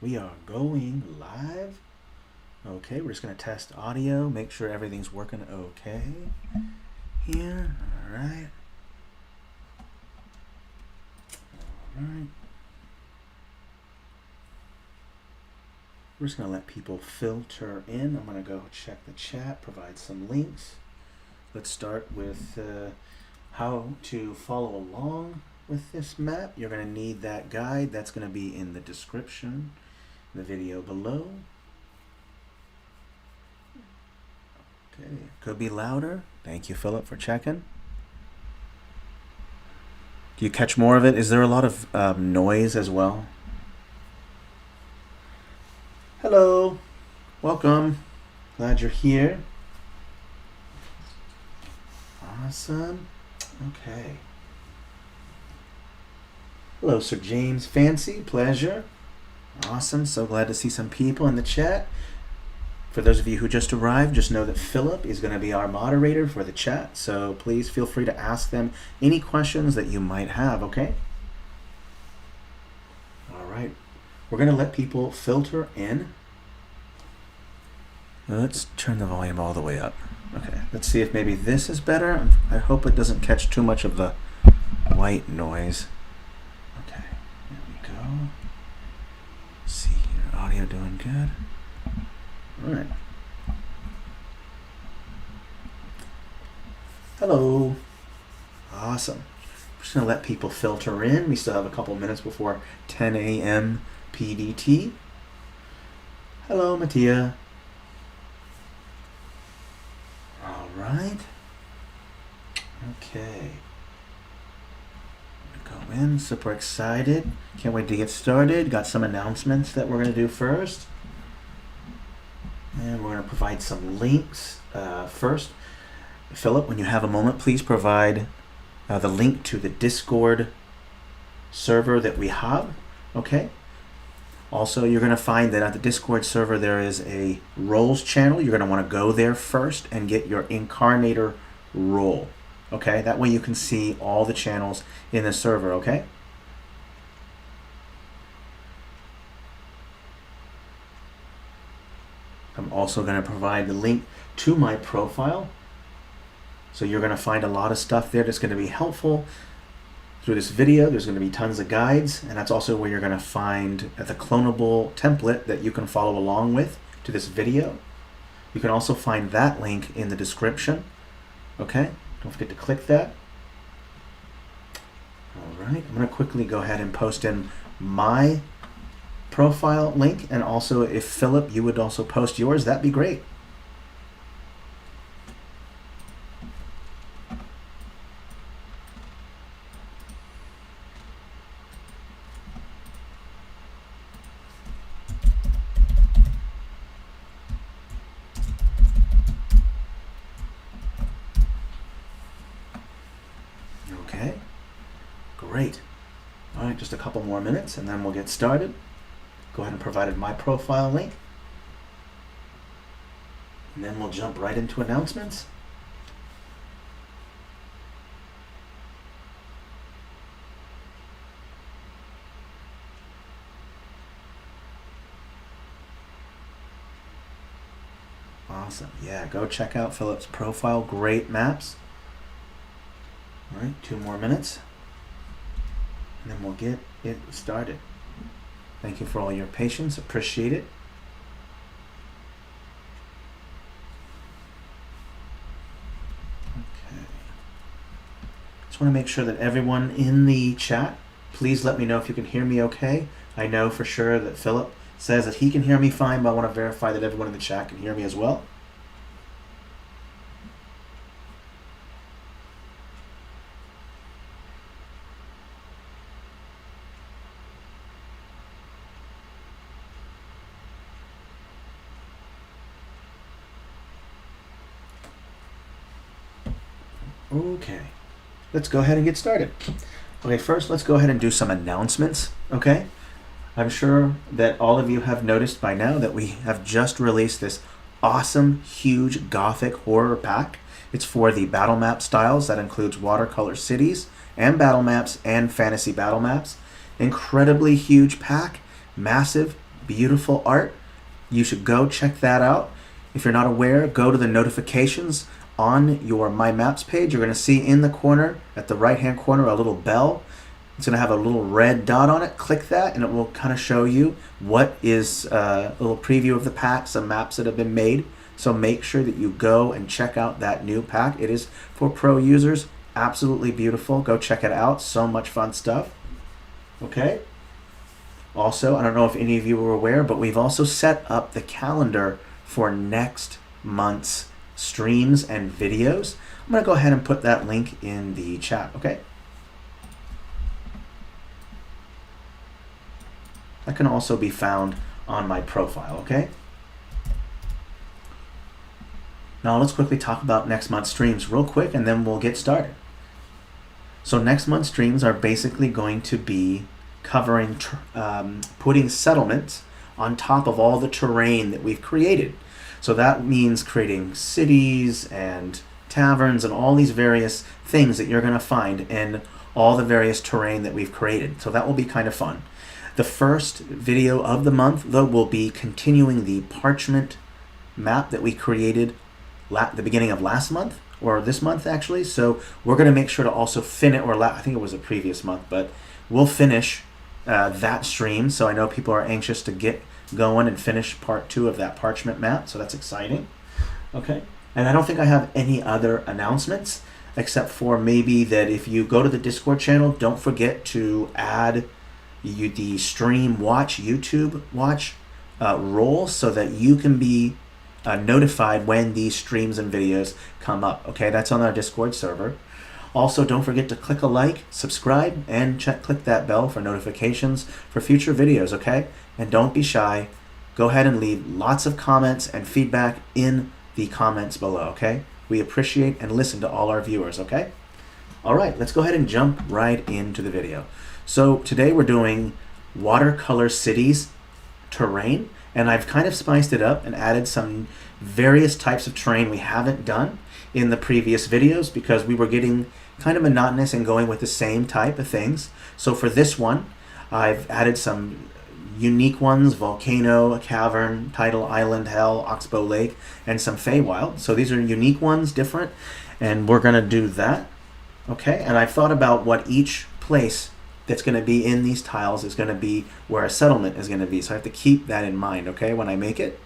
We are going live. Okay, we're just going to test audio, make sure everything's working okay here. All right. All right. We're just going to let people filter in. I'm going to go check the chat, provide some links. Let's start with how to follow along with this map. You're going to need that guide. That's going to be in the description, the video below. Okay, could be louder. Thank you, Philip, for checking. Do you catch more of it? Is there a lot of noise as well? Hello, welcome. Glad you're here. Awesome. Okay. Hello, Sir James Fancy. Pleasure. Awesome. So glad to see some people in the chat. For those of you who just arrived, just know that Philip is going to be our moderator for the chat. So please feel free to ask them any questions that you might have, okay? All right. We're going to let people filter in. Let's turn the volume all the way up. Okay, let's see if maybe this is better. I hope it doesn't catch too much of the white noise. Okay, there we go. Let's see here, audio doing good. All right. Hello. Awesome. We're just gonna let people filter in. We still have a couple minutes before 10 a.m. PDT. Hello, Mattia. All right. Okay. Go in. Super excited. Can't wait to get started. Got some announcements that we're going to do first. And we're going to provide some links first. Philip, when you have a moment, please provide the link to the Discord server that we have. Okay. Also, you're going to find that at the Discord server there is a roles channel. You're going to want to go there first and get your Inkarnator role. Okay, that way you can see all the channels in the server, okay? I'm also going to provide the link to my profile. So you're going to find a lot of stuff there that's going to be helpful. Through this video, there's going to be tons of guides, and that's also where you're going to find the clonable template that you can follow along with to this video. You can also find that link in the description. Okay, don't forget to click that. All right, I'm going to quickly go ahead and post in my profile link, and also if Philip, you would also post yours, that'd be great. Okay, great. All right, just a couple more minutes and then we'll get started. Go ahead and provide my profile link. And then we'll jump right into announcements. Awesome. Yeah, go check out Philip's profile. Great maps. All right, 2 more minutes. And then we'll get it started. Thank you for all your patience. Appreciate it. Okay. Just want to make sure that everyone in the chat, please let me know if you can hear me okay. I know for sure that Philip says that he can hear me fine, but I want to verify that everyone in the chat can hear me as well. Okay, let's go ahead and get started. Okay, first let's go ahead and do some announcements, okay? I'm sure that all of you have noticed by now that we have just released this awesome, huge Gothic horror pack. It's for the battle map styles. That includes Watercolor Cities and battle maps and fantasy battle maps. Incredibly huge pack, massive, beautiful art. You should go check that out. If you're not aware, go to the notifications on your My Maps page. You're going to see in the corner, at the right-hand corner, a little bell. It's going to have a little red dot on it. Click that and it will kind of show you what is a little preview of the pack, some maps that have been made. So make sure that you go and check out that new pack. It is for pro users. Absolutely beautiful. Go check it out. So much fun stuff. Okay. Also, I don't know if any of you were aware, but we've also set up the calendar for next month's streams and videos. I'm going to go ahead and put that link in the chat. Okay. That can also be found on my profile, okay? Now let's quickly talk about next month's streams real quick and then we'll get started. So next month's streams are basically going to be covering putting settlements on top of all the terrain that we've created. So that means creating cities and taverns and all these various things that you're going to find in all the various terrain that we've created. So that will be kind of fun. The first video of the month, though, will be continuing the parchment map that we created the beginning of last month, or this month actually. So we're going to make sure to also finish, I think it was a previous month, but we'll finish that stream. So I know people are anxious to get going and finish part 2 of that parchment map. So that's exciting. Okay. And I don't think I have any other announcements except for maybe that if you go to the Discord channel, don't forget to add the stream watch, YouTube watch role so that you can be notified when these streams and videos come up. Okay, that's on our Discord server. Also, don't forget to click a like, subscribe, and click that bell for notifications for future videos, okay? And don't be shy. Go ahead and leave lots of comments and feedback in the comments below, okay? We appreciate and listen to all our viewers, okay? All right, let's go ahead and jump right into the video. So today we're doing Watercolor Cities terrain, and I've kind of spiced it up and added some various types of terrain we haven't done in the previous videos because we were getting kind of monotonous and going with the same type of things. So for this one, I've added some unique ones: Volcano, Cavern, Tidal Island, Hell, Oxbow Lake, and some Feywild. So these are unique ones, different, and we're going to do that. Okay, and I've thought about what each place that's going to be in these tiles is going to be where a settlement is going to be. So I have to keep that in mind, okay, when I make it.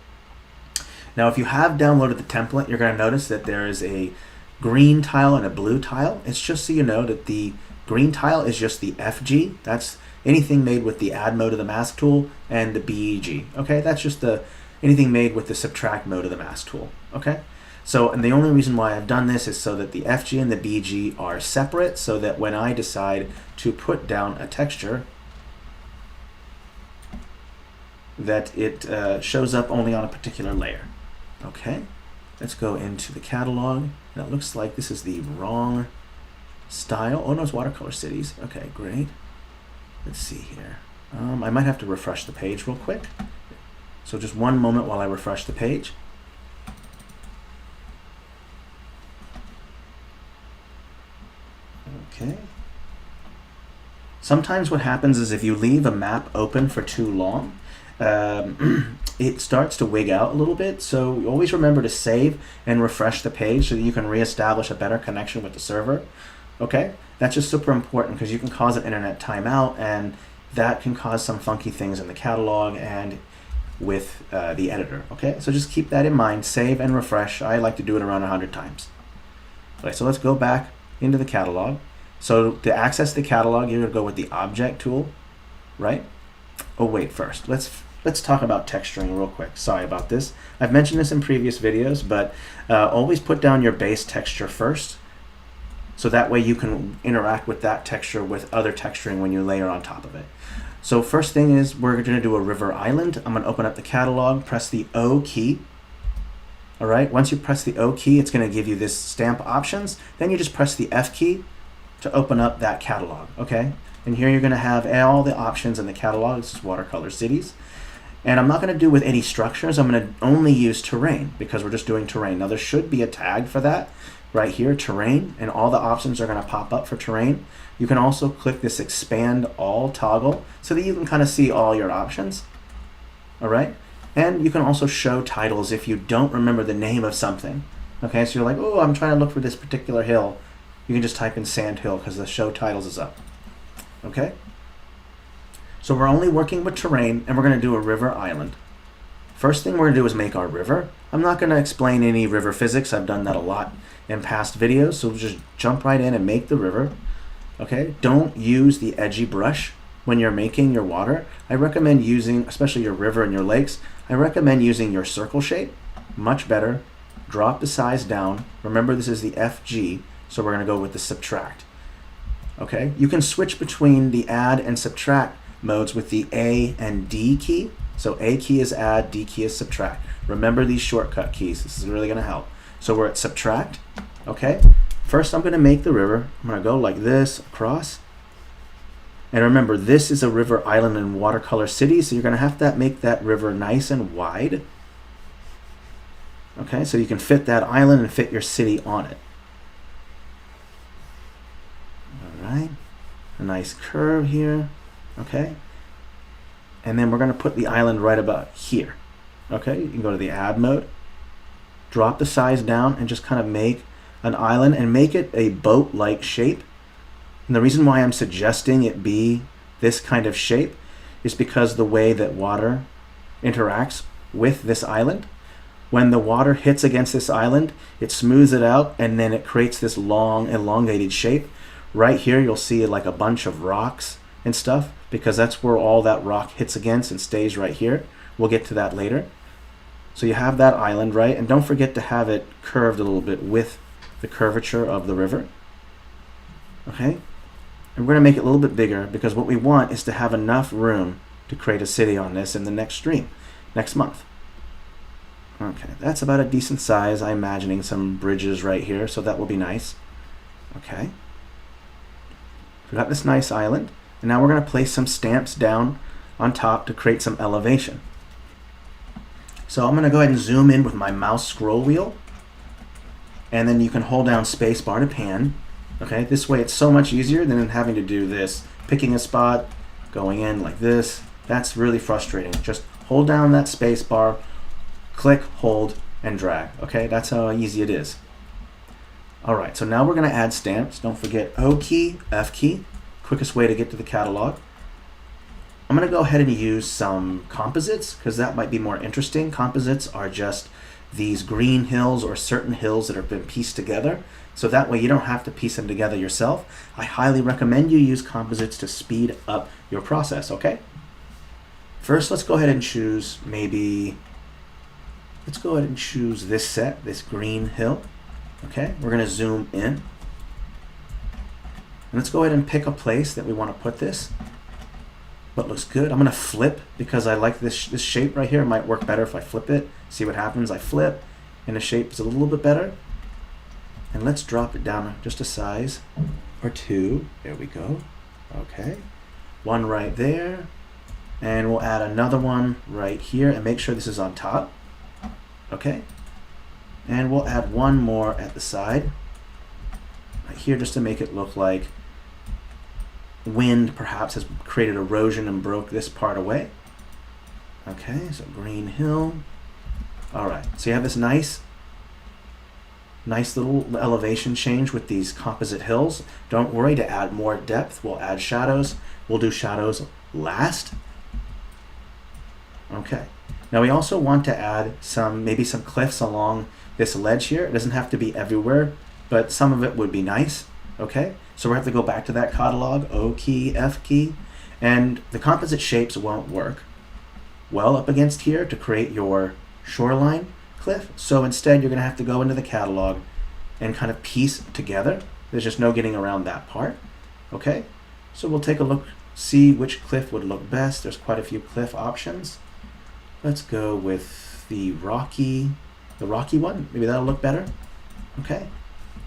Now, if you have downloaded the template, you're going to notice that there is a green tile and a blue tile. It's just so you know that the green tile is just the FG. That's anything made with the add mode of the mask tool and the BEG. Okay, that's just anything made with the subtract mode of the mask tool. Okay. So, and the only reason why I've done this is so that the FG and the BG are separate, so that when I decide to put down a texture, that it shows up only on a particular layer. Okay, let's go into the catalog. And it looks like this is the wrong style. Oh no, it's Watercolor Cities. Okay, great. Let's see here. I might have to refresh the page real quick. So just one moment while I refresh the page. Okay. Sometimes what happens is if you leave a map open for too long, it starts to wig out a little bit. So always remember to save and refresh the page so that you can reestablish a better connection with the server. Okay, that's just super important because you can cause an internet timeout, and that can cause some funky things in the catalog and with the editor. Okay, so just keep that in mind. Save and refresh. I like to do it around 100 times. Okay, so let's go back into the catalog. So to access the catalog, you're going to go with the object tool, right? Oh wait, first let's talk about texturing real quick. Sorry about this. I've mentioned this in previous videos, but always put down your base texture first, so that way you can interact with that texture with other texturing when you layer on top of it. So first thing is we're going to do a river island. I'm going to open up the catalog, press the O key. All right, once you press the O key, it's going to give you this stamp options. Then you just press the F key to open up that catalog, okay? And here you're going to have all the options in the catalog. This is Watercolor Cities. And I'm not going to do with any structures. I'm going to only use terrain because we're just doing terrain. Now there should be a tag for that right here, terrain, and all the options are going to pop up for terrain. You can also click this expand all toggle so that you can kind of see all your options. all right? And you can also show titles if you don't remember the name of something. Okay, so you're like, oh, I'm trying to look for this particular hill. You can just type in Sand Hill because the show titles is up. Okay? So we're only working with terrain, and we're going to do a river island. First thing we're going to do is make our river. I'm not going to explain any river physics. I've done that a lot in past videos, so we'll just jump right in and make the river. Okay? Don't use the edgy brush when you're making your water. I recommend using, especially your river and your lakes, I recommend using your circle shape. Much better. Drop the size down. Remember, this is the FG, so we're going to go with the subtract. Okay? You can switch between the add and subtract modes with the A and D key. So A key is add, D key is subtract. Remember these shortcut keys. This is really going to help. So we're at subtract. Okay? First, I'm going to make the river. I'm going to go like this across. And remember, this is a river island in Watercolor Cities, so you're going to have to make that river nice and wide. Okay, so you can fit that island and fit your city on it. All right, a nice curve here. Okay, and then we're going to put the island right about here. Okay, you can go to the add mode, drop the size down, and just kind of make an island and make it a boat-like shape. And the reason why I'm suggesting it be this kind of shape is because the way that water interacts with this island, when the water hits against this island, it smooths it out and then it creates this long, elongated shape. Right here, you'll see like a bunch of rocks and stuff because that's where all that rock hits against and stays right here. We'll get to that later. So you have that island, right? And don't forget to have it curved a little bit with the curvature of the river. Okay? And we're going to make it a little bit bigger because what we want is to have enough room to create a city on this in the next stream, next month. Okay, that's about a decent size. I'm imagining some bridges right here, so that will be nice. Okay. We got this nice island, and now we're going to place some stamps down on top to create some elevation. So I'm going to go ahead and zoom in with my mouse scroll wheel, and then you can hold down space bar to pan. Okay, this way it's so much easier than having to do this, picking a spot, going in like this. That's really frustrating. Just hold down that space bar, click, hold, and drag. Okay, that's how easy it is. All right, so now we're going to add stamps. Don't forget O key, F key, quickest way to get to the catalog. I'm going to go ahead and use some composites because that might be more interesting. Composites are just these green hills or certain hills that have been pieced together. So that way you don't have to piece them together yourself. I highly recommend you use composites to speed up your process, okay? First, let's go ahead and choose let's go ahead and choose this set, this green hill. Okay, we're going to zoom in. And let's go ahead and pick a place that we want to put this. What looks good? I'm going to flip because I like this shape right here. It might work better if I flip it. See what happens. I flip and the shape is a little bit better. And let's drop it down just a size or two. There we go. Okay. One right there. And we'll add another one right here and make sure this is on top. Okay. And we'll add one more at the side right here just to make it look like wind perhaps has created erosion and broke this part away. Okay, so green hill. All right, so you have this nice little elevation change with these composite hills. Don't worry, to add more depth, we'll add shadows. We'll do shadows last. Okay, now we also want to add maybe some cliffs along this ledge here. It doesn't have to be everywhere, but some of it would be nice. Okay, so we have to go back to that catalog, O key, F key, and the composite shapes won't work well up against here to create your shoreline cliff. So instead, you're going to have to go into the catalog and kind of piece together. There's just no getting around that part. Okay, so we'll take a look, see which cliff would look best. There's quite a few cliff options. Let's go with the rocky one. Maybe that'll look better. Okay.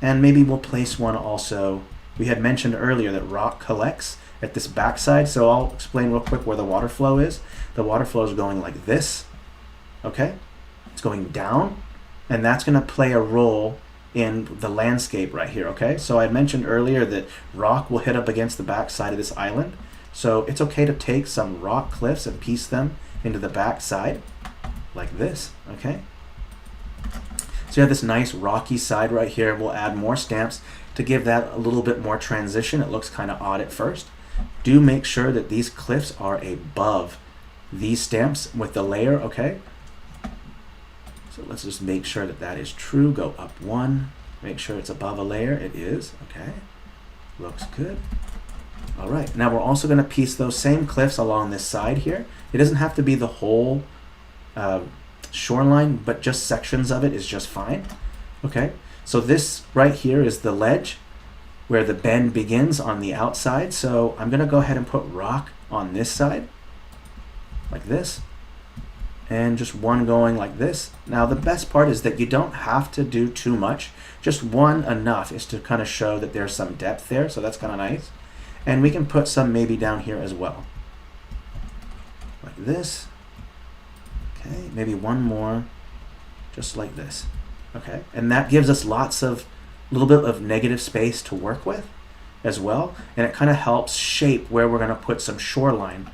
And maybe we'll place one also. We had mentioned earlier that rock collects at this backside, so I'll explain real quick where the water flow is. The water flow is going like this. Okay. It's going down, and that's going to play a role in the landscape right here. Okay. So I mentioned earlier that rock will hit up against the backside of this island. So it's okay to take some rock cliffs and piece them into the back side, like this, okay? So you have this nice rocky side right here. We'll add more stamps to give that a little bit more transition. It looks kind of odd at first. Do make sure that these cliffs are above these stamps with the layer, okay? So let's just make sure that that is true. Go up one, make sure it's above a layer. It is, okay? Looks good. All right, now we're also gonna piece those same cliffs along this side here. It doesn't have to be the whole shoreline, but just sections of it is just fine, okay? So this right here is the ledge where the bend begins on the outside. So I'm gonna go ahead and put rock on this side, like this, and just one going like this. Now the best part is that you don't have to do too much. Just one enough is to kind of show that there's some depth there, so that's kind of nice. And we can put some maybe down here as well, like this. Okay, maybe one more, just like this. Okay, and that gives us lots of little bit of negative space to work with as well, and it kind of helps shape where we're going to put some shoreline.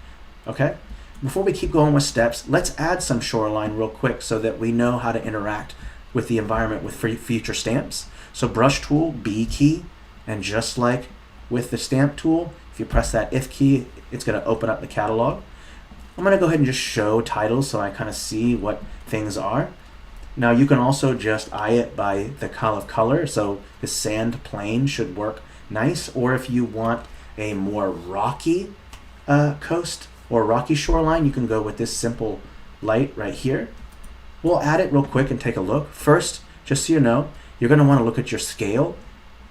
Okay, before we keep going with steps, let's add some shoreline real quick so that we know how to interact with the environment with future stamps. So brush tool, B key, and just like with the stamp tool, if you press that if key, it's going to open up the catalog. I'm going to go ahead and just show titles so I kind of see what things are. Now you can also just eye it by the color, so the sand plane should work nice, or if you want a more rocky coast or rocky shoreline, you can go with this simple light right here. We'll add it real quick and take a look. First, just so you know, you're going to want to look at your scale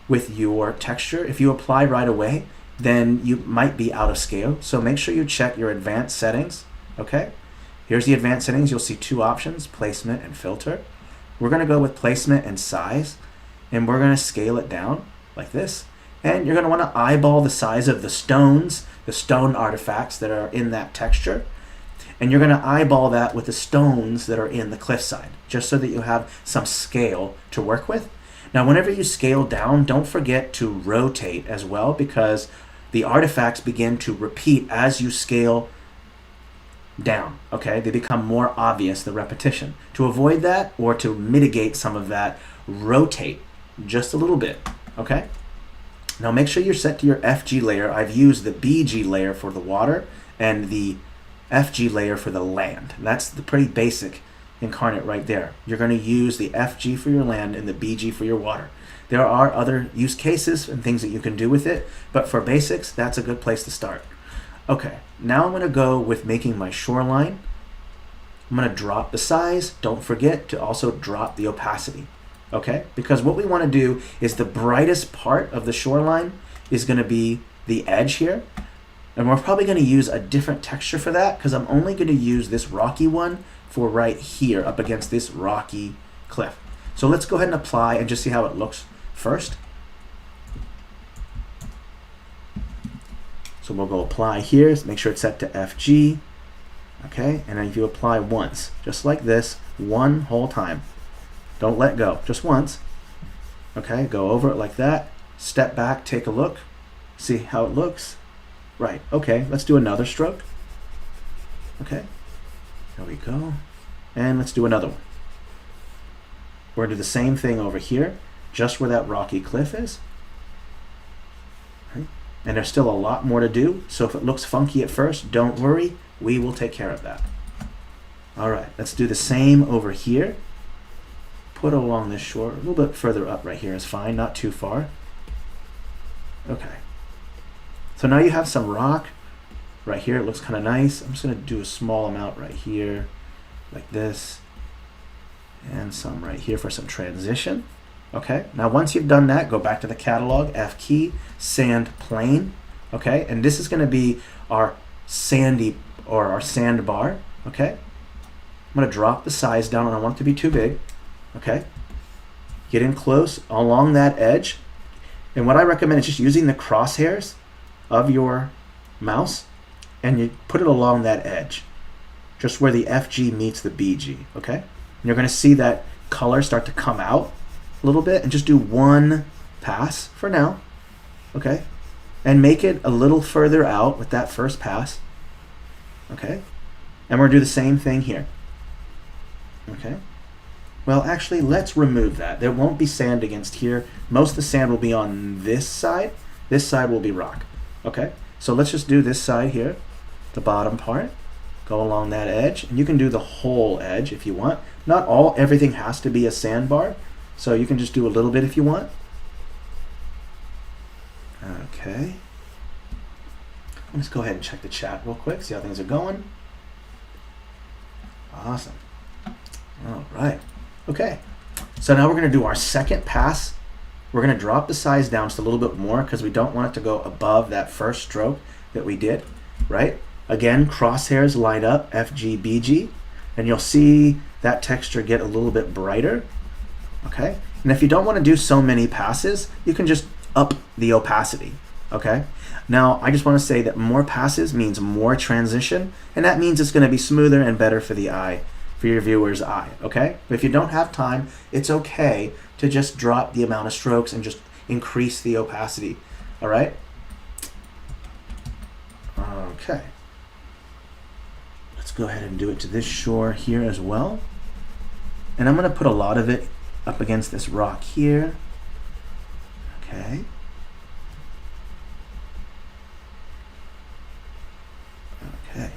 with your texture. If you apply right away, then you might be out of scale. So make sure you check your advanced settings, okay? Here's the advanced settings. You'll see two options, placement and filter. We're gonna go with placement and size, and we're gonna scale it down like this. And you're gonna wanna eyeball the size of the stones, the stone artifacts that are in that texture. And you're gonna eyeball that with the stones that are in the cliffside, just so that you have some scale to work with. Now, whenever you scale down, don't forget to rotate as well, because the artifacts begin to repeat as you scale down, okay? They become more obvious, the repetition. To avoid that, or to mitigate some of that, rotate just a little bit, okay? Now make sure you're set to your FG layer. I've used the BG layer for the water and the FG layer for the land. That's the pretty basic Inkarnate right there. You're going to use the FG for your land and the BG for your water. There are other use cases and things that you can do with it, but for basics, that's a good place to start. Okay, now I'm going to go with making my shoreline. I'm going to drop the size. Don't forget to also drop the opacity, okay? Because what we want to do is the brightest part of the shoreline is going to be the edge here. And we're probably going to use a different texture for that, because I'm only going to use this rocky one for right here up against this rocky cliff. So let's go ahead and apply and just see how it looks first. So we'll go apply here, make sure it's set to FG, okay? And then if you apply once, just like this, one whole time. Don't let go, just once. Okay, go over it like that, step back, take a look, see how it looks. Right, okay, let's do another stroke. Okay, there we go. And let's do another one. We're gonna do the same thing over here, just where that rocky cliff is. Okay. And there's still a lot more to do, so if it looks funky at first, don't worry, we will take care of that. All right, let's do the same over here. Put along this shore, a little bit further up right here is fine, not too far. Okay. So now you have some rock right here. It looks kind of nice. I'm just going to do a small amount right here, like this, and some right here for some transition. Okay, now once you've done that, go back to the catalog, F key, sand plane. Okay, and this is going to be our sandy or our sandbar. Okay, I'm going to drop the size down. I don't want it to be too big. Okay, get in close along that edge. And what I recommend is just using the crosshairs of your mouse, and you put it along that edge, just where the FG meets the BG, okay? And you're gonna see that color start to come out a little bit, and just do one pass for now, okay? And make it a little further out with that first pass, okay? And we're going to do the same thing here. Okay. Well, actually, let's remove that. There won't be sand against here. Most of the sand will be on this side. This side will be rock. Okay. So let's just do this side here, the bottom part. Go along that edge, and you can do the whole edge if you want. Not everything has to be a sandbar, so you can just do a little bit if you want. Okay. Let's go ahead and check the chat real quick, see how things are going. Awesome. All right. Okay. So now we're going to do our second pass. We're going to drop the size down just a little bit more because we don't want it to go above that first stroke that we did, right? Again, crosshairs line up, FG, and you'll see that texture get a little bit brighter, okay? And if you don't want to do so many passes, you can just up the opacity, okay? Now, I just want to say that more passes means more transition, and that means it's going to be smoother and better for the eye, for your viewer's eye, okay? But if you don't have time, it's okay to just drop the amount of strokes and just increase the opacity, all right? Okay. Let's go ahead and do it to this shore here as well. And I'm going to put a lot of it up against this rock here. Okay. Okay.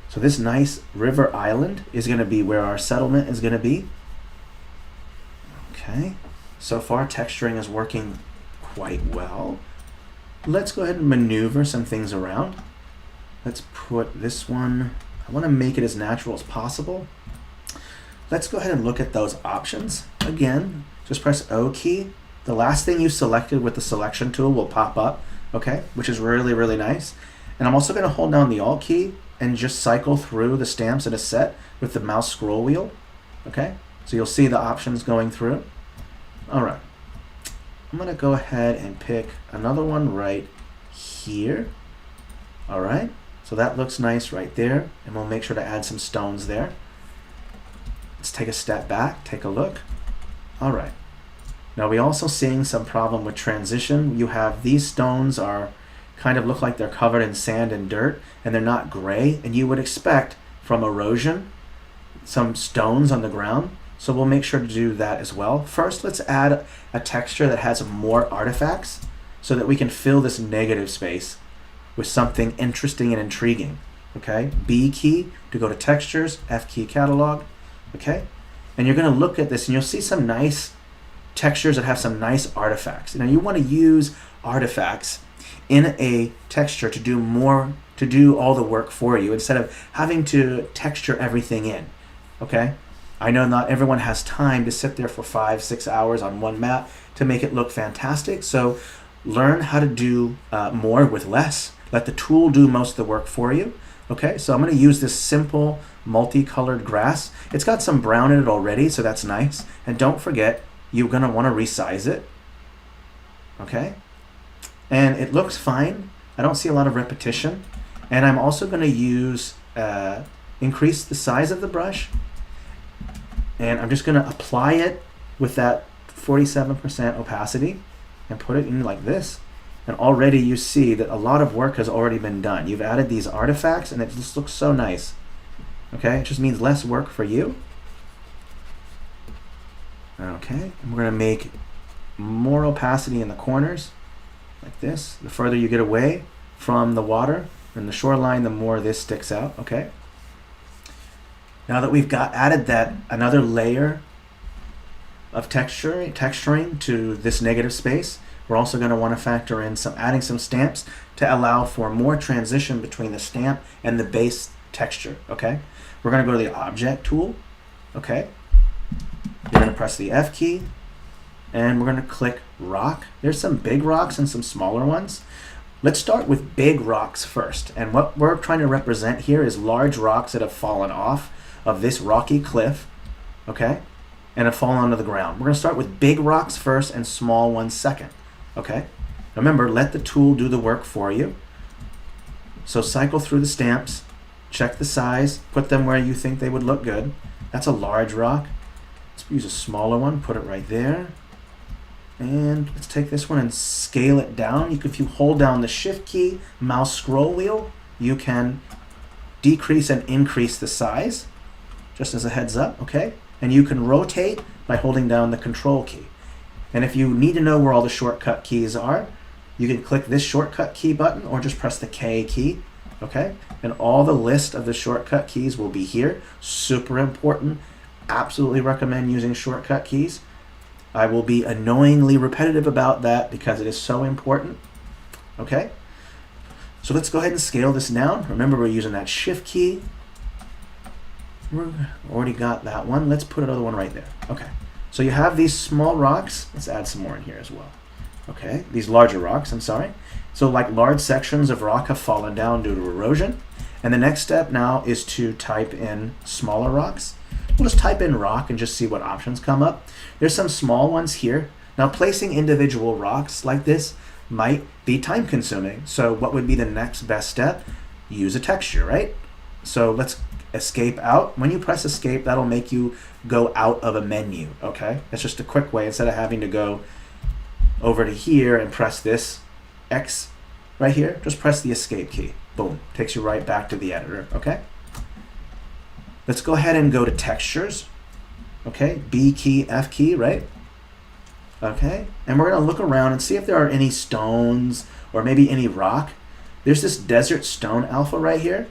So this nice river island is going to be where our settlement is going to be. Okay. So far, texturing is working quite well. Let's go ahead and maneuver some things around. Let's put this one, I want to make it as natural as possible. Let's go ahead and look at those options. Again, just press O key. The last thing you selected with the selection tool will pop up, okay, which is really, really nice. And I'm also going to hold down the Alt key and just cycle through the stamps in a set with the mouse scroll wheel, okay? So you'll see the options going through. All right. I'm going to go ahead and pick another one right here. All right. So that looks nice right there, and we'll make sure to add some stones there. Let's take a step back, take a look. All right. Now we're also seeing some problem with transition. You have these stones are kind of look like they're covered in sand and dirt, and they're not gray, and you would expect from erosion some stones on the ground. So we'll make sure to do that as well. First, let's add a texture that has more artifacts so that we can fill this negative space with something interesting and intriguing, okay? B key to go to textures, F key catalog, okay? And you're gonna look at this and you'll see some nice textures that have some nice artifacts. Now you wanna use artifacts in a texture to do all the work for you instead of having to texture everything in, okay? I know not everyone has time to sit there for 5-6 hours on one map to make it look fantastic, so learn how to do more with less. Let the tool do most of the work for you. Okay, so I'm going to use this simple multicolored grass. It's got some brown in it already, so that's nice. And don't forget, you're going to want to resize it. Okay, and it looks fine. I don't see a lot of repetition. And I'm also going to use increase the size of the brush. And I'm just going to apply it with that 47% opacity and put it in like this. And already you see that a lot of work has already been done. You've added these artifacts and it just looks so nice. Okay, it just means less work for you. Okay, and we're gonna make more opacity in the corners, like this. The further you get away from the water and the shoreline, the more this sticks out, okay? Now that we've added that another layer of texturing to this negative space, we're also going to want to factor in adding some stamps to allow for more transition between the stamp and the base texture, okay? We're going to go to the object tool, okay? You're going to press the F key, and we're going to click rock. There's some big rocks and some smaller ones. Let's start with big rocks first. And what we're trying to represent here is large rocks that have fallen off of this rocky cliff, okay? And have fallen onto the ground. We're going to start with big rocks first and small ones second. Okay, remember, let the tool do the work for you. So cycle through the stamps, check the size, put them where you think they would look good. That's a large rock. Let's use a smaller one, put it right there. And let's take this one and scale it down. If you hold down the shift key, mouse scroll wheel, you can decrease and increase the size, just as a heads up, okay? And you can rotate by holding down the control key. And if you need to know where all the shortcut keys are, you can click this shortcut key button or just press the K key, okay? And all the list of the shortcut keys will be here. Super important. Absolutely recommend using shortcut keys. I will be annoyingly repetitive about that because it is so important, okay? So let's go ahead and scale this down. Remember, we're using that shift key. We already got that one. Let's put another one right there. Okay. So you have these small rocks. Let's add some more in here as well. Okay. These larger rocks, I'm sorry. So like large sections of rock have fallen down due to erosion. And the next step now is to type in smaller rocks. We'll just type in rock and just see what options come up. There's some small ones here. Now placing individual rocks like this might be time consuming. So what would be the next best step? Use a texture, right? So let's escape out. When you press escape, that'll make you go out of a menu, okay? That's just a quick way instead of having to go over to here and press this X right here, just press the escape key. Boom, takes you right back to the editor, okay? Let's go ahead and go to textures, okay? B key, F key, right? Okay, and we're gonna look around and see if there are any stones or maybe any rock. There's this desert stone alpha right here.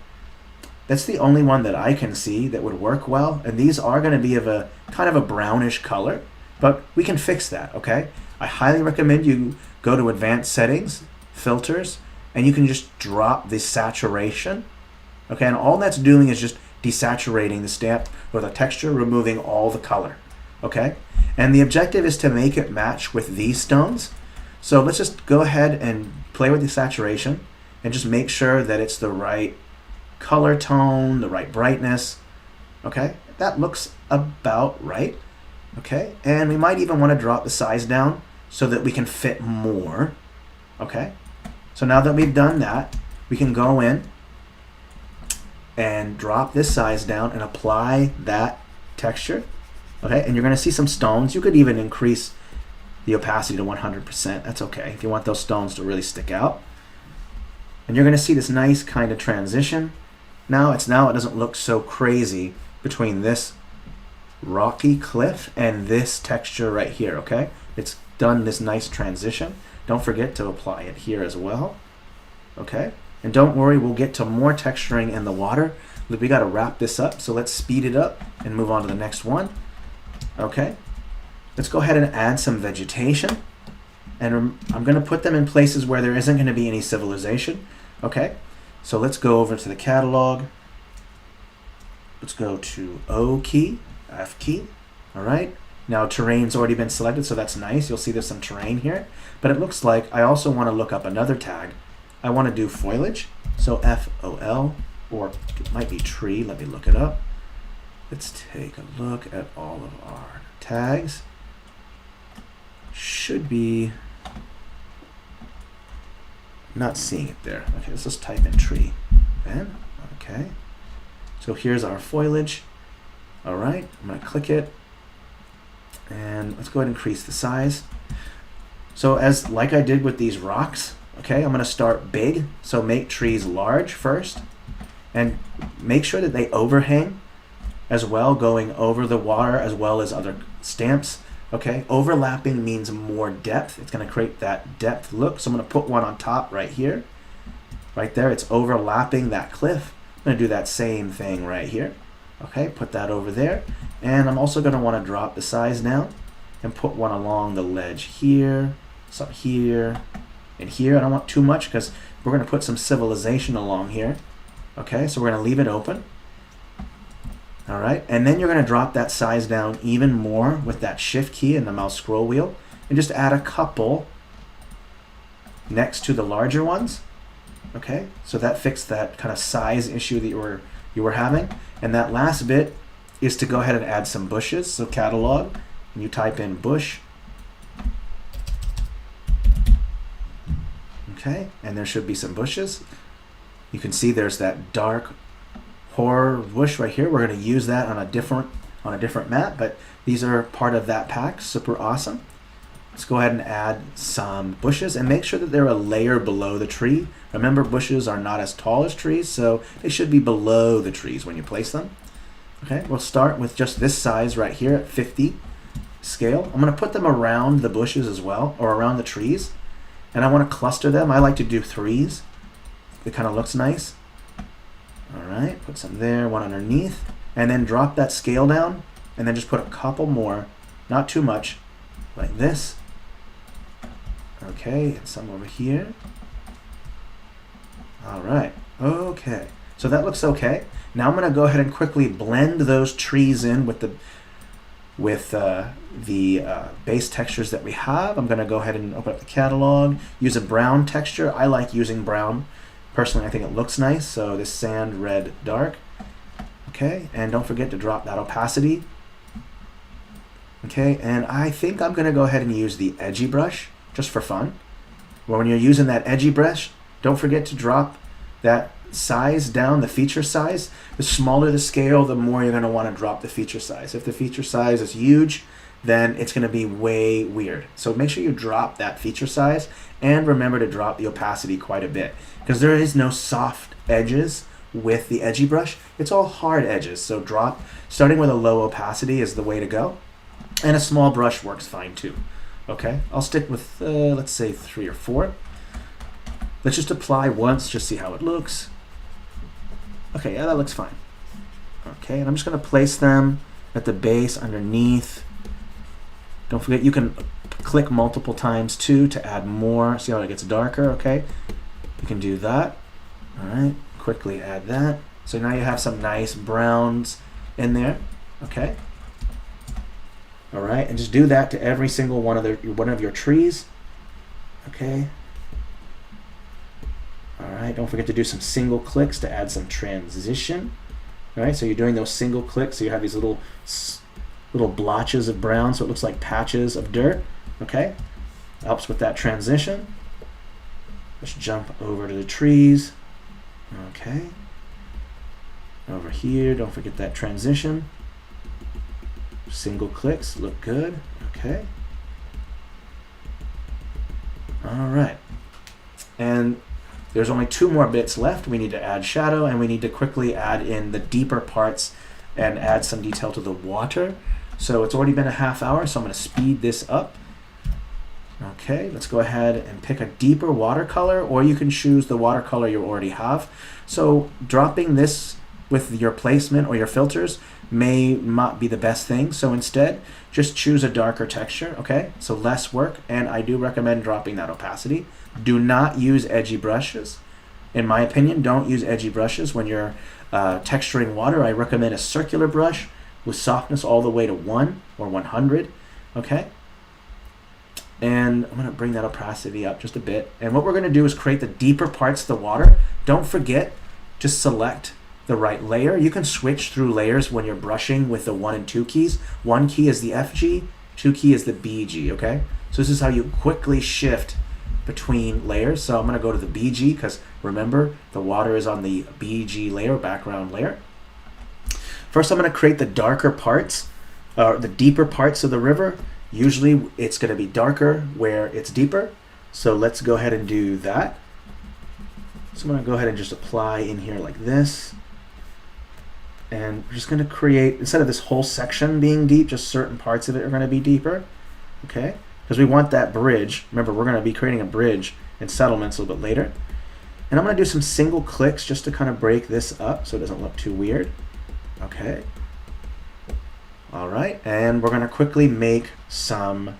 That's the only one that I can see that would work well, and these are gonna be of a kind of a brownish color, but we can fix that, okay? I highly recommend you go to advanced settings, filters, and you can just drop the saturation, okay? And all that's doing is just desaturating the stamp or the texture, removing all the color, okay? And the objective is to make it match with these stones. So let's just go ahead and play with the saturation and just make sure that it's the right color tone, the right brightness, okay? That looks about right, okay? And we might even want to drop the size down so that we can fit more, okay? So now that we've done that, we can go in and drop this size down and apply that texture. Okay, and you're going to see some stones. You could even increase the opacity to 100%. That's okay if you want those stones to really stick out. And you're going to see this nice kind of transition. Now it doesn't look so crazy between this rocky cliff and this texture right here, okay? It's done this nice transition. Don't forget to apply it here as well, okay? And don't worry, we'll get to more texturing in the water. We got to wrap this up, so let's speed it up and move on to the next one. Okay, let's go ahead and add some vegetation, and I'm going to put them in places where there isn't going to be any civilization. Okay, so let's go over to the catalog. Let's go to O key, F key. All right, now terrain's already been selected, so that's nice. You'll see there's some terrain here, but it looks like I also want to look up another tag. I want to do foliage, so FOL, or it might be tree. Let me look it up. Let's take a look at all of our tags. Should be not seeing it there. Okay, let's just type in tree. Then, okay. So here's our foliage. All right, I'm gonna click it, and let's go ahead and increase the size. So like I did with these rocks, okay, I'm gonna start big. So make trees large first, and make sure that they overhang as well, going over the water as well as other stamps. Okay, overlapping means more depth. It's going to create that depth look. So I'm going to put one on top right here. Right there, it's overlapping that cliff. I'm going to do that same thing right here. Okay, put that over there. And I'm also going to want to drop the size down and put one along the ledge here, some here, and here. I don't want too much because we're going to put some civilization along here. Okay, so we're going to leave it open. All right, and then you're going to drop that size down even more with that shift key and the mouse scroll wheel, and just add a couple next to the larger ones. Okay, so that fixed that kind of size issue that you were having. And that last bit is to go ahead and add some bushes. So catalog, and you type in bush. Okay, and there should be some bushes. You can see there's that dark horror bush right here. We're going to use that on a different map, but these are part of that pack. Super awesome. Let's go ahead and add some bushes and make sure that they're a layer below the tree. Remember, bushes are not as tall as trees, so they should be below the trees when you place them. Okay, we'll start with just this size right here at 50 scale. I'm going to put them around the bushes as well, or around the trees. And I want to cluster them. I like to do threes. It kind of looks nice. All right, put some there, one underneath. And then drop that scale down, and then just put a couple more, not too much, like this. Okay, and some over here. All right, okay. So that looks okay. Now I'm going to go ahead and quickly blend those trees in with the base textures that we have. I'm going to go ahead and open up the catalog, use a brown texture. I like using brown. Personally, I think it looks nice. So this sand red dark. Okay, and don't forget to drop that opacity. Okay, and I think I'm going to go ahead and use the edgy brush just for fun. Well, when you're using that edgy brush, don't forget to drop that size down, the feature size. The smaller the scale, the more you're going to want to drop the feature size. If the feature size is huge, then it's going to be way weird. So make sure you drop that feature size, and remember to drop the opacity quite a bit, because there is no soft edges with the edgy brush. It's all hard edges. So starting with a low opacity is the way to go. And a small brush works fine too. Okay, I'll stick with, let's say 3 or 4. Let's just apply once, just see how it looks. Okay, yeah, that looks fine. Okay, and I'm just going to place them at the base underneath. Don't forget, you can click multiple times too to add more. See how it gets darker, okay? You can do that. All right, quickly add that. So now you have some nice browns in there, okay? All right, and just do that to every single one of your trees, okay? All right, don't forget to do some single clicks to add some transition. All right, so you're doing those single clicks, so you have these little blotches of brown, so it looks like patches of dirt, okay? Helps with that transition. Let's jump over to the trees, okay? Over here, don't forget that transition. Single clicks, look good, okay? All right, and there's only 2 more bits left. We need to add shadow, and we need to quickly add in the deeper parts and add some detail to the water. So it's already been a half hour, so I'm going to speed this up. Okay, let's go ahead and pick a deeper watercolor, or you can choose the watercolor you already have. So dropping this with your placement or your filters may not be the best thing. So instead, just choose a darker texture, okay? So less work, and I do recommend dropping that opacity. Do not use edgy brushes. In my opinion, don't use edgy brushes when you're texturing water. I recommend a circular brush with softness all the way to 1 or 100, okay? And I'm gonna bring that opacity up just a bit. And what we're gonna do is create the deeper parts of the water. Don't forget to select the right layer. You can switch through layers when you're brushing with the 1 and 2 keys. 1 key is the FG, 2 key is the BG, okay? So this is how you quickly shift between layers. So I'm gonna go to the BG, because remember, the water is on the BG layer, background layer. First, I'm gonna create the darker parts, the deeper parts of the river. Usually it's gonna be darker where it's deeper. So let's go ahead and do that. So I'm gonna go ahead and just apply in here like this. And we're just going to create, instead of this whole section being deep, just certain parts of it are going to be deeper, okay? Because we want that bridge. Remember, we're going to be creating a bridge and settlements a little bit later. And I'm going to do some single clicks just to kind of break this up so it doesn't look too weird, okay? All right, and we're going to quickly make some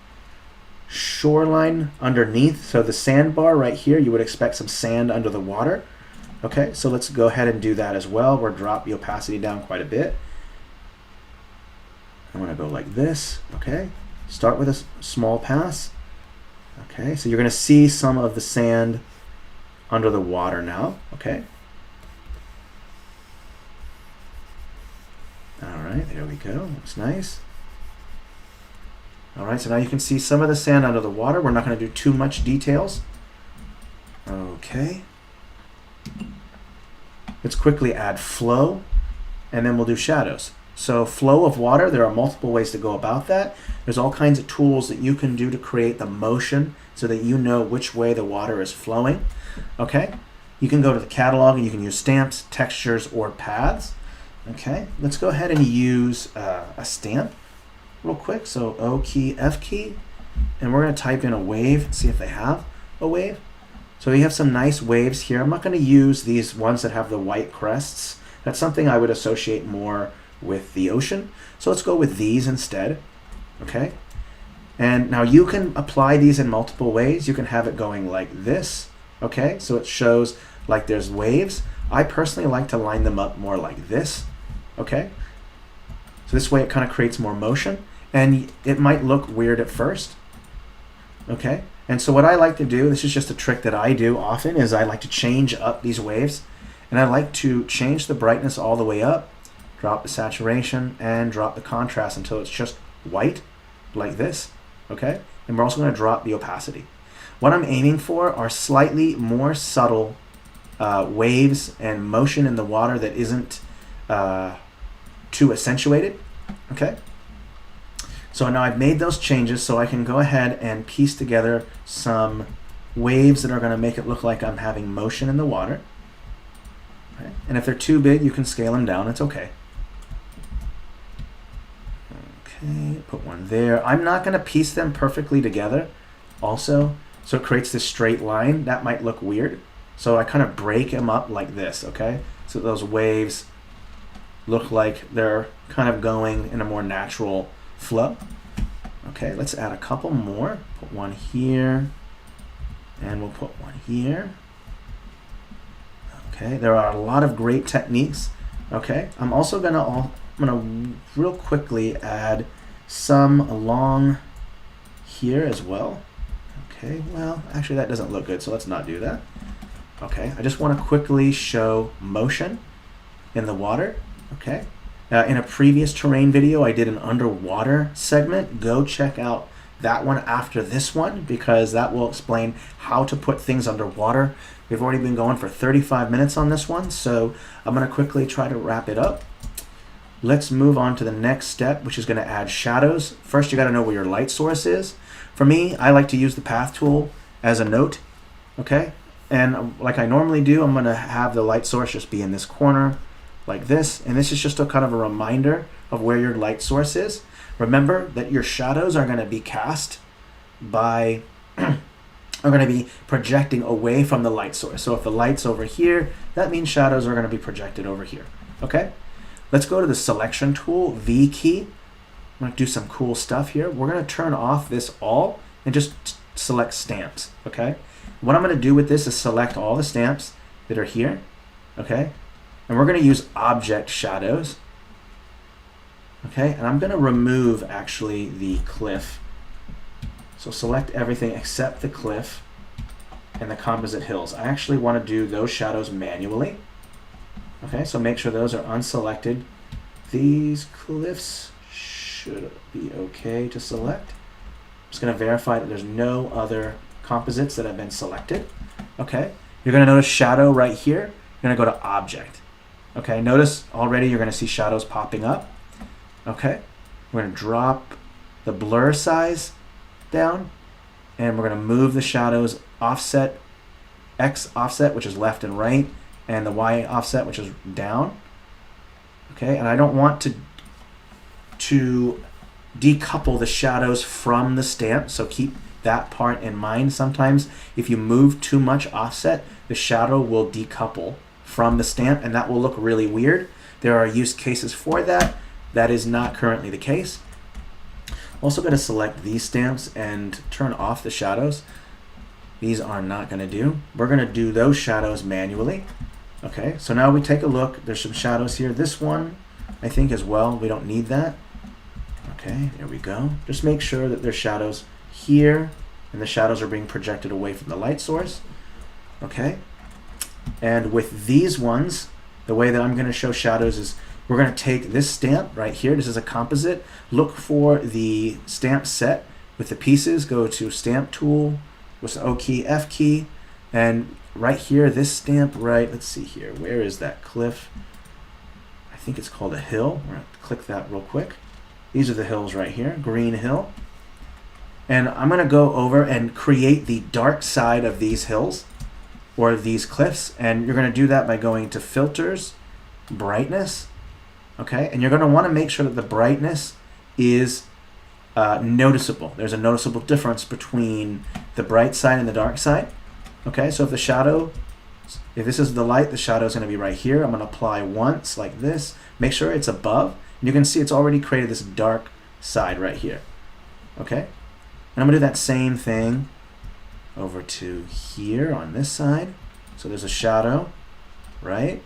shoreline underneath. So the sandbar right here, you would expect some sand under the water. Okay, so let's go ahead and do that as well. We'll drop the opacity down quite a bit. I'm gonna go like this, okay? Start with a small pass. Okay, so you're gonna see some of the sand under the water now, okay? All right, there we go, looks nice. All right, so now you can see some of the sand under the water. We're not gonna do too much details. Okay. Let's quickly add flow, and then we'll do shadows. So flow of water, there are multiple ways to go about that. There's all kinds of tools that you can do to create the motion so that you know which way the water is flowing. Okay, you can go to the catalog and you can use stamps, textures, or paths. Okay, let's go ahead and use a stamp real quick. So O key, F key, and we're going to type in a wave, see if they have a wave. So we have some nice waves here. I'm not going to use these ones that have the white crests. That's something I would associate more with the ocean. So let's go with these instead. Okay. And now you can apply these in multiple ways. You can have it going like this. Okay. So it shows like there's waves. I personally like to line them up more like this. Okay. So this way it kind of creates more motion, and it might look weird at first. Okay. And so what I like to do, this is just a trick that I do often, is I like to change up these waves, and I like to change the brightness all the way up, drop the saturation, and drop the contrast until it's just white, like this, okay? And we're also going to drop the opacity. What I'm aiming for are slightly more subtle waves and motion in the water that isn't too accentuated, okay? So now I've made those changes, so I can go ahead and piece together some waves that are going to make it look like I'm having motion in the water. Okay. And if they're too big, you can scale them down. It's okay. Okay, put one there. I'm not going to piece them perfectly together also, so it creates this straight line. That might look weird. So I kind of break them up like this, okay? So those waves look like they're kind of going in a more natural flow. Okay, let's add a couple more. Put one here, and we'll put one here. Okay, there are a lot of great techniques. Okay, I'm also gonna real quickly add some along here as well. Okay, well, actually that doesn't look good, so let's not do that. Okay, I just want to quickly show motion in the water. Okay. In a previous terrain video, I did an underwater segment. Go check out that one after this one, because that will explain how to put things underwater. We've already been going for 35 minutes on this one, so I'm going to quickly try to wrap it up. Let's move on to the next step, which is going to add shadows. First, you got to know where your light source is. For me, I like to use the path tool as a note, okay? And like I normally do, I'm going to have the light source just be in this corner, like this, and this is just a kind of a reminder of where your light source is. Remember that your shadows are going to be cast by are going to be projecting away from the light source. So if the light's over here, that means shadows are going to be projected over here. Okay, let's go to the selection tool, V key. I'm going to do some cool stuff here. We're going to turn off this all and just select stamps. Okay, what I'm going to do with this is select all the stamps that are here. Okay, and we're going to use object shadows. Okay, and I'm going to remove actually the cliff. So select everything except the cliff and the composite hills. I actually want to do those shadows manually. Okay, so make sure those are unselected. These cliffs should be okay to select. I'm just going to verify that there's no other composites that have been selected. Okay, you're going to notice shadow right here. You're going to go to object. Okay, notice already you're going to see shadows popping up. Okay, we're going to drop the blur size down, and we're going to move the shadows offset, X offset, which is left and right, and the Y offset, which is down. Okay, and I don't want to decouple the shadows from the stamp, so keep that part in mind. Sometimes if you move too much offset, the shadow will decouple from the stamp, and that will look really weird. There are use cases for that. That is not currently the case. Also going to select these stamps and turn off the shadows. These are not going to do. We're going to do those shadows manually. Okay, so now we take a look. There's some shadows here. This one, I think as well, we don't need that. Okay, there we go. Just make sure that there's shadows here, and the shadows are being projected away from the light source. Okay. And with these ones, the way that I'm going to show shadows is we're going to take this stamp right here. This is a composite. Look for the stamp set with the pieces. Go to stamp tool with the O key, F key, and right here, this stamp right, let's see here. Where is that cliff? I think it's called a hill. We're going to click that real quick. These are the hills right here, green hill. And I'm going to go over and create the dark side of these hills or these cliffs. And you're going to do that by going to filters, brightness. Okay, and you're going to want to make sure that the brightness is noticeable. There's a noticeable difference between the bright side and the dark side. Okay, so if the shadow, if this is the light, the shadow is going to be right here. I'm going to apply once like this. Make sure it's above. And you can see it's already created this dark side right here. Okay, and I'm going to do that same thing over to here on this side. So there's a shadow, right?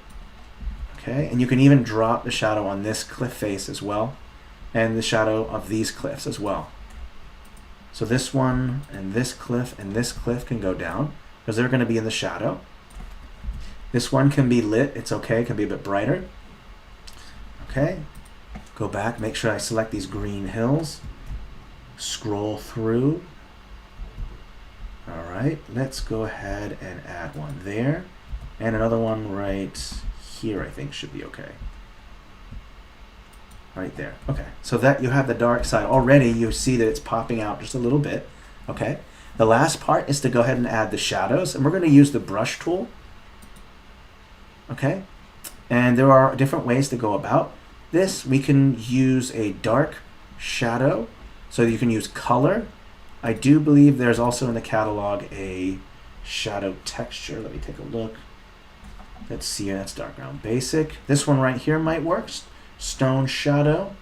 Okay, and you can even drop the shadow on this cliff face as well, and the shadow of these cliffs as well. So this one and this cliff can go down because they're going to be in the shadow. This one can be lit, it's okay, it can be a bit brighter. Okay, go back, make sure I select these green hills, scroll through. All right, let's go ahead and add one there, and another one right here I think should be okay. Right there. Okay, so that you have the dark side already. You see that it's popping out just a little bit. Okay, the last part is to go ahead and add the shadows, and we're going to use the brush tool. Okay, and there are different ways to go about this. We can use a dark shadow, so you can use color. I do believe there's also in the catalog a shadow texture. Let me take a look. Let's see, that's dark ground basic. This one right here might work. Stone shadow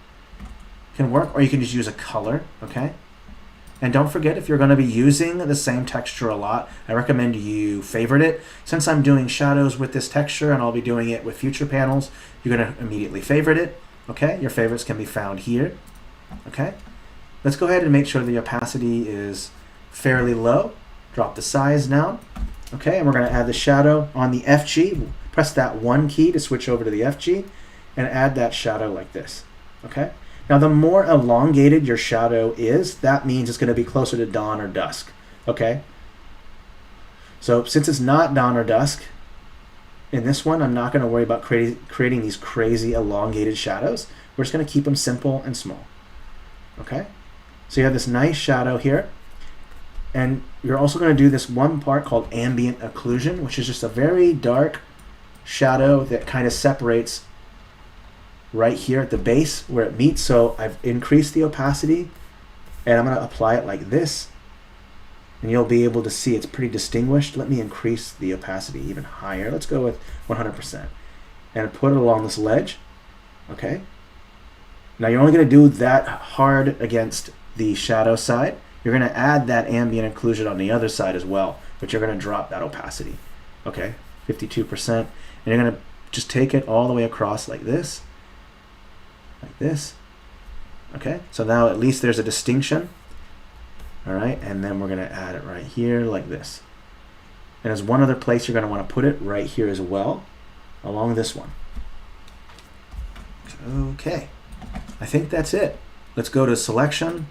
can work, or you can just use a color, okay? And don't forget, if you're going to be using the same texture a lot, I recommend you favorite it. Since I'm doing shadows with this texture and I'll be doing it with future panels, you're going to immediately favorite it, okay? Your favorites can be found here, okay? Let's go ahead and make sure the opacity is fairly low. Drop the size down. Okay, and we're going to add the shadow on the FG. Press that 1 key to switch over to the FG and add that shadow like this. Okay, now the more elongated your shadow is, that means it's going to be closer to dawn or dusk. Okay, so since it's not dawn or dusk in this one, I'm not going to worry about creating these crazy elongated shadows. We're just going to keep them simple and small. Okay, so you have this nice shadow here. And you're also going to do this one part called ambient occlusion, which is just a very dark shadow that kind of separates right here at the base where it meets. So I've increased the opacity and I'm going to apply it like this. And you'll be able to see it's pretty distinguished. Let me increase the opacity even higher. Let's go with 100% and put it along this ledge. Okay. Now you're only going to do that hard against the shadow side. You're going to add that ambient occlusion on the other side as well, but you're going to drop that opacity. Okay, 52%. And you're going to just take it all the way across like this. Like this. Okay, so now at least there's a distinction. All right, and then we're going to add it right here like this. And there's one other place you're going to want to put it right here as well, along this one. Okay, I think that's it. Let's go to selection.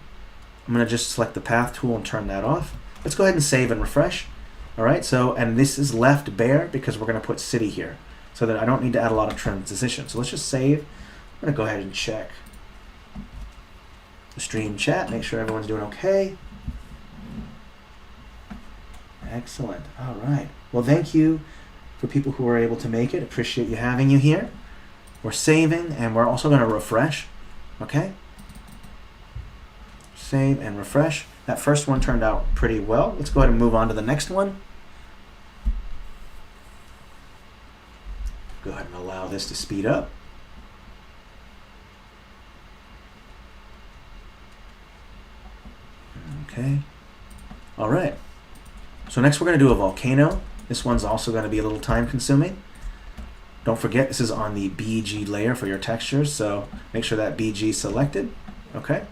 I'm going to just select the path tool and turn that off. Let's go ahead and save and refresh. All right, so, and this is left bare because we're going to put city here so that I don't need to add a lot of transition. So let's just save. I'm going to go ahead and check the stream chat, make sure everyone's doing okay. Excellent. All right. Well, thank you for people who were able to make it. Appreciate you having you here. We're saving and we're also going to refresh. Okay. Save and refresh. That first one turned out pretty well. Let's go ahead and move on to the next one. Go ahead and allow this to speed up. Okay. All right. So next we're going to do a volcano. This one's also going to be a little time consuming. Don't forget this is on the BG layer for your textures, so make sure that BG is selected. Okay.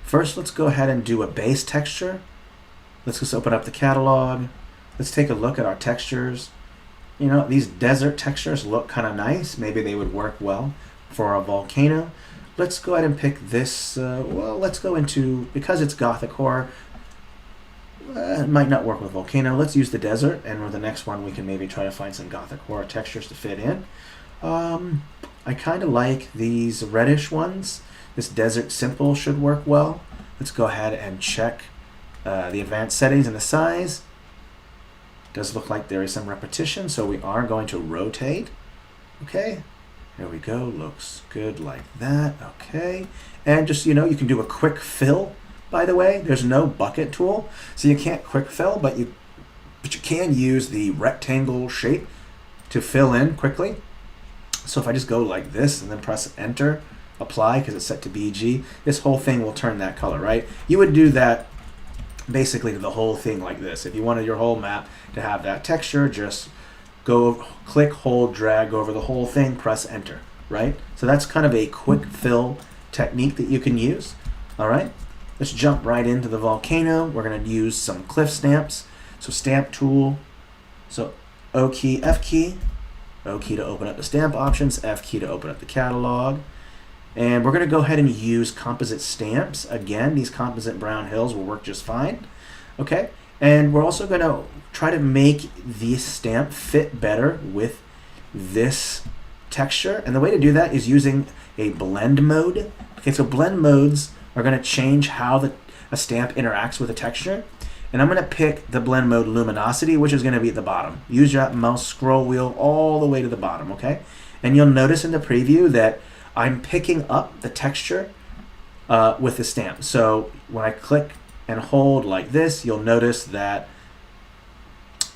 First, let's go ahead and do a base texture. Let's just open up the catalog. Let's take a look at our textures. You know, these desert textures look kind of nice. Maybe they would work well for a volcano. Let's go ahead and pick this. Well, let's go into, because it's Gothic horror, it might not work with volcano. Let's use the desert, and with the next one we can maybe try to find some Gothic horror textures to fit in. I kind of like these reddish ones. This Desert Simple should work well. Let's go ahead and check the advanced settings and the size. Does look like there is some repetition, so we are going to rotate. Okay, there we go. Looks good like that. Okay, and just, you know, you can do a quick fill. By the way, there's no bucket tool, so you can't quick fill, but you can use the rectangle shape to fill in quickly. So if I just go like this and then press enter, apply, because it's set to BG, this whole thing will turn that color, right? You would do that basically to the whole thing like this. If you wanted your whole map to have that texture, just go click, hold, drag over the whole thing, press enter, right? So that's kind of a quick fill technique that you can use. All right, let's jump right into the volcano. We're going to use some cliff stamps. So stamp tool, so O key, F key, O key to open up the stamp options, F key to open up the catalog. And we're going to go ahead and use composite stamps. Again, these composite brown hills will work just fine. Okay, and we're also going to try to make the stamp fit better with this texture. And the way to do that is using a blend mode. Okay, so blend modes are going to change how a stamp interacts with a texture. And I'm going to pick the blend mode luminosity, which is going to be at the bottom. Use your mouse scroll wheel all the way to the bottom, okay? And you'll notice in the preview that I'm picking up the texture with the stamp. So when I click and hold like this, you'll notice that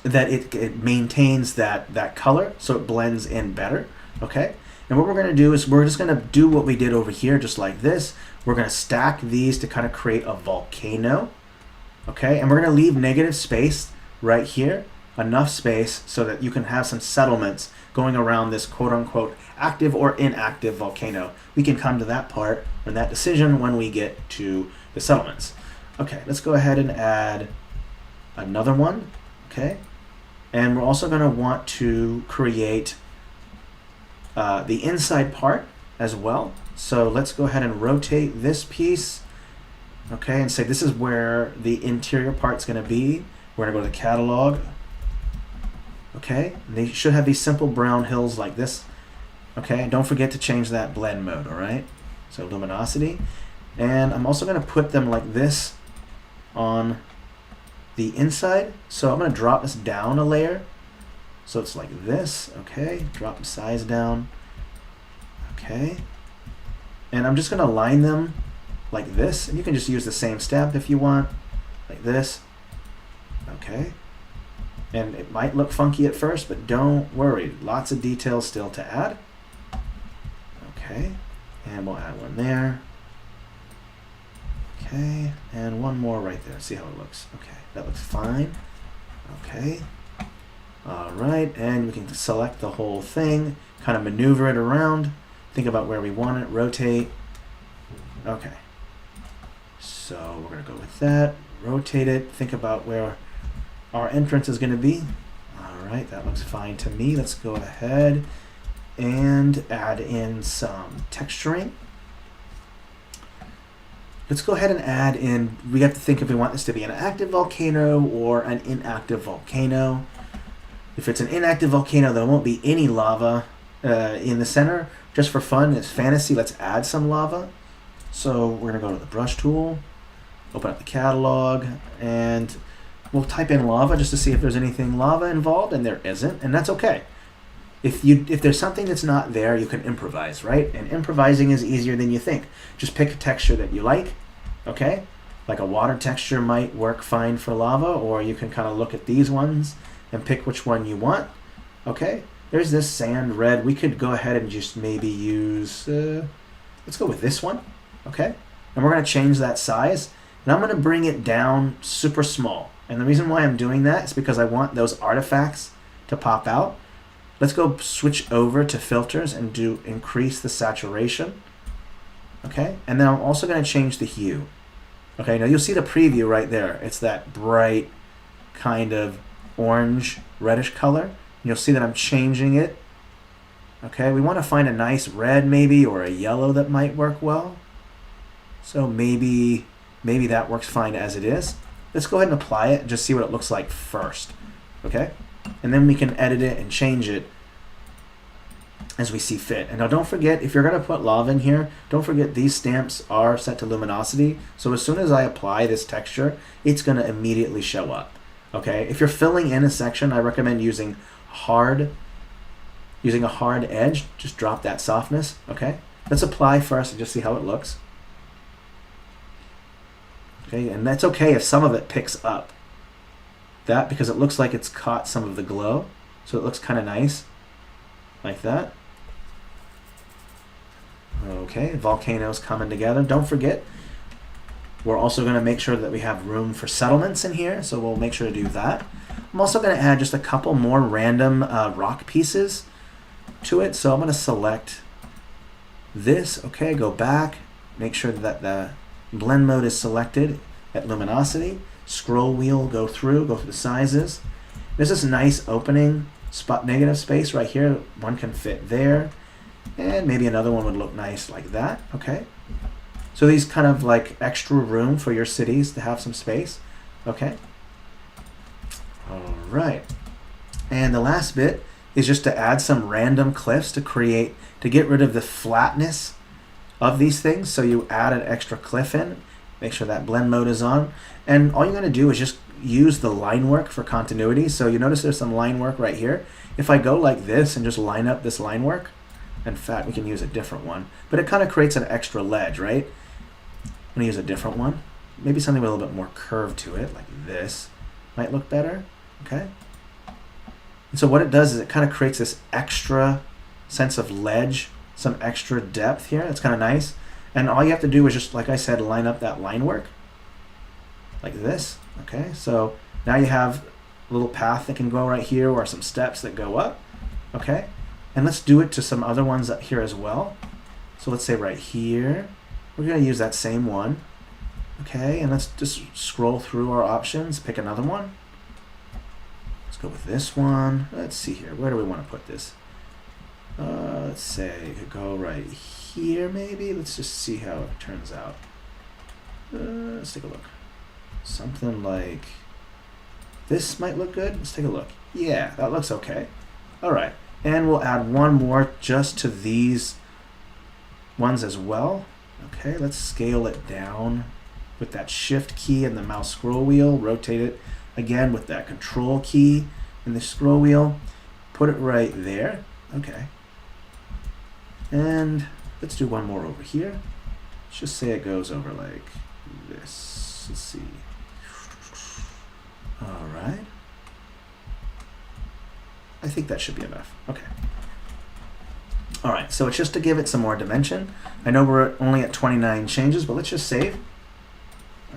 it maintains that color, so it blends in better, okay? And what we're going to do is we're just going to do what we did over here, just like this. We're going to stack these to kind of create a volcano, okay? And we're going to leave negative space right here, enough space so that you can have some settlements going around this quote-unquote active or inactive volcano. We can come to that part or that decision when we get to the settlements. Okay, let's go ahead and add another one, okay? And we're also going to want to create the inside part as well. So let's go ahead and rotate this piece, okay, and say this is where the interior part's going to be. We're going to go to the catalog. Okay, and they should have these simple brown hills like this. Okay, don't forget to change that blend mode, all right? So luminosity. And I'm also going to put them like this on the inside. So I'm going to drop this down a layer. So it's like this, okay? Drop the size down, okay? And I'm just going to line them like this. And you can just use the same step if you want, like this, okay? And it might look funky at first, but don't worry. Lots of details still to add. Okay, and we'll add one there. Okay, and one more right there. See how it looks. Okay, that looks fine. Okay, all right, and we can select the whole thing, kind of maneuver it around, think about where we want it, rotate. Okay, so we're gonna go with that, rotate it, think about where our entrance is gonna be. All right, that looks fine to me. Let's go ahead and add in some texturing. Let's go ahead and add in, we have to think if we want this to be an active volcano or an inactive volcano. If it's an inactive volcano, there won't be any lava in the center. Just for fun, it's fantasy, let's add some lava. So we're gonna go to the brush tool, open up the catalog, and we'll type in lava just to see if there's anything lava involved, and there isn't, and that's okay. If there's something that's not there, you can improvise, right? And improvising is easier than you think. Just pick a texture that you like, okay? Like a water texture might work fine for lava, or you can kind of look at these ones and pick which one you want, okay? There's this sand red. We could go ahead and just maybe use, let's go with this one, okay? And we're gonna change that size, and I'm gonna bring it down super small. And the reason why I'm doing that is because I want those artifacts to pop out. Let's go switch over to filters and do increase the saturation. Okay, and then I'm also going to change the hue. Okay, now you'll see the preview right there. It's that bright kind of orange reddish color. And you'll see that I'm changing it. Okay, we want to find a nice red maybe, or a yellow that might work well. So maybe that works fine as it is. Let's go ahead and apply it and just see what it looks like first. Okay, and then we can edit it and change it as we see fit. And now don't forget, if you're going to put lava in here, don't forget these stamps are set to luminosity. So as soon as I apply this texture, it's going to immediately show up. Okay, if you're filling in a section, I recommend using a hard edge. Just drop that softness. Okay, let's apply first and just see how it looks. Okay, and that's okay if some of it picks up that, because it looks like it's caught some of the glow. So it looks kind of nice like that. Okay, volcanoes coming together. Don't forget, we're also going to make sure that we have room for settlements in here, so we'll make sure to do that. I'm also going to add just a couple more random rock pieces to it. So I'm going to select this. Okay, go back, make sure that the blend mode is selected at luminosity. Scroll wheel, go through the sizes. There's this nice opening spot, negative space right here. One can fit there, and maybe another one would look nice like that. Okay, so these kind of like extra room for your cities to have some space. Okay, all right, and the last bit is just to add some random cliffs to get rid of the flatness of these things. So you add an extra cliff in, make sure that blend mode is on, and all you're going to do is just use the line work for continuity. So you notice there's some line work right here. If I go like this and just line up this line work, in fact we can use a different one, but it kind of creates an extra ledge, right? I'm going to use a different one, maybe something with a little bit more curve to it, like this might look better. Okay, and so what it does is it kind of creates this extra sense of ledge, some extra depth here. It's kind of nice, and all you have to do is just, like I said, line up that line work like this. Okay, so now you have a little path that can go right here, or some steps that go up. Okay, and let's do it to some other ones up here as well. So let's say right here, we're going to use that same one. Okay, and let's just scroll through our options, pick another one. Let's go with this one. Let's see here, where do we want to put this? Let's say it could go right here maybe. Let's just see how it turns out. Let's take a look. Something like this might look good. Let's take a look. Yeah, that looks okay. All right, and we'll add one more just to these ones as well. Okay, let's scale it down with that shift key and the mouse scroll wheel. Rotate it again with that control key and the scroll wheel. Put it right there. Okay, and let's do one more over here. Let's just say it goes over like this. Let's see. All right, I think that should be enough. Okay, all right, so it's just to give it some more dimension. I know we're only at 29 changes, but let's just save.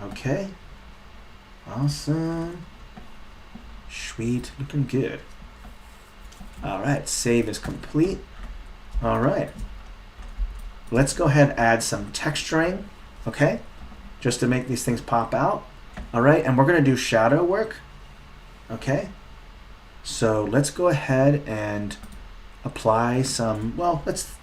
Okay, awesome, sweet, looking good. All right, save is complete. All right, let's go ahead and add some texturing, okay, just to make these things pop out. All right, and we're going to do shadow work. Okay, so let's go ahead and apply some. Well, let's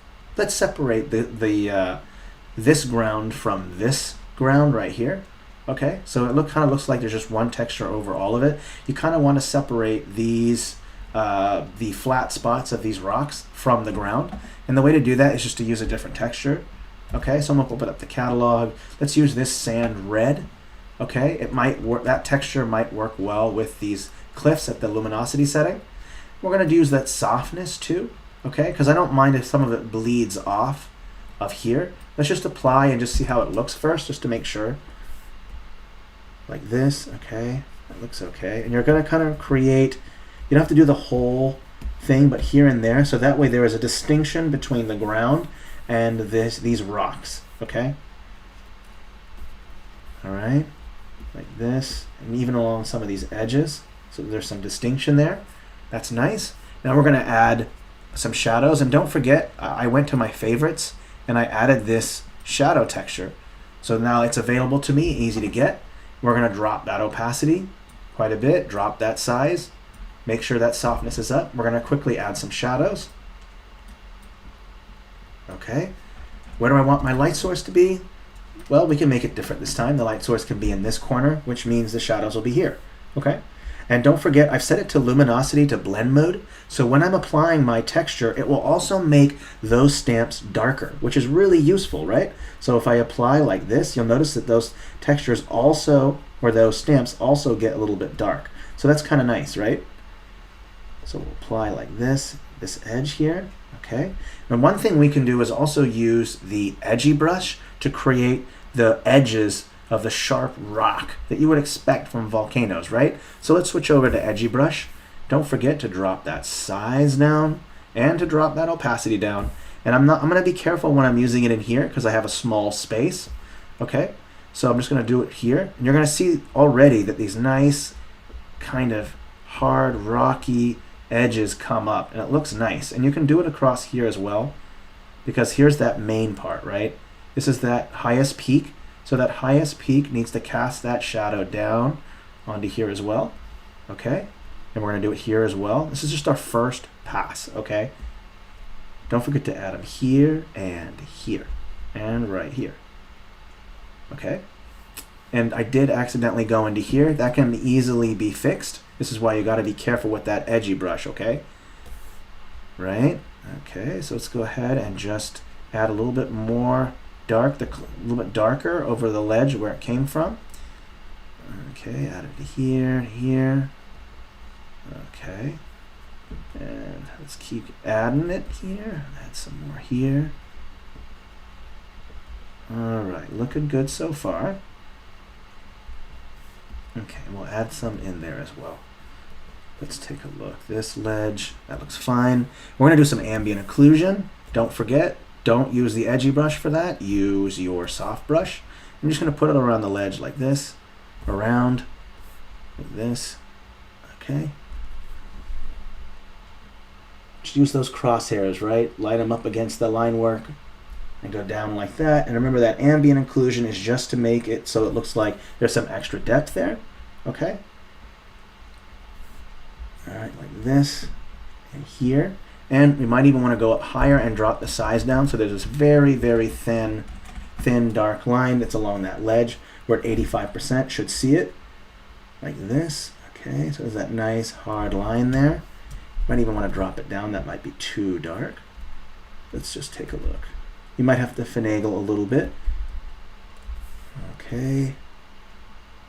separate this ground from this ground right here. Okay, so it kind of looks like there's just one texture over all of it. You kind of want to separate these the flat spots of these rocks from the ground, and the way to do that is just to use a different texture. Okay, so I'm going to open up the catalog. Let's use this sand red. Okay, it might work. That texture might work well with these cliffs at the luminosity setting. We're going to use that softness too. Okay, because I don't mind if some of it bleeds off of here. Let's just apply and just see how it looks first, just to make sure. Like this. Okay, that looks okay. And you're going to kind of create. You don't have to do the whole thing, but here and there, so that way there is a distinction between the ground and these rocks. Okay. All right. Like this, and even along some of these edges, so there's some distinction there. That's nice. Now we're going to add some shadows, and don't forget, I went to my favorites and I added this shadow texture, so now it's available to me, easy to get. We're going to drop that opacity quite a bit, drop that size, make sure that softness is up. We're going to quickly add some shadows. Okay, where do I want my light source to be? Well, we can make it different this time. The light source can be in this corner, which means the shadows will be here. Okay, And don't forget, I've set it to luminosity to blend mode. So when I'm applying my texture, it will also make those stamps darker, which is really useful, right? So if I apply like this, you'll notice that those textures also, or those stamps also get a little bit dark. So that's kind of nice, right? So we'll apply like this edge here, okay? And one thing we can do is also use the edgy brush to create the edges of the sharp rock that you would expect from volcanoes, right? So let's switch over to edgy brush. Don't forget to drop that size down and to drop that opacity down. And I'm going to be careful when I'm using it in here because I have a small space, okay? So I'm just going to do it here. And you're going to see already that these nice kind of hard, rocky edges come up, and it looks nice. And you can do it across here as well, because here's that main part, right? This is that highest peak. So that highest peak needs to cast that shadow down onto here as well, okay? And we're going to do it here as well. This is just our first pass, okay? Don't forget to add them here and right here, okay? And I did accidentally go into here. That can easily be fixed. This is why you got to be careful with that edgy brush, okay? Right? Okay, so let's go ahead and just add a little bit more dark, a little bit darker over the ledge where it came from. Okay, add it here, here. Okay, and let's keep adding it here. Add some more here. All right, looking good so far. Okay, we'll add some in there as well. Let's take a look. This ledge, that looks fine. We're gonna do some ambient occlusion. Don't forget, don't use the edgy brush for that. Use your soft brush. I'm just gonna put it around the ledge like this, around, like this, okay? Just use those crosshairs, right? Light them up against the line work and go down like that. And remember that ambient occlusion is just to make it so it looks like there's some extra depth there, okay? All right, like this and here. And we might even want to go up higher and drop the size down so there's this very, very thin dark line that's along that ledge. We're at 85%, should see it like this. Okay, so there's that nice hard line there. Might even want to drop it down, that might be too dark. Let's just take a look. You might have to finagle a little bit. Okay,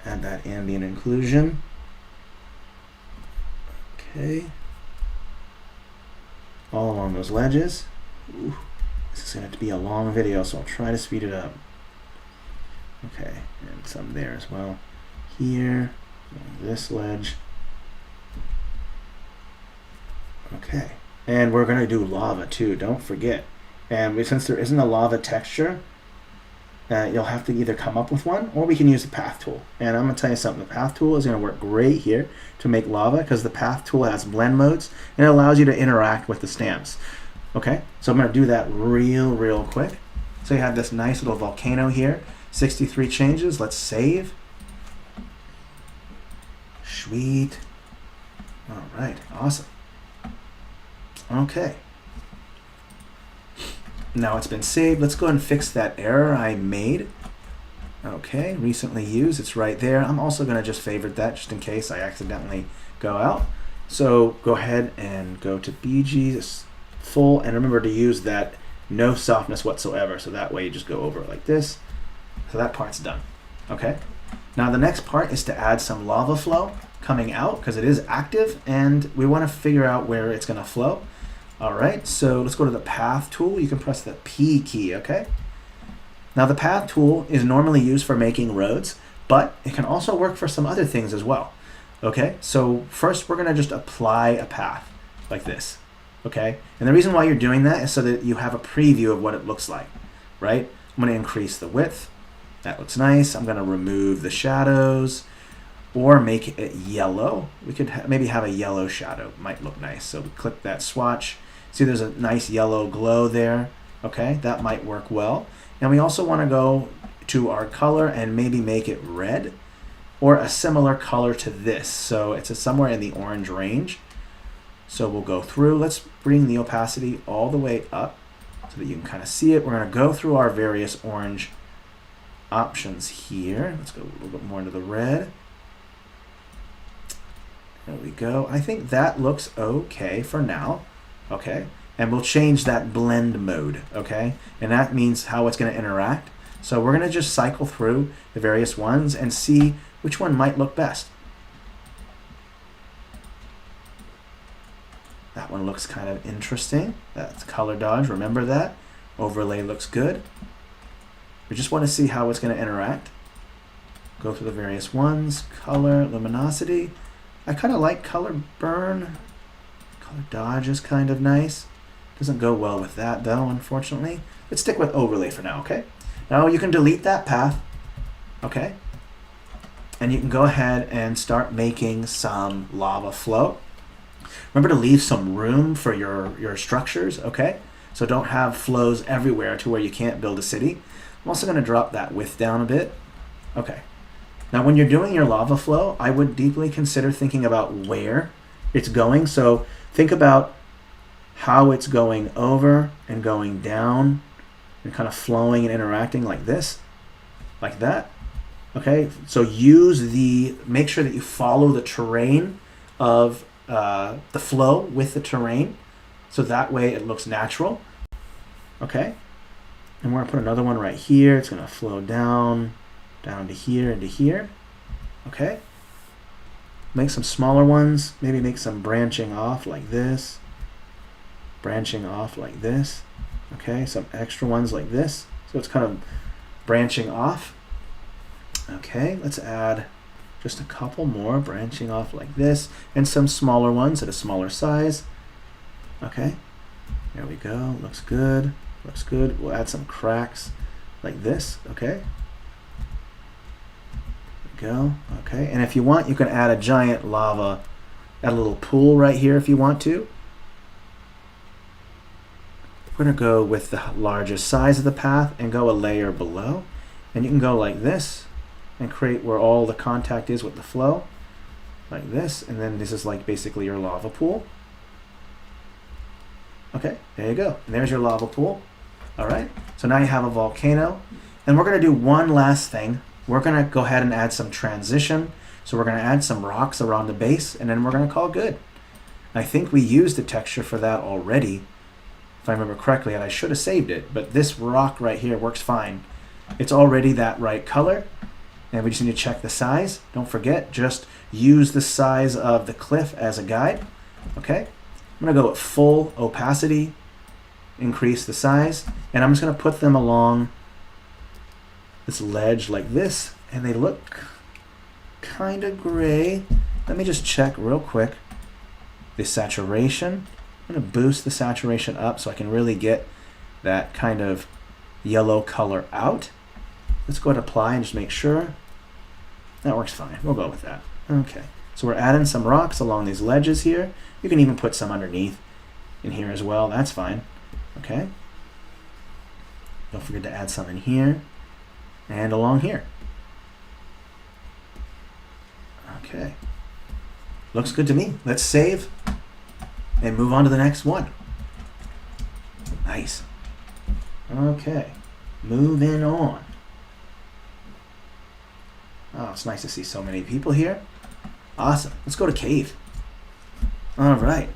add that ambient occlusion. Okay, all along those ledges. Ooh, this is going to be a long video, so I'll try to speed it up. Okay, and some there as well. Here, this ledge. Okay, and we're going to do lava too, don't forget. And since there isn't a lava texture, you'll have to either come up with one, or we can use the path tool. And I'm going to tell you something, the path tool is going to work great here to make lava because the path tool has blend modes and it allows you to interact with the stamps. Okay, so I'm going to do that real quick. So you have this nice little volcano here, 63 changes. Let's save. Sweet. All right, awesome. Okay. Now it's been saved. Let's go ahead and fix that error I made. Okay, recently used, it's right there. I'm also going to just favorite that just in case I accidentally go out. So go ahead and go to BG full, and remember to use that no softness whatsoever. So that way you just go over it like this. So that part's done. Okay. Now the next part is to add some lava flow coming out because it is active and we want to figure out where it's going to flow. All right, so let's go to the path tool. You can press the P key, okay? Now the path tool is normally used for making roads, but it can also work for some other things as well. Okay, so first we're gonna just apply a path like this, okay? And the reason why you're doing that is so that you have a preview of what it looks like, right? I'm gonna increase the width. That looks nice. I'm gonna remove the shadows or make it yellow. We could maybe have a yellow shadow, might look nice. So we click that swatch. See there's a nice yellow glow there, okay? That might work well. And we also wanna go to our color and maybe make it red or a similar color to this. So it's somewhere in the orange range. So we'll go through, let's bring the opacity all the way up so that you can kind of see it. We're gonna go through our various orange options here. Let's go a little bit more into the red. There we go. I think that looks okay for now. Okay. And we'll change that blend mode. Okay. And that means how it's going to interact. So we're going to just cycle through the various ones and see which one might look best. That one looks kind of interesting. That's color dodge. Remember that. Overlay looks good. We just want to see how it's going to interact. Go through the various ones. Color, luminosity. I kind of like color burn. Color dodge is kind of nice. Doesn't go well with that though, unfortunately. Let's stick with overlay for now, okay? Now you can delete that path, okay? And you can go ahead and start making some lava flow. Remember to leave some room for your structures, okay? So don't have flows everywhere to where you can't build a city. I'm also going to drop that width down a bit. Okay. Now when you're doing your lava flow, I would deeply consider thinking about where it's going. So think about how it's going over and going down and kind of flowing and interacting like this, like that. Okay, so make sure that you follow the terrain of the flow with the terrain, so that way it looks natural. Okay, and we're gonna put another one right here. It's gonna flow down to here and to here. Okay, make some smaller ones, maybe make some branching off like this, branching off like this. Okay, some extra ones like this, so it's kind of branching off. Okay, let's add just a couple more branching off like this, and some smaller ones at a smaller size. Okay, there we go. Looks good. Looks good. We'll add some cracks like this. Okay. There we go. Okay, and if you want, you can add a giant lava, add a little pool right here if you want to. We're going to go with the largest size of the path and go a layer below. And you can go like this and create where all the contact is with the flow, like this. And then this is like basically your lava pool. Okay, there you go. And there's your lava pool. All right, so now you have a volcano. And we're going to do one last thing. We're going to go ahead and add some transition. So we're going to add some rocks around the base, and then we're going to call it good. I think we used the texture for that already, if I remember correctly, and I should have saved it, but this rock right here works fine. It's already that right color, and we just need to check the size. Don't forget, just use the size of the cliff as a guide. Okay, I'm gonna go with full opacity, increase the size, and I'm just gonna put them along this ledge like this, and they look kind of gray. Let me just check real quick the saturation. I'm going to boost the saturation up so I can really get that kind of yellow color out. Let's go ahead and apply and just make sure. That works fine. We'll go with that. Okay, so we're adding some rocks along these ledges here. You can even put some underneath in here as well. That's fine. Okay. Don't forget to add some in here and along here. Okay. Looks good to me. Let's save and move on to the next one. Nice. Okay, moving on. Oh, it's nice to see so many people here. Awesome. Let's go to cave. All right.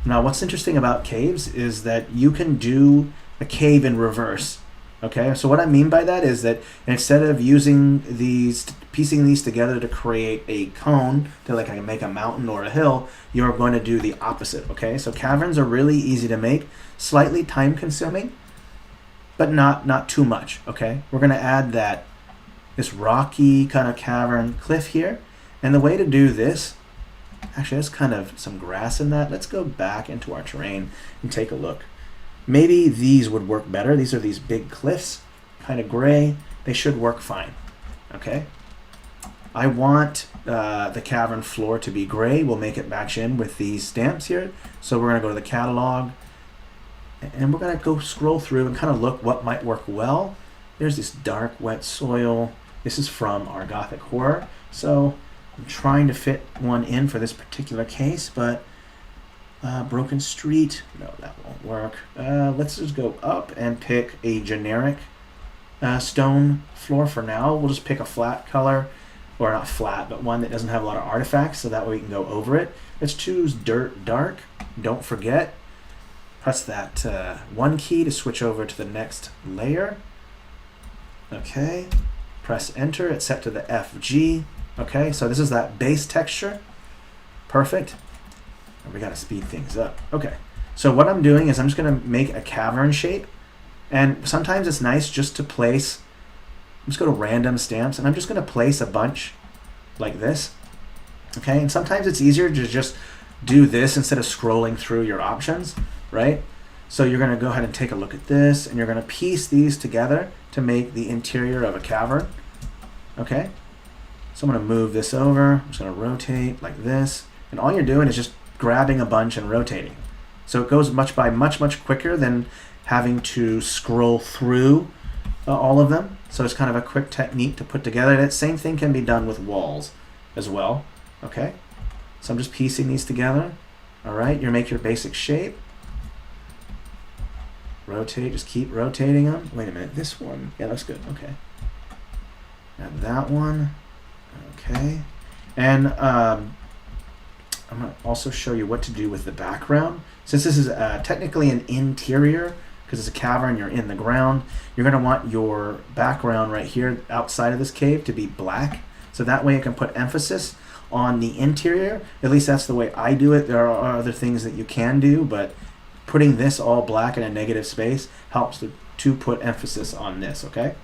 Now, what's interesting about caves is that you can do a cave in reverse. Okay, so what I mean by that is that instead of using these, piecing these together to create a cone, to like make a mountain or a hill, you're going to do the opposite, okay? So caverns are really easy to make, slightly time consuming, but not too much, okay? We're gonna add this rocky kind of cavern cliff here, and the way to do this, actually there's kind of some grass in that. Let's go back into our terrain and take a look. Maybe these would work better. These are these big cliffs, kind of gray. They should work fine, okay? I want the cavern floor to be gray. We'll make it match in with these stamps here. So we're gonna go to the catalog, and we're gonna go scroll through and kind of look what might work well. There's this dark, wet soil. This is from our Gothic horror. So I'm trying to fit one in for this particular case, but broken street, no, that won't work. Let's just go up and pick a generic stone floor for now. We'll just pick a flat color. or not flat, but one that doesn't have a lot of artifacts, so that way we can go over it. Let's choose Dirt Dark. Don't forget, press that 1 key to switch over to the next layer. Okay, press enter, it's set to the FG. Okay, so this is that base texture. Perfect. We gotta speed things up. Okay, so what I'm doing is I'm just gonna make a cavern shape, and sometimes it's nice just to place, I'm just go to random stamps, and I'm just gonna place a bunch like this. Okay, and sometimes it's easier to just do this instead of scrolling through your options, right? So you're gonna go ahead and take a look at this, and you're gonna piece these together to make the interior of a cavern. Okay, so I'm gonna move this over, I'm just gonna rotate like this, and all you're doing is just grabbing a bunch and rotating. So it goes much quicker than having to scroll through all of them. So it's kind of a quick technique to put together. That same thing can be done with walls as well. Okay, so I'm just piecing these together. All right, you make your basic shape. Rotate, just keep rotating them. Wait a minute, this one, yeah, looks good. Okay, and that one. Okay, and I'm going to also show you what to do with the background. Since this is technically an interior, because it's a cavern, you're in the ground, you're going to want your background right here outside of this cave to be black. So that way it can put emphasis on the interior. At least that's the way I do it. There are other things that you can do, but putting this all black in a negative space helps to put emphasis on this, okay?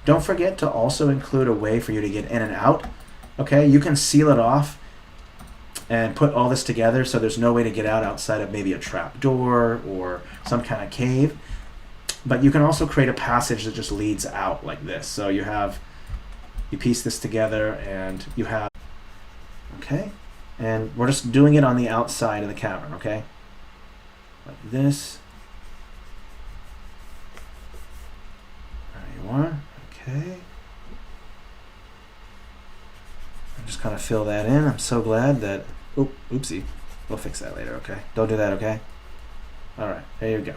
Don't forget to also include a way for you to get in and out, okay? You can seal it off and put all this together so there's no way to get out outside of maybe a trap door or some kind of cave. But you can also create a passage that just leads out like this. So you piece this together and you have, okay? And we're just doing it on the outside of the cavern, okay? Like this. There you are, okay. I'm just kind of fill that in. I'm so glad that, oopsie. We'll fix that later, okay? Don't do that, okay? All right, there you go.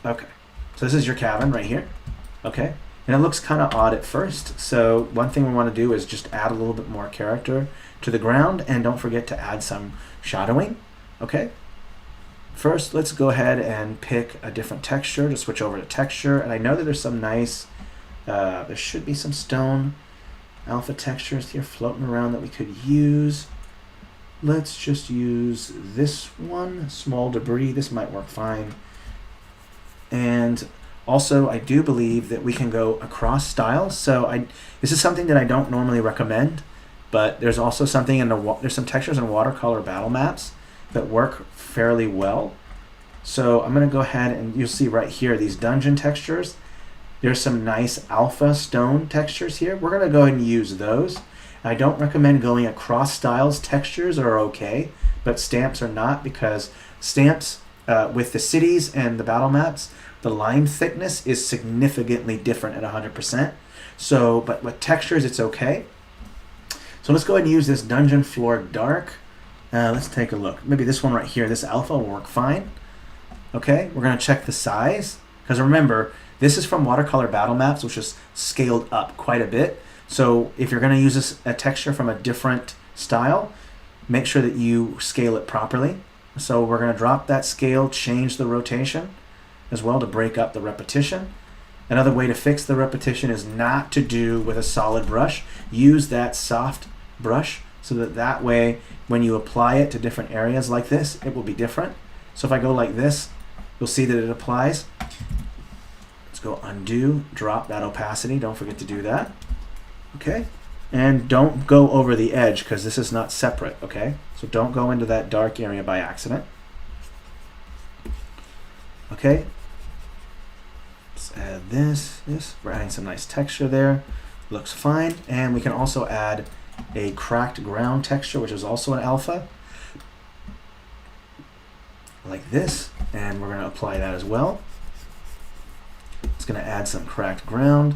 Okay, so this is your cavern right here, okay? And it looks kind of odd at first. So one thing we want to do is just add a little bit more character to the ground, and don't forget to add some shadowing, okay? First, let's go ahead and pick a different texture to switch over to texture. And I know that there's some nice, there should be some stone alpha textures here floating around that we could use. Let's just use this one, small debris. This might work fine. And also, I do believe that we can go across styles. So this is something that I don't normally recommend, but there's also something there's some textures in watercolor battle maps that work fairly well. So I'm going to go ahead and you'll see right here these dungeon textures. There's some nice alpha stone textures here. We're going to go ahead and use those. I don't recommend going across styles. Textures are okay, but stamps are not, because stamps with the cities and the battle maps, the line thickness is significantly different at 100%. So, but with textures, it's okay. So let's go ahead and use this dungeon floor dark. Let's take a look. Maybe this one right here, this alpha will work fine. Okay, we're going to check the size, because remember, this is from Watercolor Battle Maps, which is scaled up quite a bit. So if you're going to use a texture from a different style, make sure that you scale it properly. So we're going to drop that scale, change the rotation as well to break up the repetition. Another way to fix the repetition is not to do with a solid brush. Use that soft brush so that way when you apply it to different areas like this, it will be different. So if I go like this, you'll see that it applies. Let's go undo, drop that opacity. Don't forget to do that. Okay. And don't go over the edge, because this is not separate, okay? So don't go into that dark area by accident. Okay. Let's add this. We're adding some nice texture there. Looks fine. And we can also add a cracked ground texture, which is also an alpha. Like this. And we're going to apply that as well. It's going to add some cracked ground.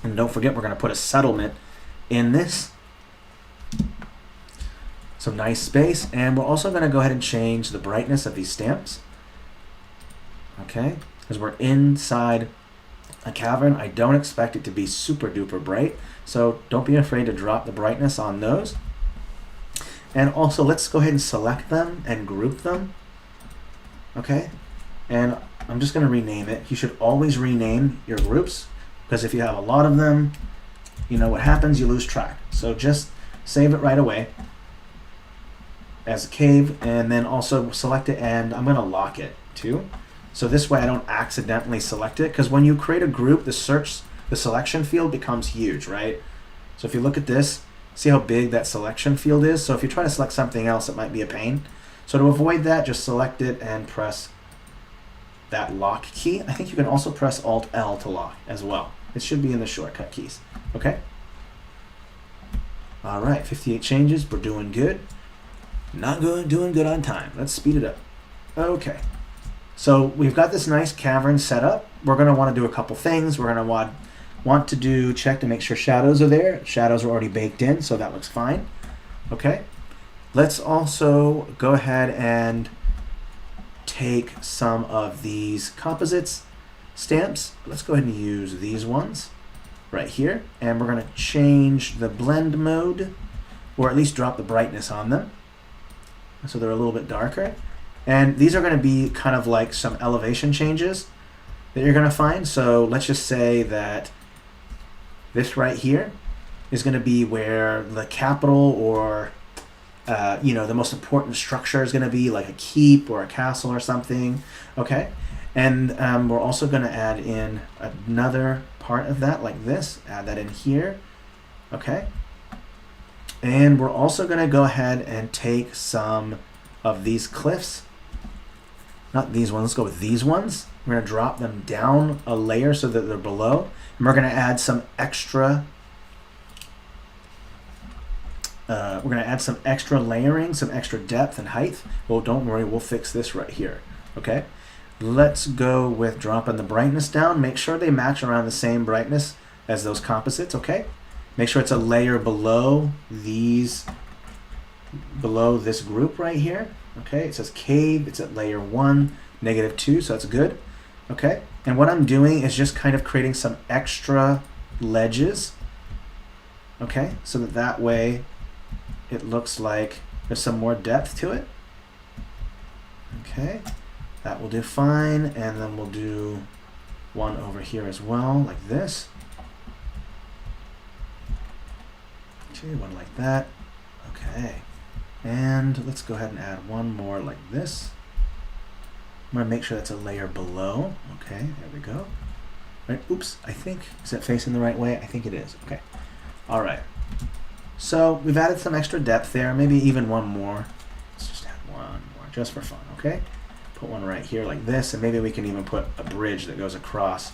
And don't forget, we're going to put a settlement in this. Some nice space. And we're also going to go ahead and change the brightness of these stamps. Okay, because we're inside a cavern, I don't expect it to be super duper bright, so don't be afraid to drop the brightness on those. And also, let's go ahead and select them and group them. Okay, and I'm just going to rename it. You should always rename your groups, because if you have a lot of them, you know what happens, you lose track. So just save it right away as a cave, and then also select it, and I'm going to lock it too. So this way I don't accidentally select it, because when you create a group, the selection field becomes huge, right? So if you look at this, see how big that selection field is? So if you try to select something else, it might be a pain. So to avoid that, just select it and press that lock key. I think you can also press Alt-L to lock as well. It should be in the shortcut keys, okay? All right, 58 changes, we're doing good. Not good, doing good on time. Let's speed it up. Okay, so we've got this nice cavern set up. We're gonna wanna do a couple things. We're gonna want to check to make sure shadows are there. Shadows are already baked in, so that looks fine. Okay, let's also go ahead and take some of these composites stamps. Let's go ahead and use these ones right here, and we're going to change the blend mode, or at least drop the brightness on them so they're a little bit darker. And these are going to be kind of like some elevation changes that you're going to find. So let's just say that this right here is going to be where the capital, or you know, the most important structure is going to be, like a keep or a castle or something. Okay, and we're also going to add in another part of that, like this. Add that in here. Okay, and we're also going to go ahead and take some of these cliffs. Not these ones. Let's go with these ones. We're going to drop them down a layer so that they're below. And we're going to add some extra layering, some extra depth and height. Well, don't worry, we'll fix this right here. Okay, let's go with dropping the brightness down. Make sure they match around the same brightness as those composites. Okay, make sure it's a layer below these, below this group right here. Okay, it says cave, it's at layer 1, -2, so that's good. Okay, and what I'm doing is just kind of creating some extra ledges. Okay, so that way it looks like there's some more depth to it. Okay, that will do fine, and then we'll do one over here as well, like this. Okay, one like that. Okay, and let's go ahead and add one more like this. I'm going to make sure that's a layer below. Okay, there we go. Right, oops, I think, is that facing the right way? I think it is. Okay, all right. So we've added some extra depth there, maybe even one more. Let's just add one more, just for fun, okay? Put one right here like this, and maybe we can even put a bridge that goes across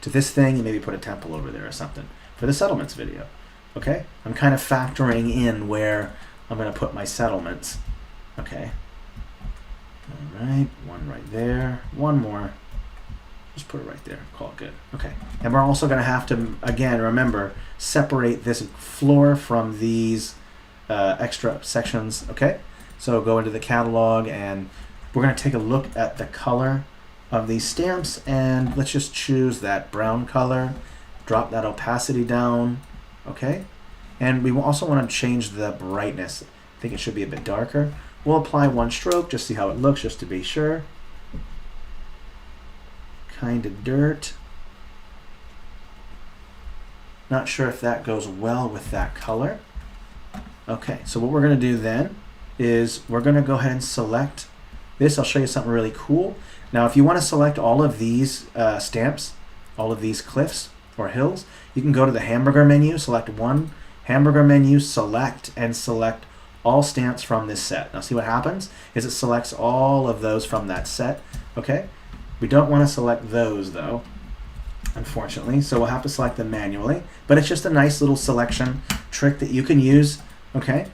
to this thing, and maybe put a temple over there or something for the settlements video, okay? I'm kind of factoring in where I'm going to put my settlements, okay? All right, one right there, one more. Just put it right there, call it good. Okay, and we're also going to have to, again, remember, separate this floor from these extra sections, okay? So go into the catalog, and we're going to take a look at the color of these stamps, and let's just choose that brown color, drop that opacity down, okay? And we also want to change the brightness. I think it should be a bit darker. We'll apply one stroke, just see how it looks, just to be sure. Kind of dirt. Not sure if that goes well with that color. Okay, so what we're going to do then is we're going to go ahead and select this. I'll show you something really cool. Now, if you want to select all of these stamps, all of these cliffs or hills, you can go to the hamburger menu, select one, hamburger menu, select, and select all stamps from this set. Now see what happens is it selects all of those from that set, okay? We don't want to select those though, unfortunately, so we'll have to select them manually, but it's just a nice little selection trick that you can use, okay?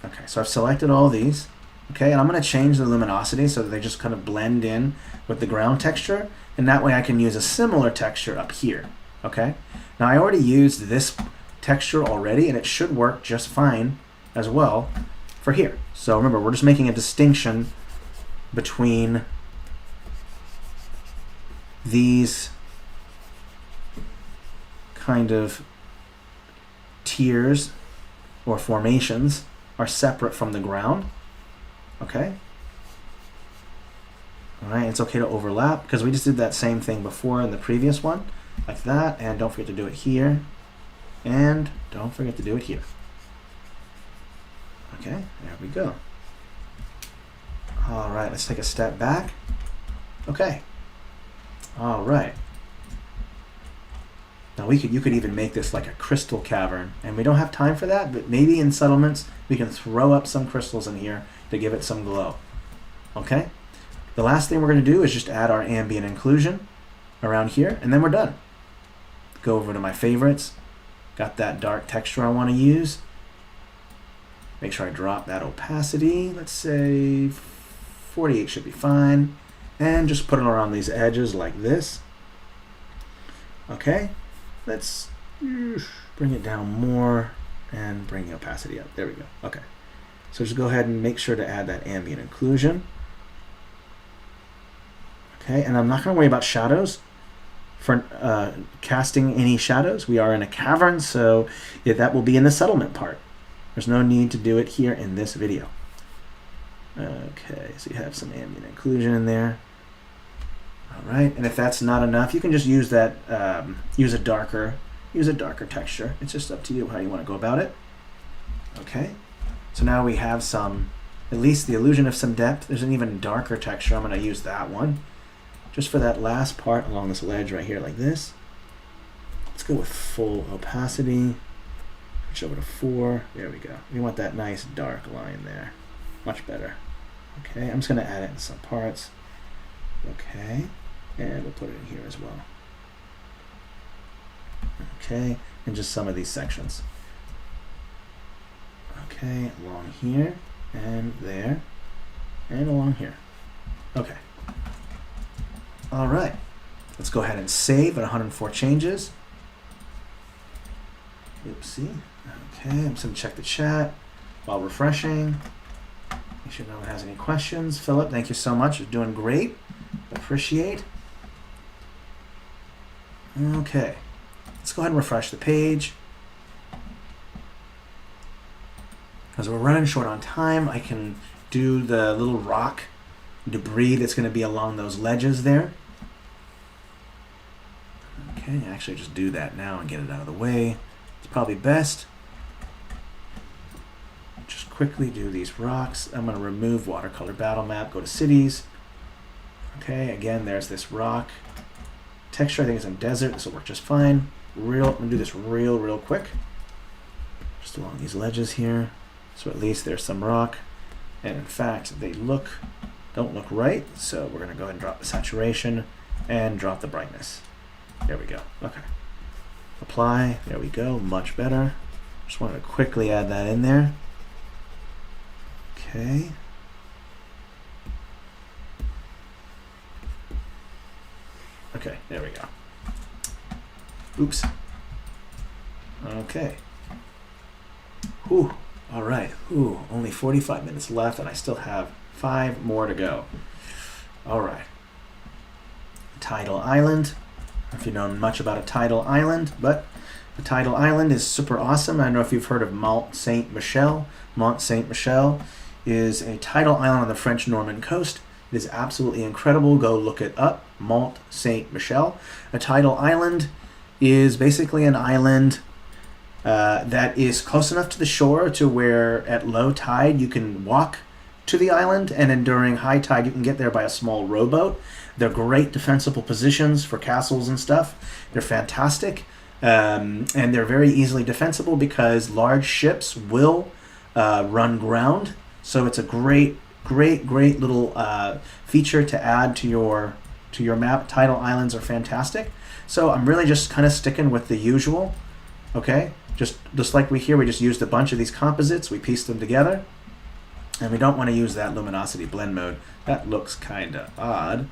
Okay, so I've selected all these, okay, and I'm going to change the luminosity so that they just kind of blend in with the ground texture, and that way I can use a similar texture up here, okay? Now I already used this texture already, and it should work just fine as well for here. So remember, we're just making a distinction between these kind of tiers or formations are separate from the ground. Okay. All right, it's okay to overlap because we just did that same thing before in the previous one, like that. And don't forget to do it here. And don't forget to do it here. Okay, there we go. All right, let's take a step back. Okay. All right. Now you could even make this like a crystal cavern, and we don't have time for that, but maybe in settlements we can throw up some crystals in here to give it some glow. Okay? The last thing we're going to do is just add our ambient inclusion around here, and then we're done. Go over to my favorites. Got that dark texture I want to use. Make sure I drop that opacity. Let's say 48 should be fine. And just put it around these edges like this. Okay. Let's bring it down more and bring the opacity up. There we go. Okay. So just go ahead and make sure to add that ambient inclusion. Okay, and I'm not going to worry about shadows for casting any shadows. We are in a cavern, so that will be in the settlement part. There's no need to do it here in this video. Okay, so you have some ambient inclusion in there. All right, and if that's not enough, you can just use that, use a darker texture. It's just up to you how you want to go about it. Okay, so now we have some, at least the illusion of some depth. There's an even darker texture. I'm going to use that one. Just for that last part along this ledge right here like this. Let's go with full opacity. Switch over to 4. There we go. We want that nice dark line there. Much better. Okay, I'm just going to add it in some parts. Okay, and we'll put it in here as well. Okay, and just some of these sections. Okay, along here, and there, and along here. Okay. All right, let's go ahead and save at 104 changes. Oopsie. Okay, I'm just going to check the chat while refreshing. Make sure no one has any questions. Philip, thank you so much. You're doing great. Appreciate. Okay, let's go ahead and refresh the page. As we're running short on time, I can do the little rock debris that's going to be along those ledges there. Okay, actually just do that now and get it out of the way. It's probably best. Just quickly do these rocks. I'm going to remove watercolor battle map, go to cities. Okay, again, there's this rock texture. I think it's in desert. This will work just fine. I'm going to do this real quick. Just along these ledges here. So at least there's some rock. And in fact, they don't look right. So we're going to go ahead and drop the saturation and drop the brightness. There we go. Okay. Apply. There we go. Much better. Just wanted to quickly add that in there. Okay. Okay, there we go. Oops. Okay. Whew. All right. Ooh, only 45 minutes left, and I still have 5 more to go. All right. Tidal Island. If you know much about a tidal island, but the tidal island is super awesome. I don't know if you've heard of Mont Saint-Michel. Mont Saint-Michel is a tidal island on the French Norman coast. It is absolutely incredible. Go look it up. Mont Saint-Michel. A tidal island is basically an island that is close enough to the shore to where at low tide you can walk to the island, and then during high tide you can get there by a small rowboat. They're great defensible positions for castles and stuff. They're fantastic, and they're very easily defensible because large ships will run ground. So it's a great little feature to add to your map. Tidal islands are fantastic. So I'm really just kind of sticking with the usual. Okay, just like we just used a bunch of these composites. We pieced them together, and we don't want to use that luminosity blend mode. That looks kind of odd.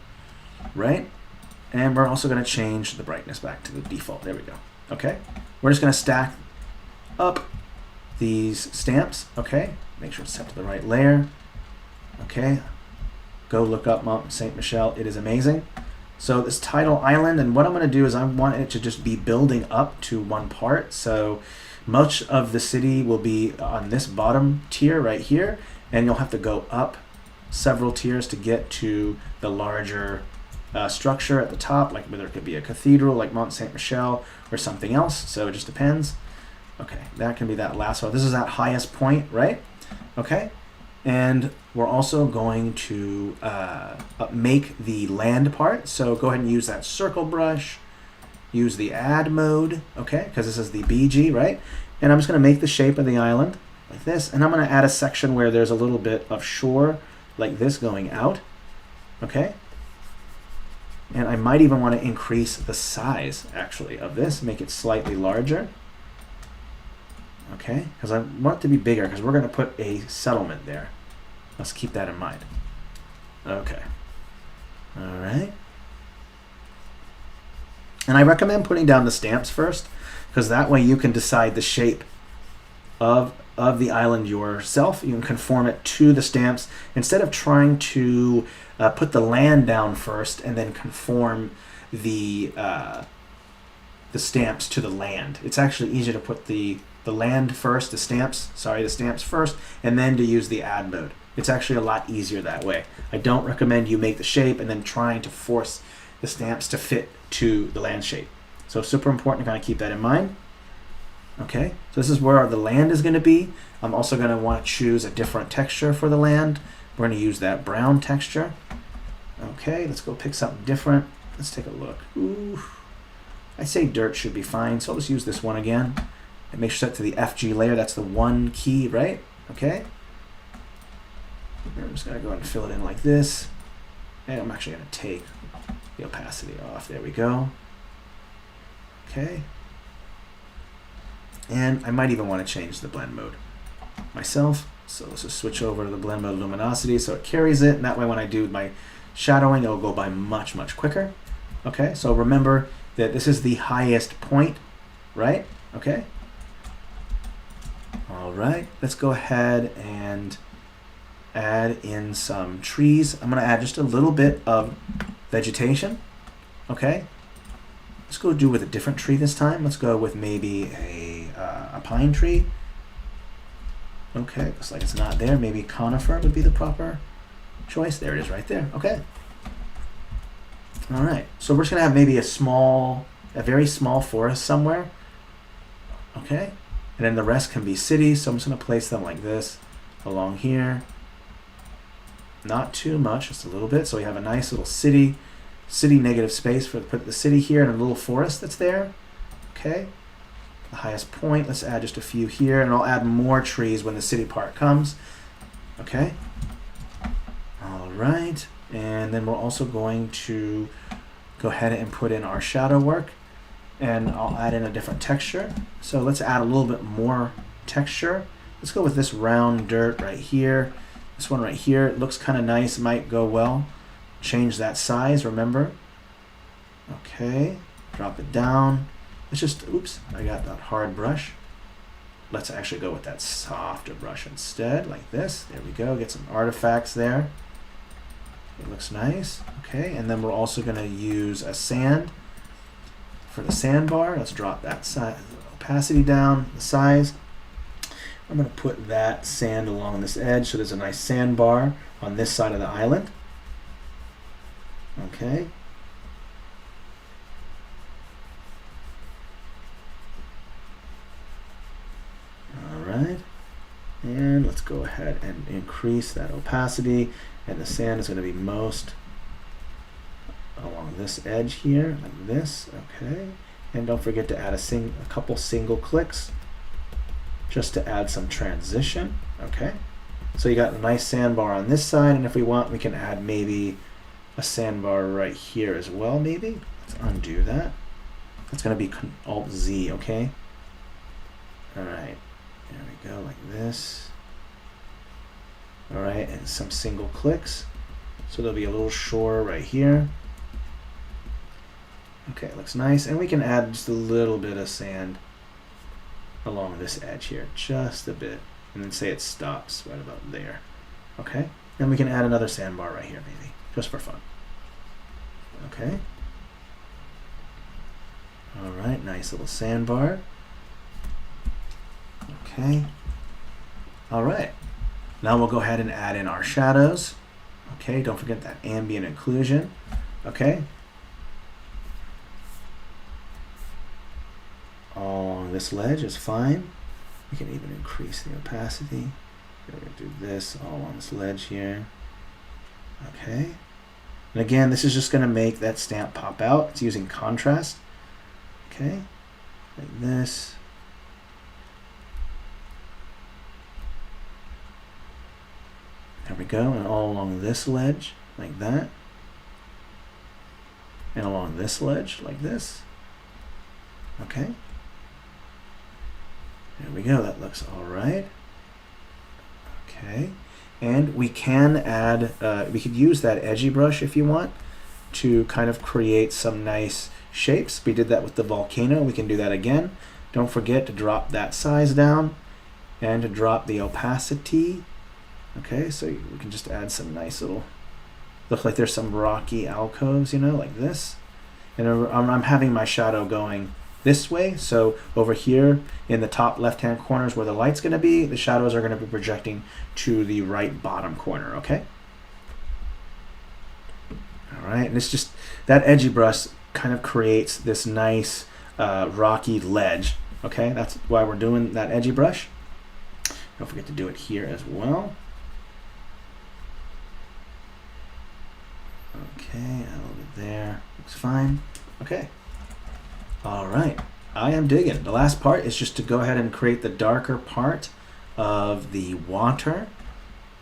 Right? And we're also going to change the brightness back to the default. There we go. Okay? We're just going to stack up these stamps. Okay? Make sure it's set to the right layer. Okay? Go look up Mont Saint-Michel. It is amazing. So this Tidal Island, and what I'm going to do is I want it to just be building up to one part. So much of the city will be on this bottom tier right here, and you'll have to go up several tiers to get to the larger structure at the top, like whether it could be a cathedral like Mont Saint Michel or something else. So it just depends. Okay, that can be that last one. This is that highest point, right? Okay, and we're also going to make the land part. So go ahead and use that circle brush, use the add mode, okay, because this is the BG, right? And I'm just going to make the shape of the island like this, and I'm going to add a section where there's a little bit of shore like this going out, okay? And I might even want to increase the size, actually, of this, make it slightly larger. Okay, because I want it to be bigger, because we're going to put a settlement there. Let's keep that in mind. Okay. All right. And I recommend putting down the stamps first, because that way you can decide the shape of the island yourself. You can conform it to the stamps instead of trying to put the land down first and then conform the stamps to the land. It's actually easier to put the land first, the stamps first, and then to use the add mode. It's actually a lot easier that way. I don't recommend you make the shape and then trying to force the stamps to fit to the land shape. So super important to kind of keep that in mind. Okay, so this is where the land is going to be. I'm also going to want to choose a different texture for the land. We're going to use that brown texture. Okay, let's go pick something different. Let's take a look. Ooh, I say dirt should be fine, so let's use this one again. And make sure set to the FG layer. That's the one key, right? Okay. I'm just going to go ahead and fill it in like this. And I'm actually going to take the opacity off. There we go. Okay. And I might even want to change the blend mode myself. So let's just switch over to the blend mode luminosity so it carries it. And that way when I do my shadowing, it'll go by much, much quicker. Okay, so remember that this is the highest point, right? Okay. All right, let's go ahead and add in some trees. I'm going to add just a little bit of vegetation. Okay. Let's go do with a different tree this time. Let's go with maybe a pine tree. Okay, looks like it's not there. Maybe conifer would be the proper choice. There it is right there. Okay. All right, so we're just gonna have maybe a very small forest somewhere. Okay, and then the rest can be cities. So I'm just gonna place them like this along here. Not too much, just a little bit. So we have a nice little city negative space for put the city here and a little forest that's there. Okay, the highest point, let's add just a few here, and I'll add more trees when the city part comes. Okay, all right, and then we're also going to go ahead and put in our shadow work, and I'll add in a different texture. So let's add a little bit more texture. Let's go with this round dirt right here. This one right here, it looks kind of nice, might go well. Change that size, remember. Okay, drop it down. Let's just, oops, I got that hard brush. Let's actually go with that softer brush instead, like this. There we go, get some artifacts there. It looks nice. Okay, and then we're also gonna use a sand for the sandbar. Let's drop that opacity down, the size. I'm gonna put that sand along this edge so there's a nice sandbar on this side of the island. Okay. All right. And let's go ahead and increase that opacity. And the sand is going to be most along this edge here, like this. Okay. And don't forget to add a couple single clicks just to add some transition. Okay. So you got a nice sandbar on this side, and if we want, we can add maybe a sandbar right here as well, maybe. Let's undo that. That's going to be Alt-Z, okay? All right, there we go, like this. All right, and some single clicks. So there'll be a little shore right here. Okay, looks nice. And we can add just a little bit of sand along this edge here, just a bit. And then say it stops right about there. Okay, and we can add another sandbar right here, maybe. Just for fun. Okay. All right, nice little sandbar. Okay. All right. Now we'll go ahead and add in our shadows. Okay, don't forget that ambient occlusion. Okay. Along this ledge is fine. We can even increase the opacity. We're going to do this all on this ledge here. Okay. And again, this is just going to make that stamp pop out. It's using contrast. Okay. Like this. There we go. And all along this ledge, like that. And along this ledge, like this. Okay. There we go. That looks all right. Okay. And we can add, we could use that edgy brush if you want to kind of create some nice shapes. We did that with the volcano. We can do that again. Don't forget to drop that size down and to drop the opacity. Okay, so we can just add some nice little, look like there's some rocky alcoves, you know, like this. And I'm having my shadow going this way, so over here in the top left-hand corners where the light's going to be, the shadows are going to be projecting to the right bottom corner, okay? All right, and it's just, that edgy brush kind of creates this nice rocky ledge, okay? That's why we're doing that edgy brush. Don't forget to do it here as well. Okay, a little bit there, looks fine. Okay. All right, I am digging. The last part is just to go ahead and create the darker part of the water.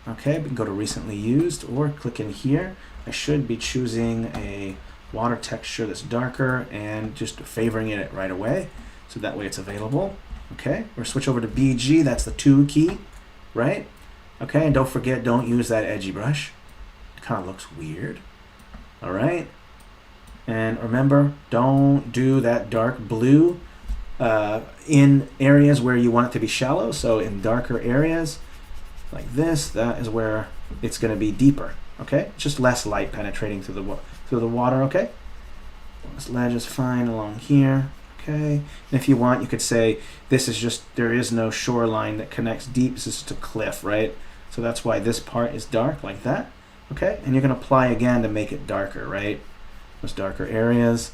Okay, we can go to recently used or click in here. I should be choosing a water texture that's darker and just favoring it right away. So that way it's available. Okay, we're switch over to BG, that's the 2 key, right? Okay, and don't forget, don't use that edgy brush. It kind of looks weird. All right. And remember, don't do that dark blue in areas where you want it to be shallow. So in darker areas like this, that is where it's going to be deeper. Okay, just less light penetrating through the water. Okay, this ledge is fine along here. Okay, and if you want, you could say this is just, there is no shoreline that connects deep. This is just a cliff, right? So that's why this part is dark like that. Okay, and you're going to apply again to make it darker, right? Those darker areas.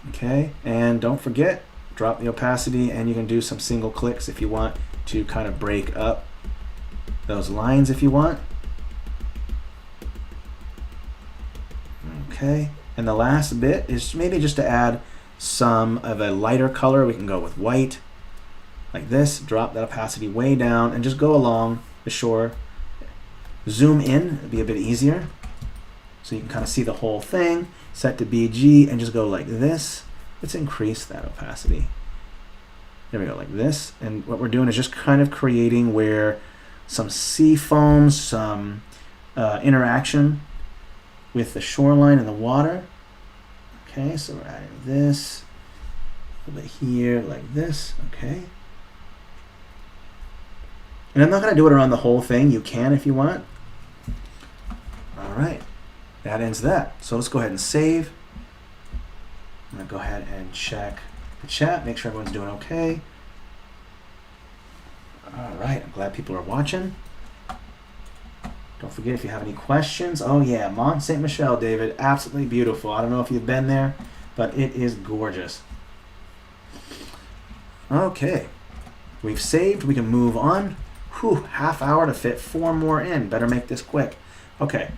Okay, and don't forget, drop the opacity, and you can do some single clicks if you want to kind of break up those lines if you want. Okay, and the last bit is maybe just to add some of a lighter color. We can go with white, like this, drop that opacity way down, and just go along the shore. Zoom in, it'd be a bit easier. So you can kind of see the whole thing. Set to BG and just go like this. Let's increase that opacity. There we go, like this. And what we're doing is just kind of creating where some sea foam, some interaction with the shoreline and the water. Okay, so we're adding this a little bit here, like this. Okay. And I'm not going to do it around the whole thing. You can if you want. All right. That ends that. So let's go ahead and save. I'm going to go ahead and check the chat, make sure everyone's doing okay. All right, I'm glad people are watching. Don't forget if you have any questions. Oh yeah, Mont Saint Michel, David, absolutely beautiful. I don't know if you've been there, but it is gorgeous. Okay, we've saved, we can move on. Whew, half hour to fit 4 more in. Better make this quick. Okay,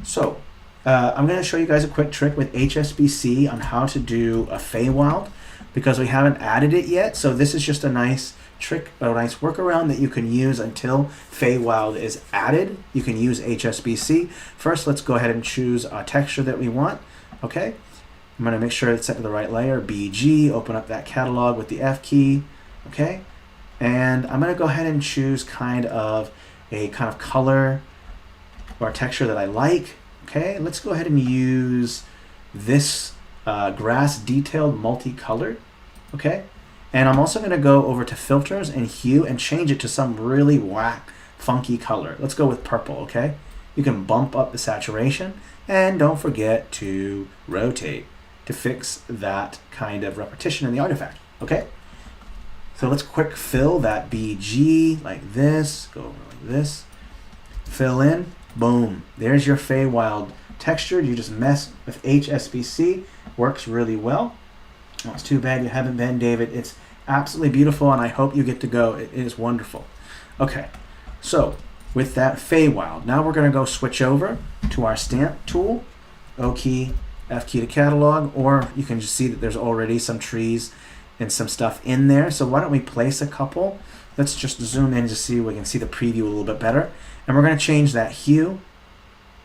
so I'm going to show you guys a quick trick with HSBC on how to do a Feywild because we haven't added it yet. So this is just a nice trick, a nice workaround that you can use until Feywild is added. You can use HSBC. First, let's go ahead and choose a texture that we want. Okay, I'm going to make sure it's set to the right layer. BG, open up that catalog with the F key. Okay, and I'm going to go ahead and choose kind of a kind of color or texture that I like. Okay, let's go ahead and use this grass detailed multicolored. Okay, and I'm also going to go over to filters and hue and change it to some really whack funky color. Let's go with purple. Okay, You can bump up the saturation, and don't forget to rotate to fix that kind of repetition in the artifact, okay? So let's quick fill that BG like this, go over like this, fill in, boom. There's your Feywild texture. You just mess with HSBC, works really well. Oh, it's too bad you haven't been, David. It's absolutely beautiful, and I hope you get to go. It is wonderful. Okay, so with that Feywild, now we're going to go switch over to our stamp tool, O key, F key to catalog, or you can just see that there's already some trees and some stuff in there. So why don't we place a couple? Let's just zoom in to see we can see the preview a little bit better. And we're going to change that hue.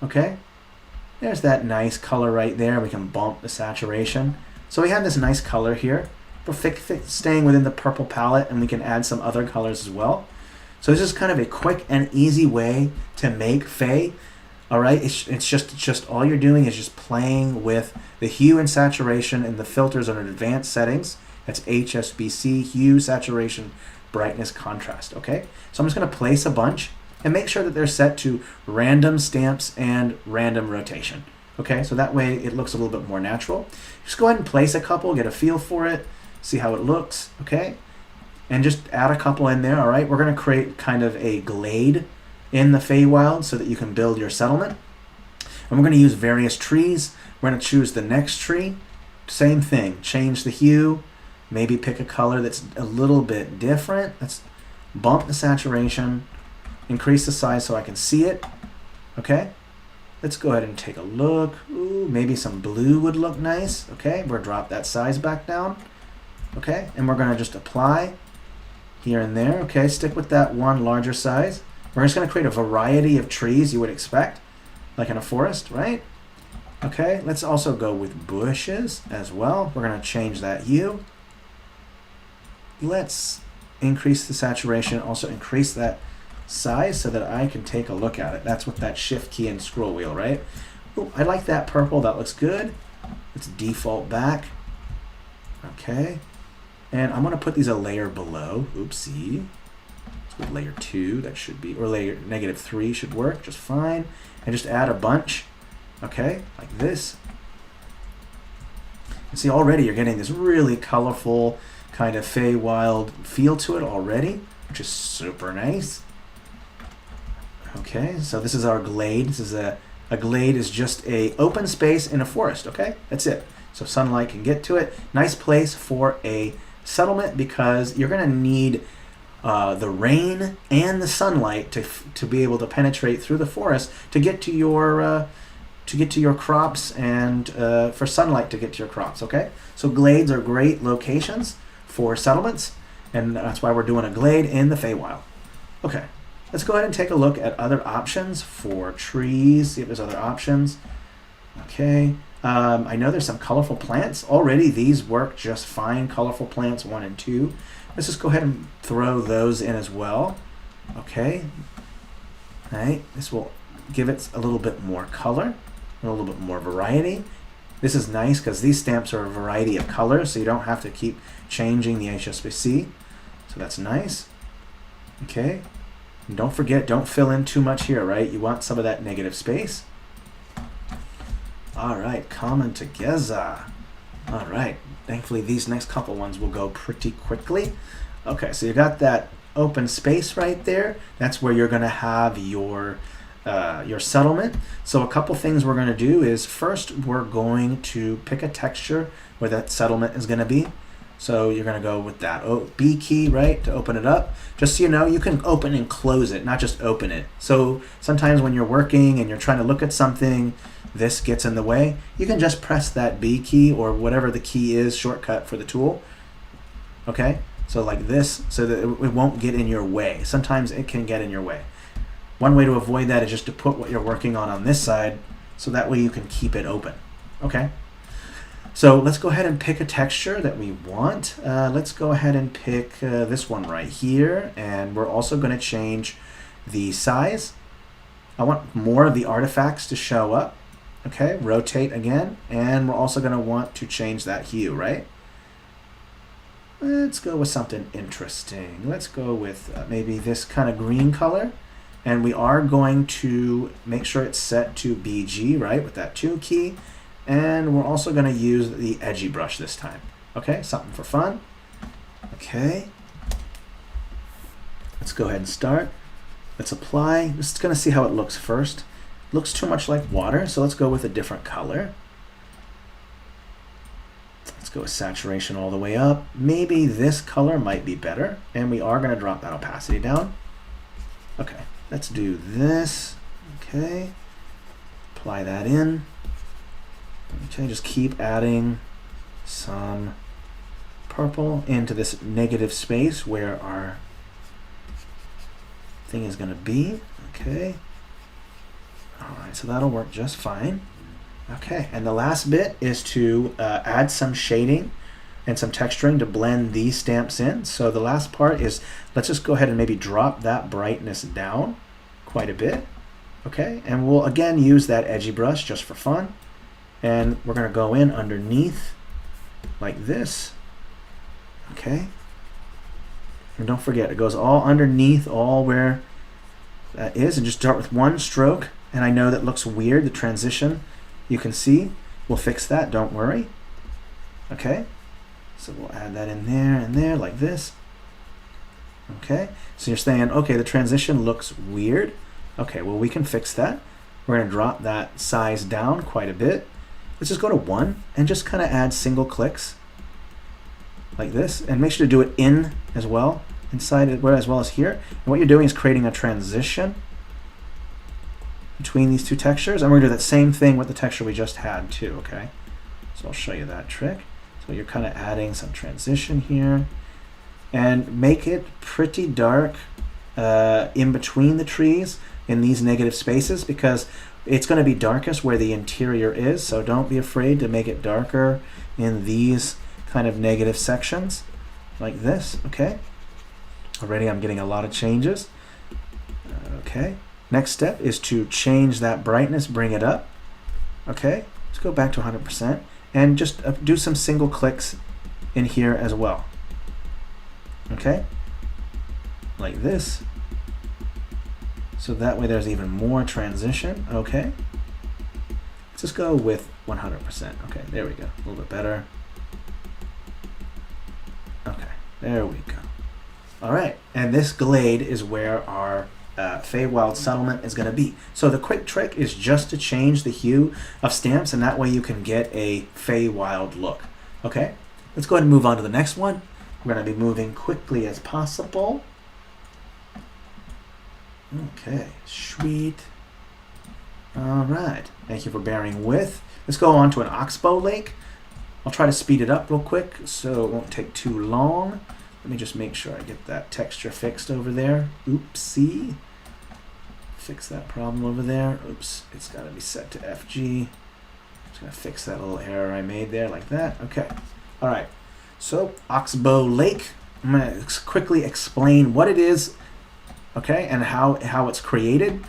Okay, there's that nice color right there. We can bump the saturation. So we have this nice color here. We're staying within the purple palette, and we can add some other colors as well. So this is kind of a quick and easy way to make Fey. All right, it's just all you're doing is just playing with the hue and saturation, and the filters are in advanced settings. That's HSBC, hue, saturation, brightness, contrast. Okay, so I'm just going to place a bunch and make sure that they're set to random stamps and random rotation. Okay, so that way it looks a little bit more natural. Just go ahead and place a couple, get a feel for it, see how it looks. Okay, and just add a couple in there. All right, we're going to create kind of a glade in the Feywild so that you can build your settlement. And we're going to use various trees. We're going to choose the next tree. Same thing, change the hue, maybe pick a color that's a little bit different. Let's bump the saturation, increase the size so I can see it. Okay, let's go ahead and take a look. Ooh, maybe some blue would look nice. Okay, we'll drop that size back down. Okay, and we're going to just apply here and there. Okay, stick with that one larger size. We're just going to create a variety of trees you would expect, like in a forest, right? Okay, let's also go with bushes as well. We're going to change that hue. Let's increase the saturation, also increase that size so that I can take a look at it. That's with that shift key and scroll wheel, right? Ooh, I like that purple, that looks good. Let's default back. Okay, and I'm going to put these a layer below. Oopsie. With layer 2, that should be, or layer -3 should work just fine. And just add a bunch, okay, like this. And see, already you're getting this really colorful kind of Feywild feel to it already, which is super nice. Okay, so this is our glade. This is a glade is just a open space in a forest, okay? That's it. So sunlight can get to it. Nice place for a settlement because you're going to need the rain and the sunlight to be able to penetrate through the forest to get to your crops and for sunlight to get to your crops. Okay, so glades are great locations for settlements, and that's why we're doing a glade in the Feywild. Okay, let's go ahead and take a look at other options for trees. See if there's other options. Okay, I know there's some colorful plants already. These work just fine. Colorful plants 1 and 2. Let's just go ahead and throw those in as well. Okay. All right. This will give it a little bit more color, a little bit more variety. This is nice because these stamps are a variety of colors, so you don't have to keep changing the HSBC. So that's nice. Okay. And don't forget, don't fill in too much here, right? You want some of that negative space. All right. Coming together. All right. Thankfully, these next couple ones will go pretty quickly. Okay, so you got that open space right there. That's where you're going to have your settlement. So a couple things we're going to do is first we're going to pick a texture where that settlement is going to be. So you're going to go with that B key, right, to open it up. Just so you know, you can open and close it, not just open it. So sometimes when you're working and you're trying to look at something, this gets in the way. You can just press that B key or whatever the key is, shortcut for the tool. Okay, so like this, so that it won't get in your way. Sometimes it can get in your way. One way to avoid that is just to put what you're working on this side, so that way you can keep it open. Okay, so let's go ahead and pick a texture that we want. Let's go ahead and pick this one right here, and we're also going to change the size. I want more of the artifacts to show up. Okay, rotate again, and we're also going to want to change that hue, right? Let's go with something interesting. Let's go with maybe this kind of green color. And we are going to make sure it's set to BG, right, with that 2 key. And we're also going to use the edgy brush this time. Okay, something for fun. Okay. Let's go ahead and start. Let's apply. Just going to see how it looks first. Looks too much like water, so let's go with a different color. Let's go with saturation all the way up. Maybe this color might be better, and we are going to drop that opacity down. Okay, let's do this. Okay, apply that in. Okay, just keep adding some purple into this negative space where our thing is going to be. Okay. All right, so that'll work just fine. Okay, and the last bit is to add some shading and some texturing to blend these stamps in. So the last part is, let's just go ahead and maybe drop that brightness down quite a bit. Okay, and we'll again use that edgy brush just for fun. And we're going to go in underneath like this. Okay, and don't forget, it goes all underneath, all where that is, and just start with one stroke. And I know that looks weird, the transition, you can see. We'll fix that, don't worry. Okay, so we'll add that in there and there like this. Okay, so you're saying, okay, the transition looks weird. Okay, well, we can fix that. We're going to drop that size down quite a bit. Let's just go to 1 and just kind of add single clicks like this, and make sure to do it in as well, inside as well as here. And what you're doing is creating a transition between these two textures, and we're going to do that same thing with the texture we just had too. Okay, so I'll show you that trick. So you're kind of adding some transition here, and make it pretty dark in between the trees in these negative spaces, because it's going to be darkest where the interior is. So don't be afraid to make it darker in these kind of negative sections like this. Okay, already I'm getting a lot of changes. Okay, next step is to change that brightness, bring it up. Okay, let's go back to 100% and just do some single clicks in here as well. Okay, like this, so that way there's even more transition. Okay, let's just go with 100%. Okay, there we go, a little bit better. Okay, there we go. All right, and this glade is where our Feywild settlement is going to be. So the quick trick is just to change the hue of stamps, and that way you can get a Feywild look. Okay, let's go ahead and move on to the next one. We're going to be moving quickly as possible. Okay, sweet. All right, thank you for bearing with. Let's go on to an Oxbow Lake. I'll try to speed it up real quick so it won't take too long. Let me just make sure I get that texture fixed over there. Oopsie. Fix that problem over there. Oops, it's got to be set to FG. Just going to fix that little error I made there like that. Okay, all right. So Oxbow Lake, I'm going to quickly explain what it is, okay, and how it's created.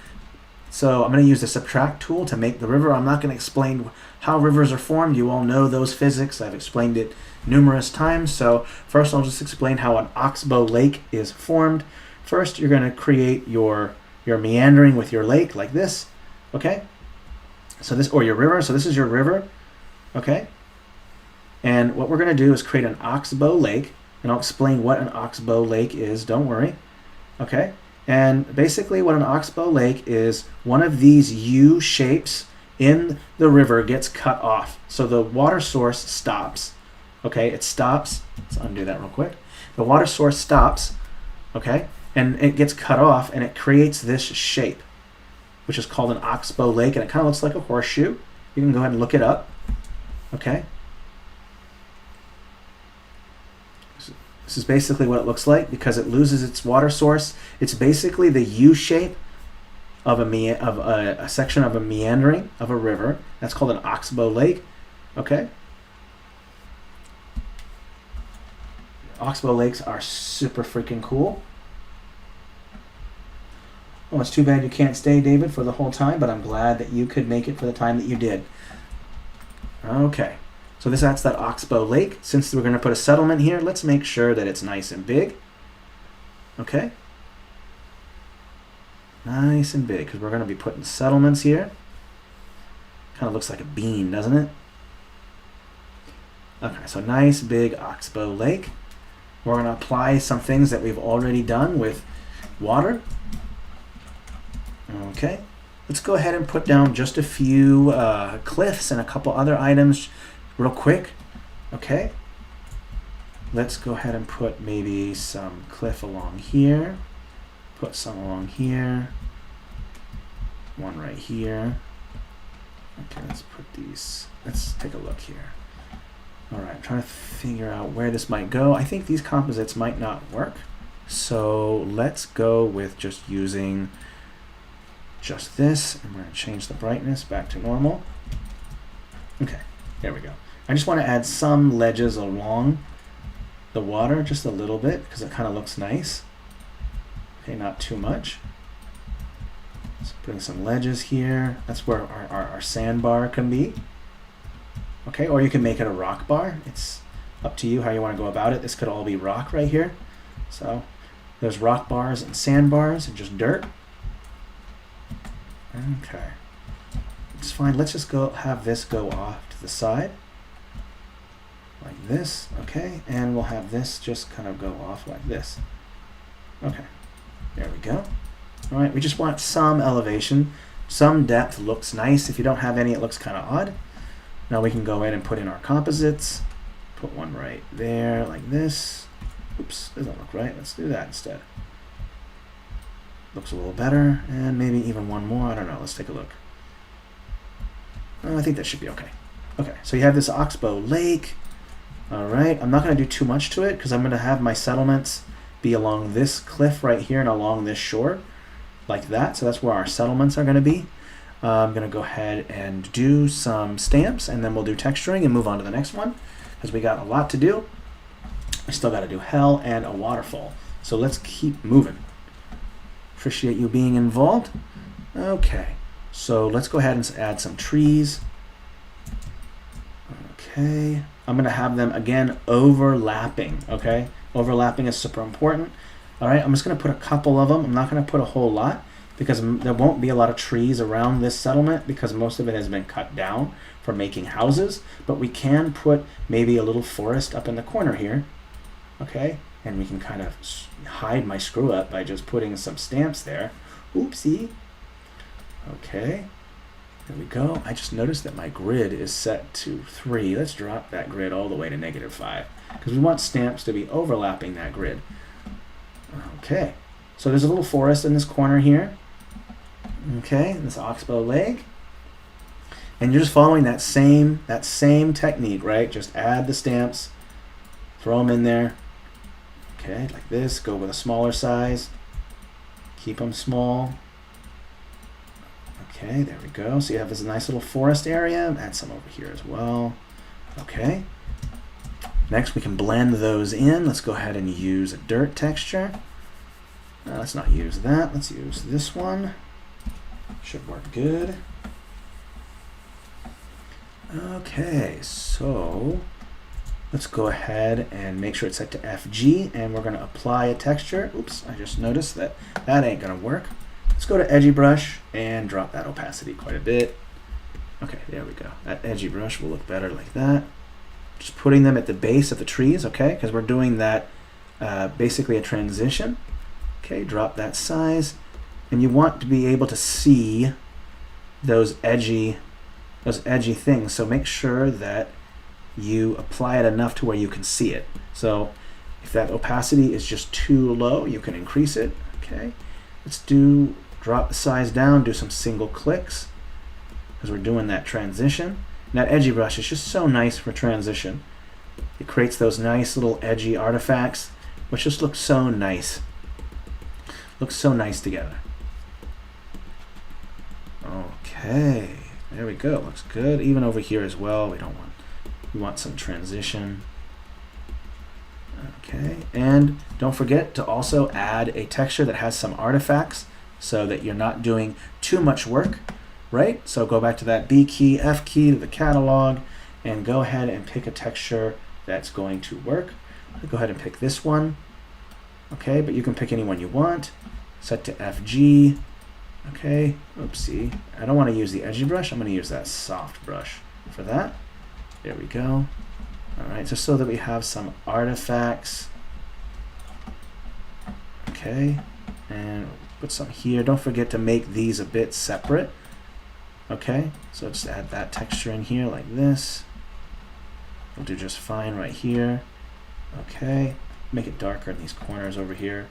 So I'm going to use the subtract tool to make the river. I'm not going to explain how rivers are formed. You all know those physics. I've explained it numerous times. So first I'll just explain how an Oxbow Lake is formed. First, you're going to create your meandering with your lake like this, okay? So this, or your river. So this is your river, okay? And what we're going to do is create an Oxbow Lake, and I'll explain what an Oxbow Lake is. Don't worry, okay? And basically what an Oxbow Lake is, one of these U shapes in the river gets cut off. So the water source stops. Okay, it stops. Let's undo that real quick. The water source stops, okay, and it gets cut off, and it creates this shape, which is called an Oxbow Lake, and it kind of looks like a horseshoe. You can go ahead and look it up, okay? This is basically what it looks like because it loses its water source. It's basically the U shape of a section of a meandering of a river. That's called an Oxbow Lake, okay? Oxbow Lakes are super freaking cool. Well, it's too bad you can't stay, David, for the whole time, but I'm glad that you could make it for the time that you did. Okay, so that's that Oxbow Lake. Since we're going to put a settlement here, let's make sure that it's nice and big. Okay. Nice and big, because we're going to be putting settlements here. Kind of looks like a bean, doesn't it? Okay, so nice big Oxbow Lake. We're going to apply some things that we've already done with water. Okay, let's go ahead and put down just a few cliffs and a couple other items real quick. Okay, let's go ahead and put maybe some cliff along here. Put some along here. One right here. Okay, let's put these. Let's take a look here. All right, I'm trying to figure out where this might go. I think these composites might not work. So let's go with just using just this. And we're going to change the brightness back to normal. Okay, there we go. I just want to add some ledges along the water, just a little bit, because it kind of looks nice. Okay, not too much. So putting some ledges here. That's where our sandbar can be. Okay, or you can make it a rock bar. It's up to you how you want to go about it. This could all be rock right here. So there's rock bars and sandbars and just dirt. Okay, it's fine. Let's just go have this go off to the side like this. Okay, and we'll have this just kind of go off like this. Okay, there we go. All right, we just want some elevation. Some depth looks nice. If you don't have any, it looks kind of odd. Now we can go in and put in our composites. Put one right there like this. Oops, doesn't look right. Let's do that instead. Looks a little better. And maybe even one more. I don't know. Let's take a look. I think that should be okay. Okay, so you have this Oxbow Lake. All right, I'm not going to do too much to it because I'm going to have my settlements be along this cliff right here and along this shore like that. So that's where our settlements are going to be. I'm going to go ahead and do some stamps, and then we'll do texturing and move on to the next one because we got a lot to do. We still got to do hell and a waterfall. So let's keep moving. Appreciate you being involved. Okay, so let's go ahead and add some trees. Okay, I'm going to have them again overlapping. Okay, overlapping is super important. All right, I'm just going to put a couple of them. I'm not going to put a whole lot because there won't be a lot of trees around this settlement because most of it has been cut down for making houses. But we can put maybe a little forest up in the corner here. Okay, and we can kind of hide my screw up by just putting some stamps there. Oopsie. Okay, there we go. I just noticed that my grid is set to 3. Let's drop that grid all the way to -5 because we want stamps to be overlapping that grid. Okay, so there's a little forest in this corner here. Okay, this Oxbow Lake. And you're just following that same technique, right? Just add the stamps, throw them in there. Okay, like this. Go with a smaller size. Keep them small. Okay, there we go. So you have this nice little forest area. Add some over here as well. Okay. Next, we can blend those in. Let's go ahead and use a dirt texture. Let's not use that. Let's use this one. Should work good. Okay, so let's go ahead and make sure it's set to FG, and we're going to apply a texture. Oops, I just noticed that ain't going to work. Let's go to Edgy Brush and drop that opacity quite a bit. Okay, there we go. That Edgy Brush will look better like that. Just putting them at the base of the trees, okay, because we're doing that basically a transition. Okay, drop that size, and you want to be able to see those edgy things. So make sure that you apply it enough to where you can see it. So if that opacity is just too low, you can increase it. Okay, let's drop the size down, do some single clicks because we're doing that transition. And that Edgy Brush is just so nice for transition. It creates those nice little edgy artifacts, which just look so nice. Looks so nice together. Okay, there we go. Looks good. Even over here as well. We want some transition. Okay, and don't forget to also add a texture that has some artifacts so that you're not doing too much work, right? So go back to that B key, F key to the catalog, and go ahead and pick a texture that's going to work. I'll go ahead and pick this one. Okay, but you can pick any one you want. Set to FG. Okay, oopsie. I don't want to use the edgy brush. I'm going to use that soft brush for that. There we go. All right, just so that we have some artifacts. Okay, and put some here. Don't forget to make these a bit separate. Okay, so just add that texture in here like this. We'll do just fine right here. Okay, make it darker in these corners over here.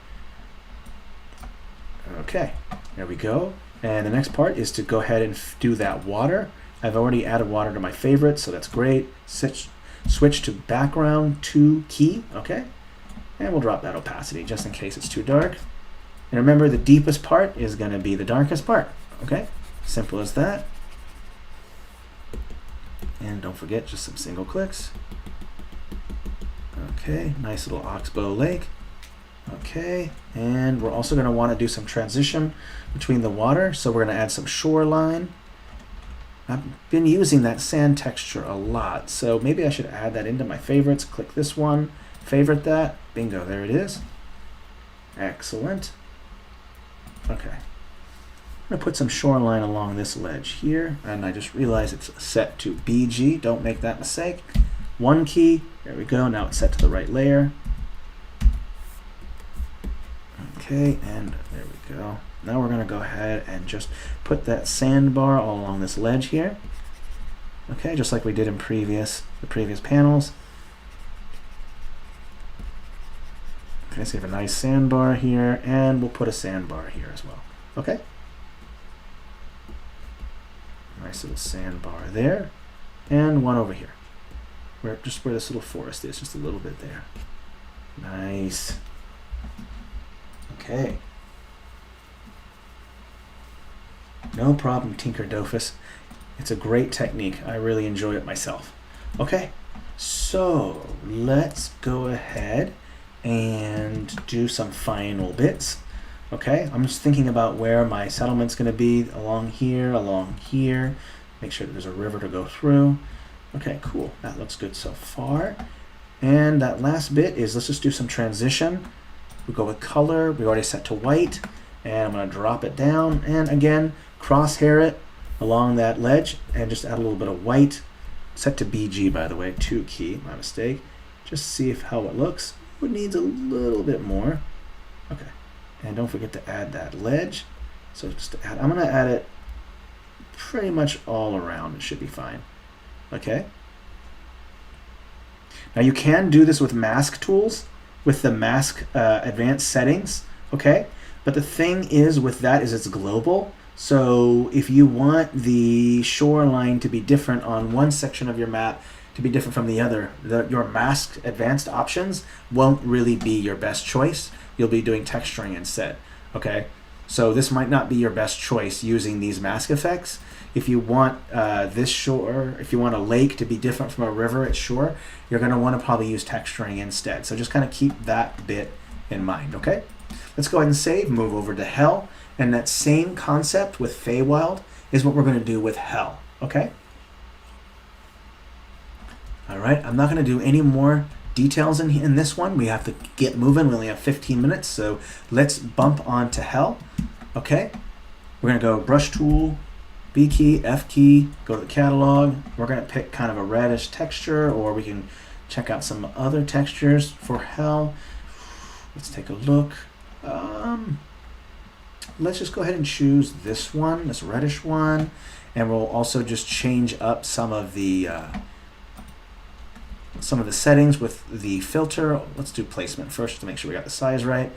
Okay, there we go. And the next part is to go ahead and do that water. I've already added water to my favorites, so that's great. Switch to background 2 key, okay? And we'll drop that opacity just in case it's too dark. And remember, the deepest part is going to be the darkest part, okay? Simple as that. And don't forget, just some single clicks. Okay, nice little Oxbow Lake. Okay, and we're also going to want to do some transition between the water, so we're going to add some shoreline. I've been using that sand texture a lot, so maybe I should add that into my favorites. Click this one, favorite that, bingo, there it is. Excellent. Okay, I'm going to put some shoreline along this ledge here, and I just realized it's set to BG. Don't make that mistake. 1 key, there we go, now it's set to the right layer. Okay, and there we go. Now we're going to go ahead and just put that sandbar all along this ledge here. Okay, just like we did in the previous panels. Okay, so you have a nice sandbar here, and we'll put a sandbar here as well. Okay. Nice little sandbar there, and one over here. Just where this little forest is, just a little bit there. Nice. Okay. No problem, Tinker Dofus. It's a great technique. I really enjoy it myself. Okay, so let's go ahead and do some final bits. Okay, I'm just thinking about where my settlement's going to be, along here. Make sure that there's a river to go through. Okay, cool. That looks good so far. And that last bit is, let's just do some transition. We go with color. We already set to white. And I'm going to drop it down. And again, crosshair it along that ledge and just add a little bit of white. Set to BG, by the way, 2 key, my mistake. Just see how it looks. It needs a little bit more. Okay. And don't forget to add that ledge. So just to add, I'm going to add it pretty much all around. It should be fine. Okay. Now you can do this with mask tools, with the mask advanced settings. Okay. But the thing is with that is it's global. So if you want the shoreline to be different on one section of your map to be different from the other, your mask advanced options won't really be your best choice. You'll be doing texturing instead. Okay. So this might not be your best choice using these mask effects. If you want this shore, if you want a lake to be different from a river at shore, you're going to want to probably use texturing instead. So just kind of keep that bit in mind, okay? Let's go ahead and save, move over to Hell, and that same concept with Feywild is what we're going to do with Hell, okay? All right, I'm not going to do any more details in this one. We have to get moving. We only have 15 minutes, so let's bump on to Hell, okay? We're going to go Brush Tool, B key, F key, go to the catalog. We're going to pick kind of a reddish texture, or we can check out some other textures for Hell. Let's take a look. Let's just go ahead and choose this one, this reddish one, and we'll also just change up some of the settings with the filter. Let's do placement first to make sure we got the size right.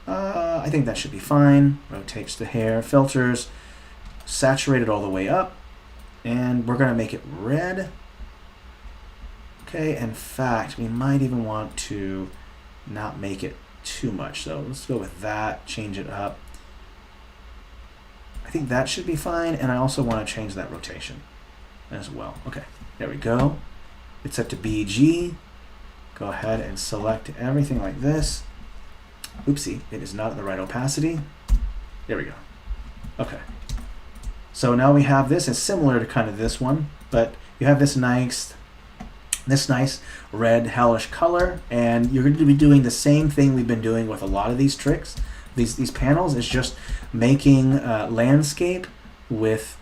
I think that should be fine. Rotates the hair, filters, saturate it all the way up, and we're going to make it red. Okay, in fact, we might even want to not make it too much, so let's go with that, change it up. I think that should be fine, and I also want to change that rotation as well. Okay, there we go. It's set to BG. Go ahead and select everything like this. Oopsie, it is not at the right opacity. There we go. Okay. So now we have this. It's similar to kind of this one, but you have this nice red hellish color, and you're going to be doing the same thing we've been doing with a lot of these tricks. these panels is just making landscape with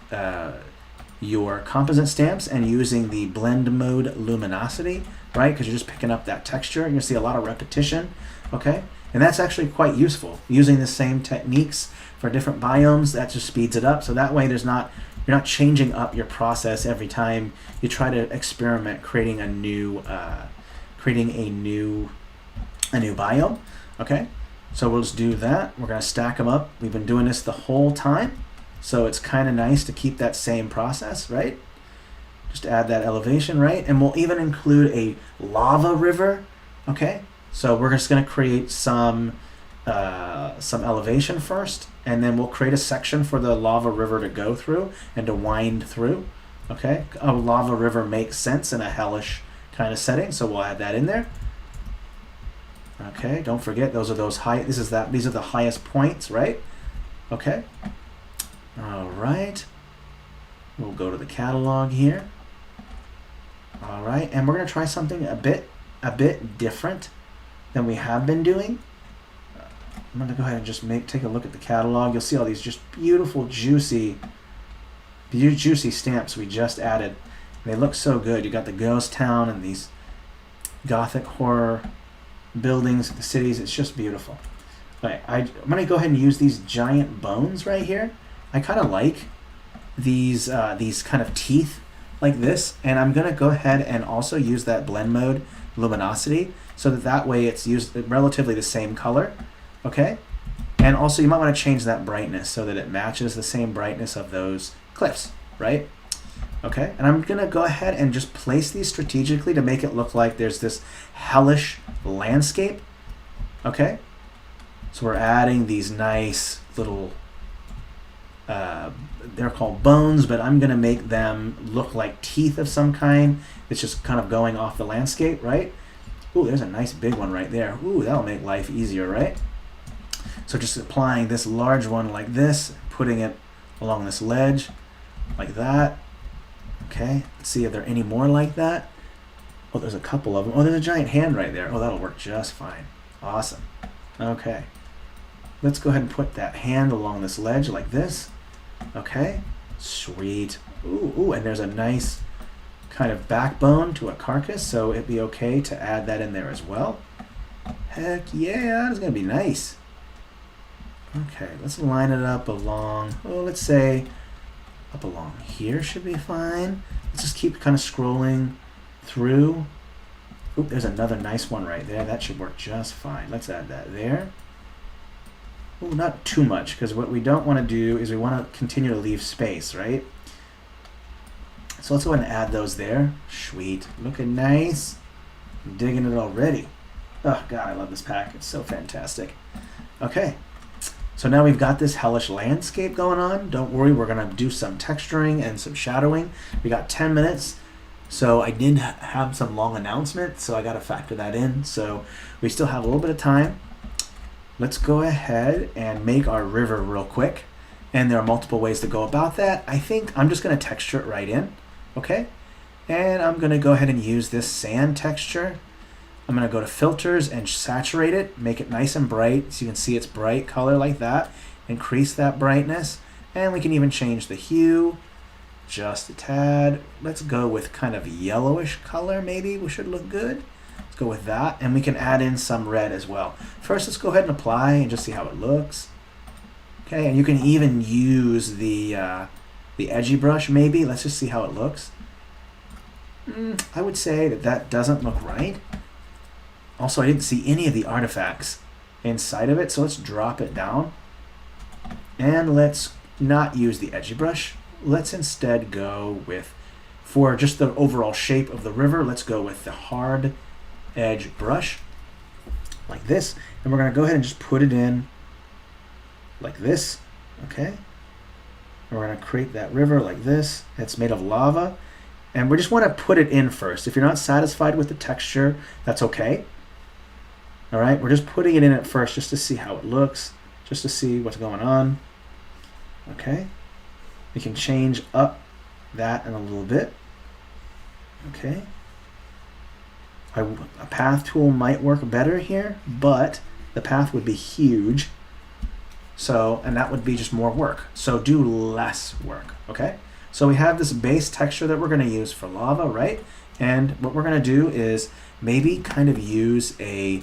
your composite stamps and using the blend mode luminosity, right? Because you're just picking up that texture. You're gonna see a lot of repetition, okay? And that's actually quite useful. Using the same techniques for different biomes, that just speeds it up. So that way you're not changing up your process every time you try to experiment creating a new biome, okay? So we'll just do that. We're gonna stack them up. We've been doing this the whole time. So it's kind of nice to keep that same process, right? Just add that elevation, right? And we'll even include a lava river, okay? So we're just going to create some elevation first, and then we'll create a section for the lava river to go through and to wind through, okay? A lava river makes sense in a hellish kind of setting, so we'll add that in there. Okay, don't forget these are the highest points, right? Okay. All right, we'll go to the catalog here. All right, and we're gonna try something a bit different than we have been doing. I'm gonna go ahead and just take a look at the catalog. You'll see all these just beautiful, juicy stamps we just added. They look so good. You got the ghost town and these gothic horror buildings, the cities. It's just beautiful. All right, I'm gonna go ahead and use these giant bones right here. I kind of like these kind of teeth like this, and I'm gonna go ahead and also use that blend mode luminosity so that way it's used relatively the same color, okay? And also you might want to change that brightness so that it matches the same brightness of those cliffs, right? Okay, and I'm gonna go ahead and just place these strategically to make it look like there's this hellish landscape, okay? So we're adding these nice little they're called bones, but I'm gonna make them look like teeth of some kind. It's just kind of going off the landscape, right? Ooh, there's a nice big one right there. Ooh, that'll make life easier, right? So just applying this large one like this, putting it along this ledge like that. Okay, let's see if there are any more like that. Oh, there's a couple of them. Oh, there's a giant hand right there. Oh, that'll work just fine. Awesome. Okay, let's go ahead and put that hand along this ledge like this. Okay, sweet. Ooh, and there's a nice kind of backbone to a carcass, so it'd be okay to add that in there as well. Heck yeah, that's gonna be nice. Okay, let's line it up along, let's say up along here should be fine. Let's just keep kind of scrolling through. Oop, there's another nice one right there. That should work just fine. Let's add that there. Ooh, not too much, because what we don't want to do is we want to continue to leave space, right? So let's go ahead and add those there. Sweet. Looking nice. I'm digging it already. Oh, God, I love this pack. It's so fantastic. Okay. So now we've got this hellish landscape going on. Don't worry, we're going to do some texturing and some shadowing. We got 10 minutes. So I did have some long announcements, so I got to factor that in. So we still have a little bit of time. Let's go ahead and make our river real quick. And there are multiple ways to go about that. I think I'm just going to texture it right in. Okay. And I'm going to go ahead and use this sand texture. I'm going to go to filters and saturate it, make it nice and bright so you can see its bright color like that. Increase that brightness, and we can even change the hue just a tad. Let's go with kind of yellowish color maybe, we should look good. Let's go with that, and we can add in some red as well. First, let's go ahead and apply and just see how it looks. Okay, and you can even use the edgy brush maybe. Let's just see how it looks. I would say that doesn't look right. Also, I didn't see any of the artifacts inside of it, so let's drop it down. And let's not use the edgy brush. Let's instead go with, for just the overall shape of the river, let's go with the hard edge brush, like this. And we're going to go ahead and just put it in like this, okay? And we're going to create that river like this. It's made of lava. And we just want to put it in first. If you're not satisfied with the texture, that's okay. All right, we're just putting it in at first just to see how it looks, just to see what's going on. Okay, we can change up that in a little bit. Okay, a path tool might work better here, but the path would be huge. So, and that would be just more work. So do less work, okay? So we have this base texture that we're gonna use for lava, right? And what we're gonna do is maybe kind of use a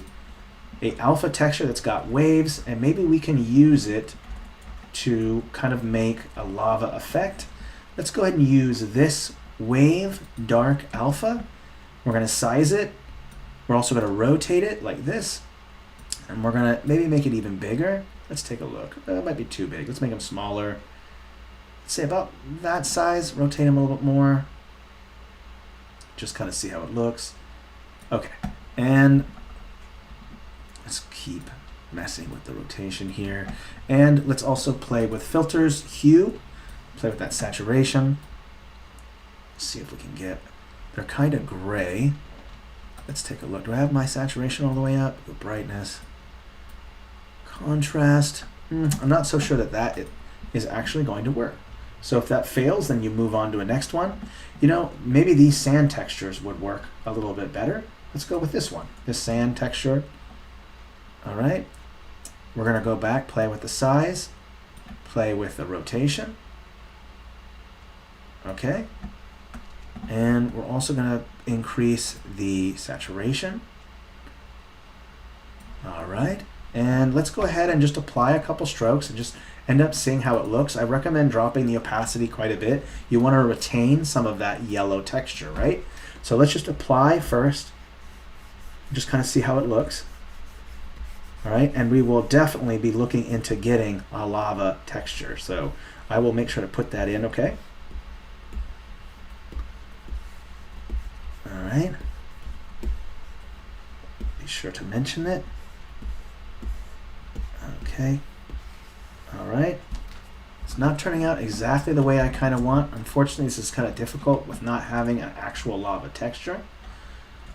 alpha texture that's got waves, and maybe we can use it to kind of make a lava effect. Let's go ahead and use this wave dark alpha. We're gonna size it. We're also gonna rotate it like this. And we're gonna maybe make it even bigger. Let's take a look. It might be too big. Let's make them smaller. Let's say about that size. Rotate them a little bit more. Just kind of see how it looks. Okay, and let's keep messing with the rotation here. And let's also play with filters, hue, play with that saturation. Let's see if we can get, they're kind of gray. Let's take a look. Do I have my saturation all the way up? The brightness. Contrast, I'm not so sure that that is actually going to work. So if that fails, then you move on to a next one. You know, maybe these sand textures would work a little bit better. Let's go with this one, this sand texture. All right, we're gonna go back, play with the size, play with the rotation. Okay, and we're also gonna increase the saturation. All right. And let's go ahead and just apply a couple strokes and just end up seeing how it looks. I recommend dropping the opacity quite a bit. You want to retain some of that yellow texture, right? So let's just apply first, just kind of see how it looks. All right, and we will definitely be looking into getting a lava texture. So I will make sure to put that in, okay? All right. Be sure to mention it. Okay, all right. It's not turning out exactly the way I kind of want. Unfortunately, this is kind of difficult with not having an actual lava texture.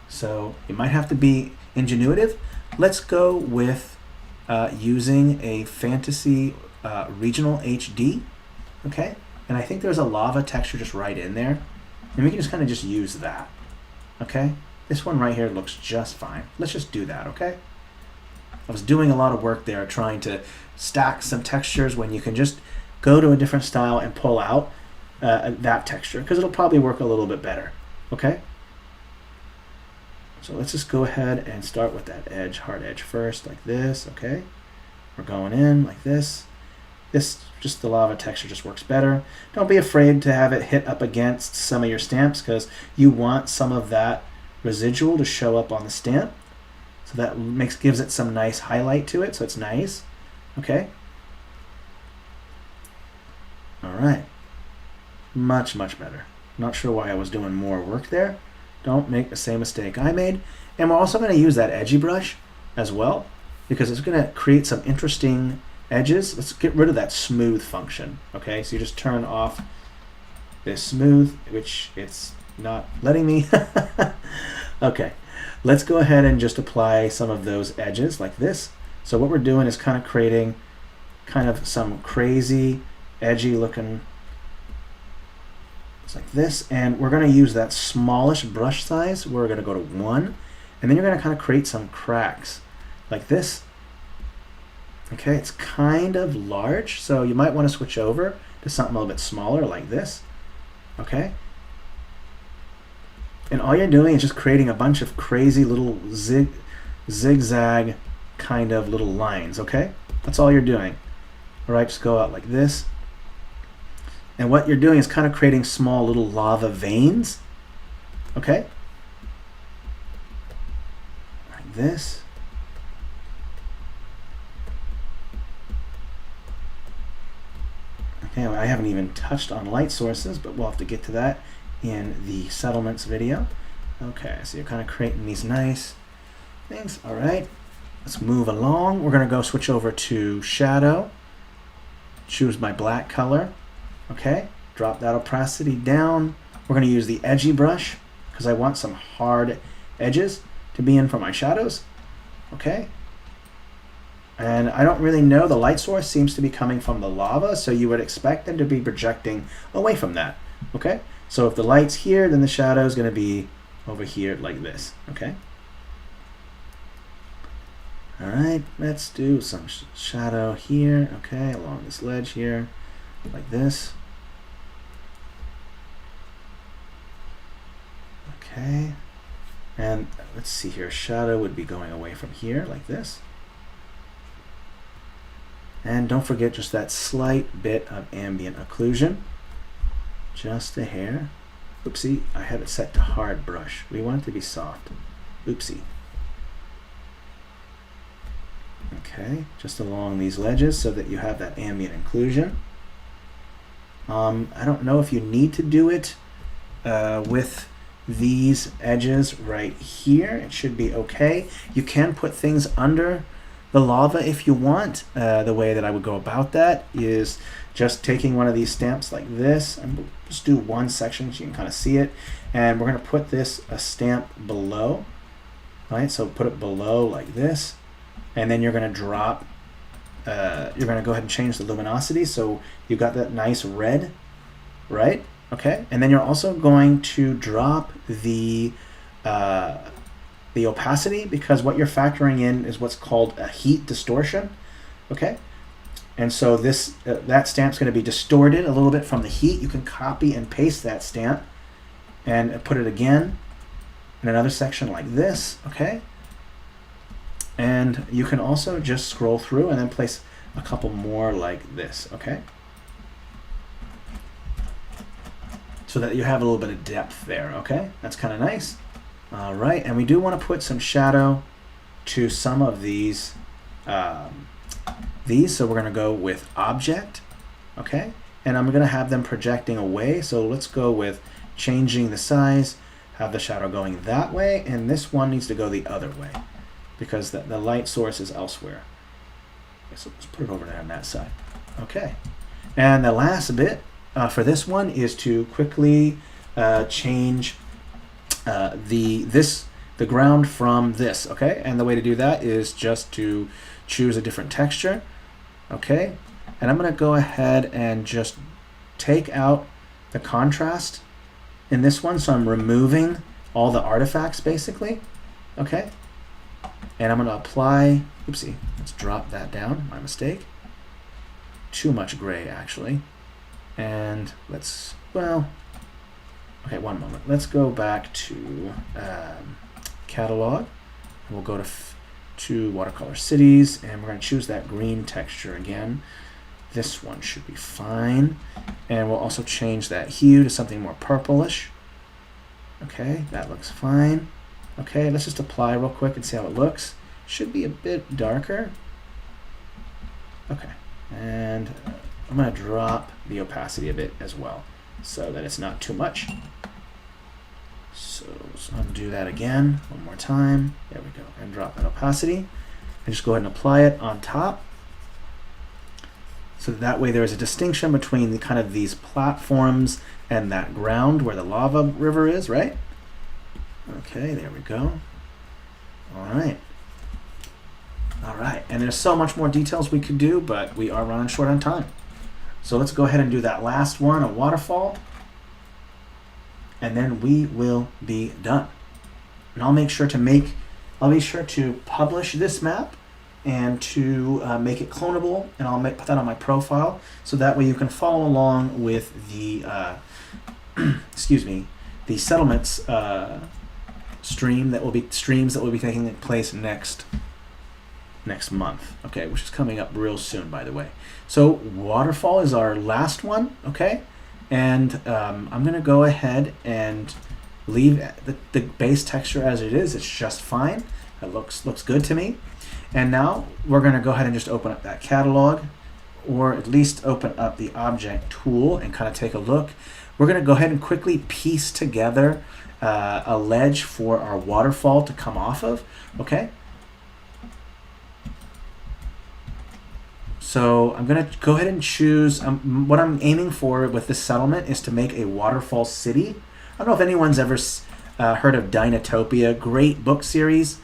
So you might have to be ingenuitive. Let's go with using a fantasy regional HD, okay? And I think there's a lava texture just right in there. And we can just kind of just use that, okay? This one right here looks just fine. Let's just do that, okay? I was doing a lot of work there trying to stack some textures when you can just go to a different style and pull out that texture, because it'll probably work a little bit better, okay? So let's just go ahead and start with that edge, hard edge first, like this, okay? We're going in like this. This, just the lava texture just works better. Don't be afraid to have it hit up against some of your stamps, because you want some of that residual to show up on the stamp. So that gives it some nice highlight to it, so it's nice, okay? All right, much, much better. Not sure why I was doing more work there. Don't make the same mistake I made. And we're also gonna use that edgy brush as well, because it's gonna create some interesting edges. Let's get rid of that smooth function, okay? So you just turn off this smooth, which it's not letting me. Okay. Let's go ahead and just apply some of those edges like this. So what we're doing is kind of creating kind of some crazy, edgy looking, it's like this. And we're going to use that smallish brush size. We're going to go to 1. And then you're going to kind of create some cracks like this. Okay, it's kind of large, so you might want to switch over to something a little bit smaller like this. Okay. And all you're doing is just creating a bunch of crazy little zigzag kind of little lines, okay? That's all you're doing. All right, just go out like this. And what you're doing is kind of creating small little lava veins, okay? Like this. Okay, well, I haven't even touched on light sources, but we'll have to get to that in the settlements video. Okay, so you're kind of creating these nice things. All right, let's move along. We're going to go switch over to shadow, choose my black color. Okay, drop that opacity down. We're going to use the edgy brush because I want some hard edges to be in for my shadows. Okay, and I don't really know, the light source seems to be coming from the lava, so you would expect them to be projecting away from that. Okay, so if the light's here, then the shadow is going to be over here like this, okay? All right, let's do some shadow here, okay, along this ledge here, like this. Okay, and let's see here, shadow would be going away from here, like this. And don't forget just that slight bit of ambient occlusion, just a hair. Oopsie, I have it set to hard brush. We want it to be soft. Oopsie. Okay, just along these ledges so that you have that ambient occlusion. I don't know if you need to do it with these edges right here. It should be okay. You can put things under the lava if you want. The way that I would go about that is just taking one of these stamps like this, and just do one section so you can kind of see it. And we're going to put this a stamp below, right? So put it below like this. And then you're going to drop, you're going to go ahead and change the luminosity so you got that nice red, right? Okay, and then you're also going to drop the opacity, because what you're factoring in is what's called a heat distortion, okay? And so this that stamp's going to be distorted a little bit from the heat. You can copy and paste that stamp and put it again in another section like this, okay? And you can also just scroll through and then place a couple more like this, okay? So that you have a little bit of depth there, okay? That's kind of nice. All right, and we do want to put some shadow to some of these. So we're going to go with object, okay? And I'm going to have them projecting away. So let's go with changing the size, have the shadow going that way, and this one needs to go the other way, because the light source is elsewhere. So let's put it over there on that side. Okay. And the last bit for this one is to quickly change the ground from this, okay? And the way to do that is just to choose a different texture, okay? And I'm gonna go ahead and just take out the contrast in this one, so I'm removing all the artifacts basically, okay? And I'm going to apply, oopsie, let's drop that down, my mistake. Too much gray actually. And let's, well, okay, one moment. Let's go back to catalog. And we'll go to Watercolor Cities, and we're going to choose that green texture again. This one should be fine. And we'll also change that hue to something more purplish. Okay, that looks fine. Okay, let's just apply real quick and see how it looks. Should be a bit darker. Okay, and I'm going to drop the opacity a bit as well so that it's not too much. So let's undo that again one more time. There we go, and drop that opacity. And just go ahead and apply it on top. So that way there is a distinction between the kind of these platforms and that ground where the lava river is, right? Okay, there we go. All right. All right, and there's so much more details we could do, but we are running short on time. So let's go ahead and do that last one, a waterfall, and then we will be done. And I'll be sure to publish this map and to make it clonable, and I'll put that on my profile, so that way you can follow along with the excuse me, the settlements streams that will be taking place next month, okay, which is coming up real soon, by the way. So Waterfall is our last one, okay, and I'm gonna go ahead and leave the base texture as it is. It's just fine. It looks good to me. And now we're gonna go ahead and just open up that catalog, or at least open up the object tool and kind of take a look. We're gonna go ahead and quickly piece together a ledge for our waterfall to come off of, okay? So I'm gonna go ahead and choose, what I'm aiming for with this settlement is to make a waterfall city. I don't know if anyone's ever heard of Dinotopia, great book series.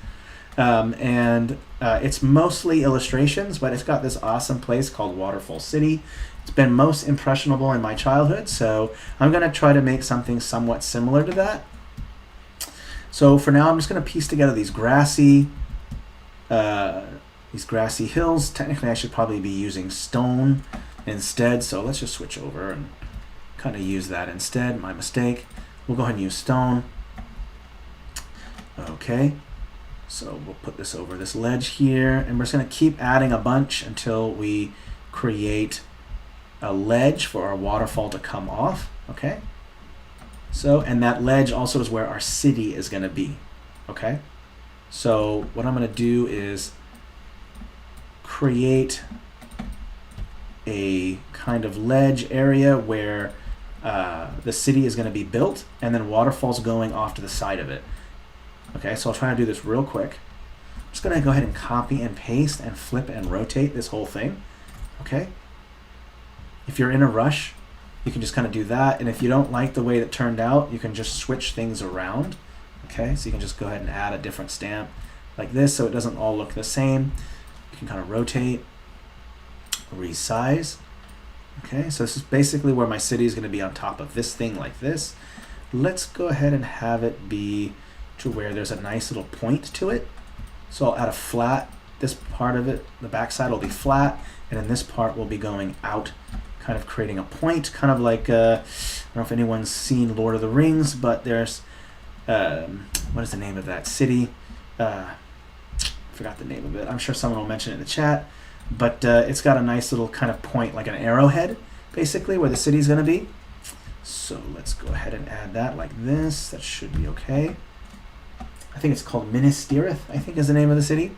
It's mostly illustrations, but it's got this awesome place called Waterfall City. It's been most impressionable in my childhood, so I'm gonna try to make something somewhat similar to that. So for now, I'm just gonna piece together these grassy these grassy hills. Technically, I should probably be using stone instead, so let's just switch over and kind of use that instead. My mistake. We'll go ahead and use stone. Okay, so we'll put this over this ledge here, and we're just going to keep adding a bunch until we create a ledge for our waterfall to come off. Okay, so, and that ledge also is where our city is going to be. Okay, so what I'm going to do is create a kind of ledge area where the city is going to be built, and then waterfalls going off to the side of it. Okay, so I'll try to do this real quick. I'm just going to go ahead and copy and paste and flip and rotate this whole thing. Okay, if you're in a rush, you can just kind of do that, and if you don't like the way it turned out, you can just switch things around. Okay, so you can just go ahead and add a different stamp like this so it doesn't all look the same. You can kind of rotate, resize. Okay, so this is basically where my city is going to be on top of this thing like this. Let's go ahead and have it be to where there's a nice little point to it. So I'll add a flat. This part of it, the backside will be flat, and then this part will be going out, kind of creating a point, kind of like, I don't know if anyone's seen Lord of the Rings, but there's, what is the name of that city? Forgot the name of it. I'm sure someone will mention it in the chat, but it's got a nice little kind of point, like an arrowhead, basically, where the city's going to be. So let's go ahead and add that like this. That should be okay. I think it's called Minas Tirith, I think is the name of the city.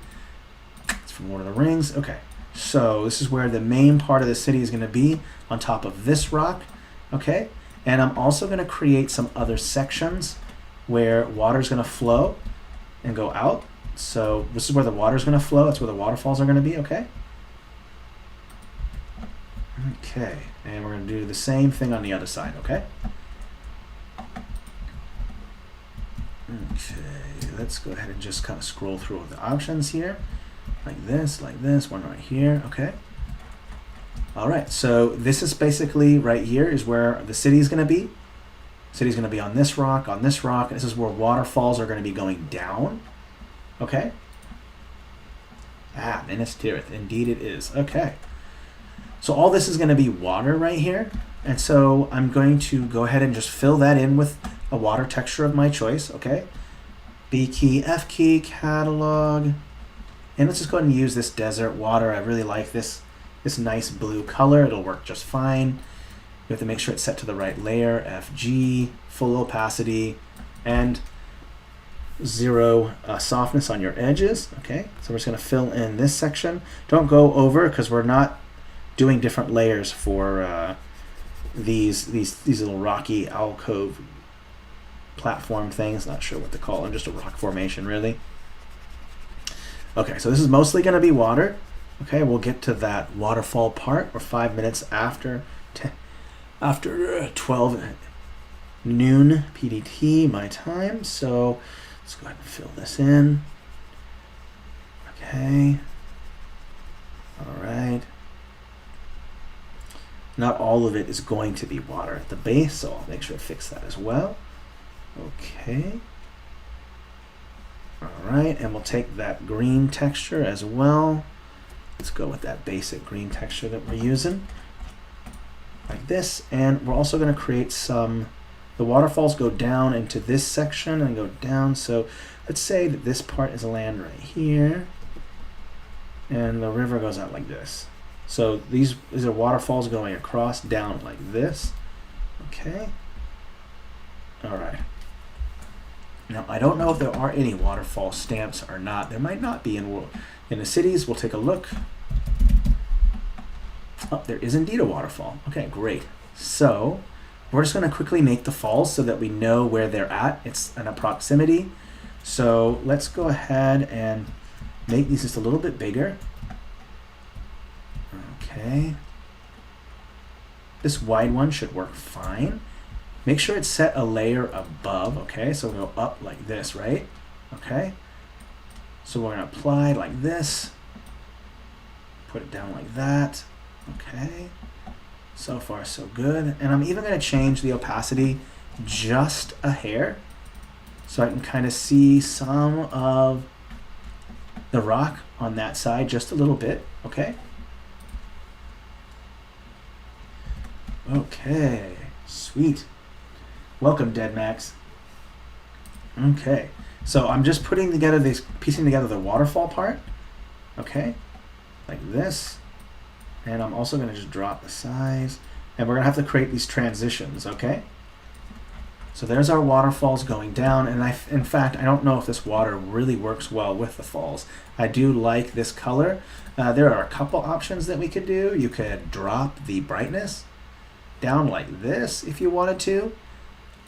It's from Lord of the Rings. Okay, so this is where the main part of the city is going to be, on top of this rock. Okay, and I'm also going to create some other sections where water's going to flow and go out. So this is where the water's going to flow. That's where the waterfalls are going to be. Okay. Okay, and we're going to do the same thing on the other side. Okay. Okay, let's go ahead and just kind of scroll through the options here, like this, one right here. Okay. All right, so this is basically right here is where the city is going to be. City's going to be on this rock, and this is where waterfalls are going to be going down. Okay. Minas Tirith, indeed it is. Okay. So all this is going to be water right here, and so I'm going to go ahead and just fill that in with a water texture of my choice. Okay. B key, F key, catalog, and let's just go ahead and use this desert water. I really like this nice blue color. It'll work just fine. You have to make sure it's set to the right layer. FG, full opacity, and 0 softness on your edges. Okay, so we're just going to fill in this section. Don't go over, because we're not doing different layers for these little rocky alcove platform things. Not sure what to call them. Just a rock formation, really. Okay, so this is mostly going to be water. Okay, we'll get to that waterfall part. We're 5 minutes after 12 noon PDT my time. So let's go ahead and fill this in. Okay. All right. Not all of it is going to be water at the base, so I'll make sure to fix that as well. Okay. All right, and we'll take that green texture as well. Let's go with that basic green texture that we're using, like this. And we're also going to create the waterfalls go down into this section and go down. So let's say that this part is land right here, and the river goes out like this. So these are waterfalls going across down like this. Okay. All right. Now I don't know if there are any waterfall stamps or not. There might not be in the cities. We'll take a look. Oh, there is indeed a waterfall. Okay, great. So we're just going to quickly make the falls so that we know where they're at. It's an approximity. So let's go ahead and make these just a little bit bigger. Okay. This wide one should work fine. Make sure it's set a layer above. Okay, so we'll go up like this, right? Okay. So we're going to apply like this. Put it down like that. Okay. So far, so good. And I'm even going to change the opacity just a hair, so I can kind of see some of the rock on that side just a little bit, okay? Okay, sweet. Welcome, Dead Max. Okay, so I'm just putting together these, piecing together the waterfall part, okay? Like this. And I'm also gonna just drop the size. And we're gonna have to create these transitions, okay? So there's our waterfalls going down, and in fact, I don't know if this water really works well with the falls. I do like this color. There are a couple options that we could do. You could drop the brightness down like this if you wanted to,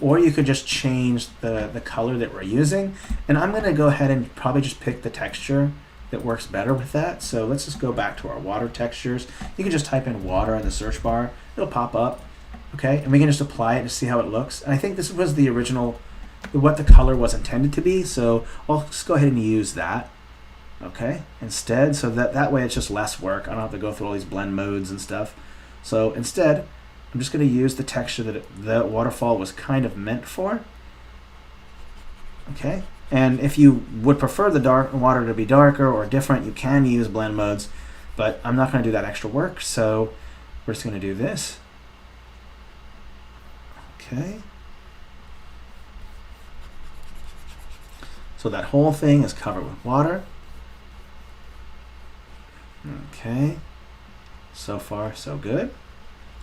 or you could just change the color that we're using. And I'm gonna go ahead and probably just pick the texture that works better with that. So let's just go back to our water textures. You can just type in water in the search bar. It'll pop up. Okay, and we can just apply it to see how it looks. And I think this was the original, what the color was intended to be, so I'll just go ahead and use that, okay, instead, so that way it's just less work. I don't have to go through all these blend modes and stuff. So instead, I'm just going to use the texture that the waterfall was kind of meant for, okay, and if you would prefer the dark water to be darker or different, you can use blend modes, but I'm not going to do that extra work, so we're just going to do this. Okay. So that whole thing is covered with water. Okay. So far, so good.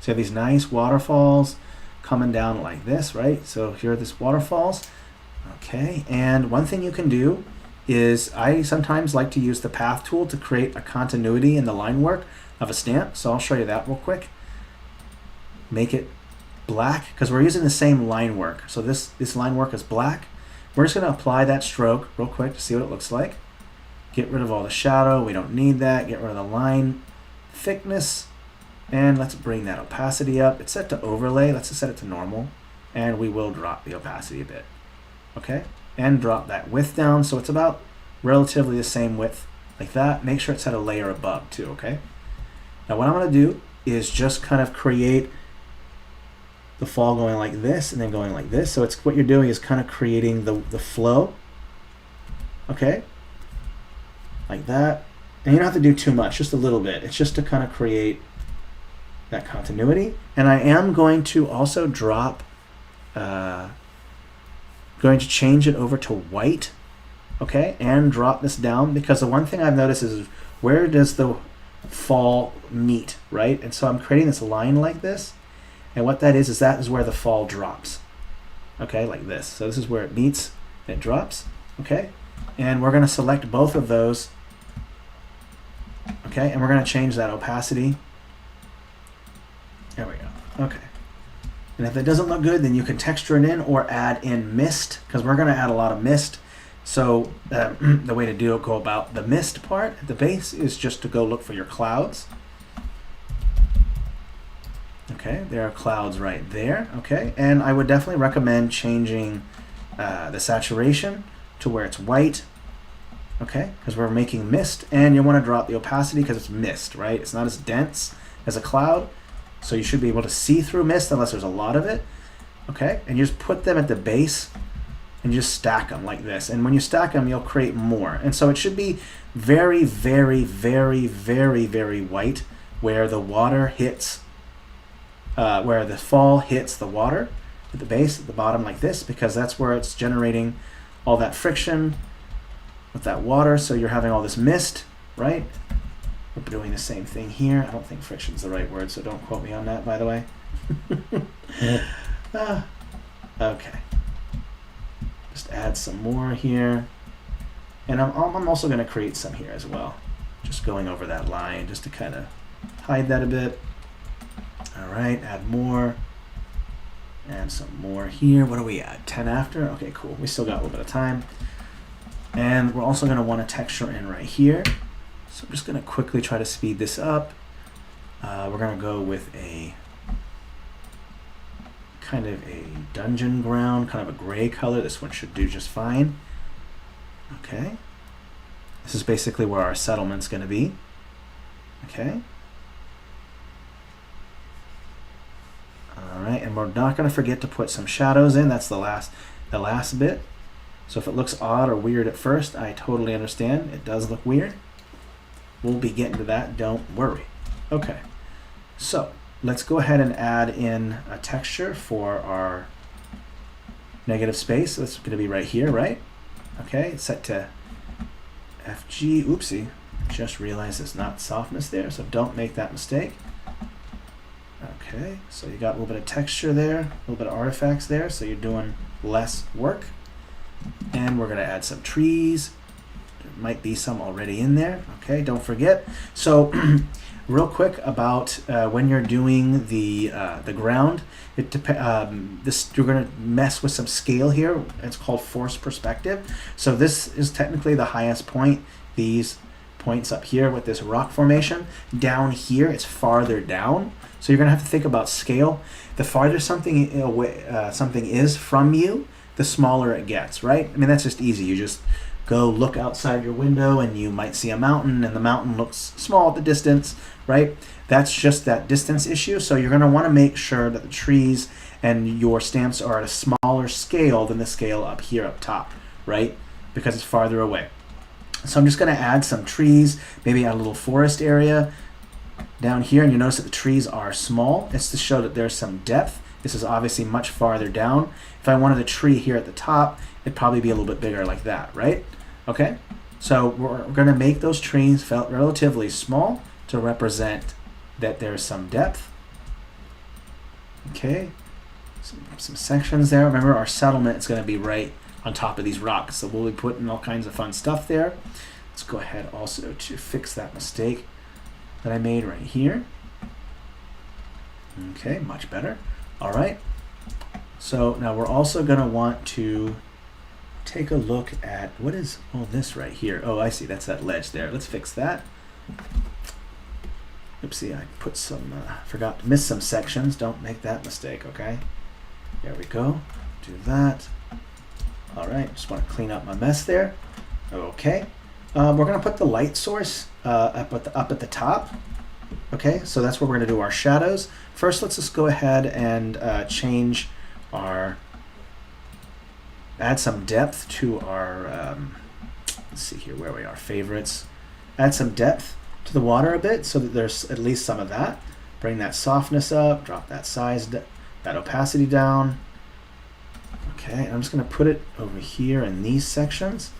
So you have these nice waterfalls coming down like this, right? So here are these waterfalls. Okay. And one thing you can do is I sometimes like to use the path tool to create a continuity in the line work of a stamp. So I'll show you that real quick. Make it black, because we're using the same line work. So this line work is black. We're just going to apply that stroke real quick to see what it looks like. Get rid of all the shadow. We don't need that. Get rid of the line thickness. And let's bring that opacity up. It's set to overlay. Let's just set it to normal. And we will drop the opacity a bit. Okay? And drop that width down so it's about relatively the same width like that. Make sure it's set a layer above too, okay? Now what I'm going to do is just kind of create the fall going like this and then going like this. So it's what you're doing is kind of creating the flow, okay, like that. And you don't have to do too much, just a little bit. It's just to kind of create that continuity. And I am going to also drop, going to change it over to white, okay, and drop this down, because the one thing I've noticed is where does the fall meet, right? And so I'm creating this line like this. And what that is that is where the fall drops. Okay, like this. So this is where it meets, it drops. Okay, and we're going to select both of those. Okay, and we're going to change that opacity. There we go. Okay. And if it doesn't look good, then you can texture it in or add in mist, because we're going to add a lot of mist. So the way to go about the mist part at the base is just to go look for your clouds. Okay, there are clouds right there. Okay, and I would definitely recommend changing the saturation to where it's white. Okay, because we're making mist, and you want to drop the opacity because it's mist, right? It's not as dense as a cloud, so you should be able to see through mist unless there's a lot of it. Okay, and you just put them at the base and you just stack them like this. And when you stack them, you'll create more. And so it should be very, very, very, very, very white, where the water hits. Where the fall hits the water at the base, at the bottom like this, because that's where it's generating all that friction with that water. So you're having all this mist, right? We're doing the same thing here. I don't think friction's the right word, so don't quote me on that, by the way. Okay. Just add some more here. And I'm also going to create some here as well. Just going over that line just to kind of hide that a bit. All right, add more. Add some more here. What do we add? 10 after? Okay, cool. We still got a little bit of time. And we're also going to want a texture in right here. So I'm just going to quickly try to speed this up. We're going to go with a kind of a dungeon ground, kind of a gray color. This one should do just fine. Okay. This is basically where our settlement's going to be. Okay. All right, and we're not going to forget to put some shadows in. That's the last bit. So if it looks odd or weird at first, I totally understand. It does look weird. We'll be getting to that, don't worry. Okay, so let's go ahead and add in a texture for our negative space. That's going to be right here, right? Okay, it's set to FG. Oopsie, just realized it's not softness there, so don't make that mistake. Okay, so you got a little bit of texture there, a little bit of artifacts there, so you're doing less work. And we're going to add some trees. There might be some already in there. Okay, don't forget. So real quick about when you're doing the ground, you're going to mess with some scale here. It's called forced perspective. So this is technically the highest point. These points up here with this rock formation. Down here, it's farther down. So you're going to have to think about scale. The farther something is from you, the smaller it gets, right? I mean, that's just easy. You just go look outside your window and you might see a mountain, and the mountain looks small at the distance, right? That's just that distance issue. So you're going to want to make sure that the trees and your stamps are at a smaller scale than the scale up here up top, right? Because it's farther away. So I'm just going to add some trees, maybe add a little forest area down here, and you notice that the trees are small. It's to show that there's some depth. This is obviously much farther down. If I wanted a tree here at the top, it'd probably be a little bit bigger like that, right? Okay, so we're going to make those trees relatively small to represent that there's some depth. Okay, some sections there. Remember, our settlement is going to be right on top of these rocks, so we'll be putting all kinds of fun stuff there. Let's go ahead also to fix that mistake that I made right here. Okay, much better. All right, so now we're also going to want to take a look at what is all this right here. Oh, I see, that's that ledge there. Let's fix that. Oopsie, I put some, forgot to miss some sections. Don't make that mistake, okay? There we go, do that. All right, just want to clean up my mess there. Okay, we're going to put the light source up at the top. Okay, so that's where we're going to do our shadows. First, let's just go ahead and change our, add some depth to our, let's see here where we are, favorites. Add some depth to the water a bit so that there's at least some of that. Bring that softness up, drop that size, that opacity down. Okay, I'm just going to put it over here in these sections.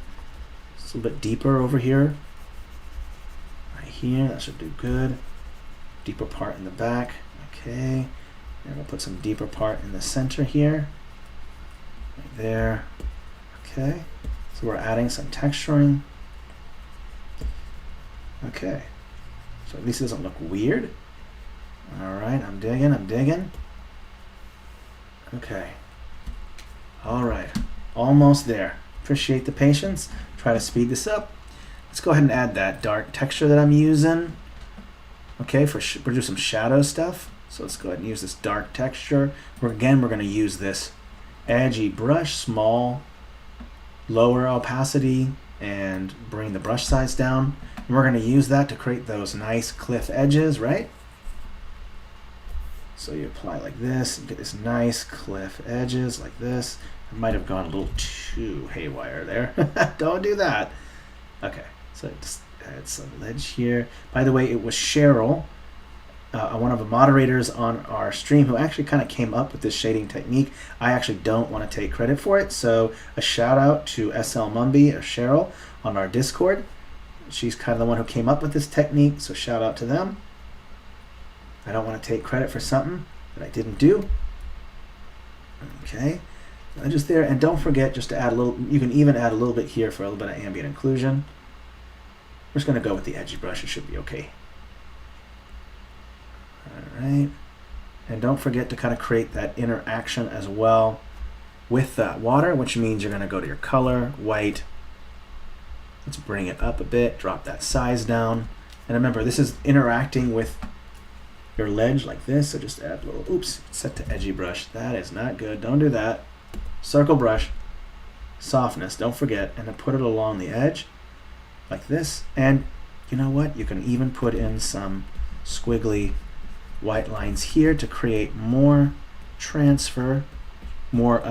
It's a little bit deeper over here. Right here, that should do good. Deeper part in the back. Okay, and we'll put some deeper part in the center here. Right there. Okay, so we're adding some texturing. Okay, so at least it doesn't look weird. All right, I'm digging. Okay. All right, almost there. Appreciate the patience. Try to speed this up. Let's go ahead and add that dark texture that I'm using. Okay, we're doing some shadow stuff. So let's go ahead and use this dark texture. We're going to use this edgy brush, small, lower opacity, and bring the brush size down. And we're going to use that to create those nice cliff edges, right? So you apply like this, and get this nice cliff edges like this. I might have gone a little too haywire there. Don't do that. Okay, so just add some ledge here. By the way, it was Cheryl, one of the moderators on our stream, who actually kind of came up with this shading technique. I actually don't want to take credit for it, so a shout out to SL Mumby or Cheryl on our Discord. She's kind of the one who came up with this technique, so shout out to them. I don't want to take credit for something that I didn't do. Okay, just there, and don't forget just to add a little, you can even add a little bit here for a little bit of ambient inclusion. We're just going to go with the edgy brush, it should be okay. Alright, and don't forget to kind of create that interaction as well with that water, which means you're going to go to your color, white. Let's bring it up a bit, drop that size down. And remember, this is interacting with your ledge like this, so just add a little, oops, set to edgy brush. That is not good, don't do that. Circle brush, softness, don't forget, and then put it along the edge like this. And you know what, you can even put in some squiggly white lines here to create more transfer, more,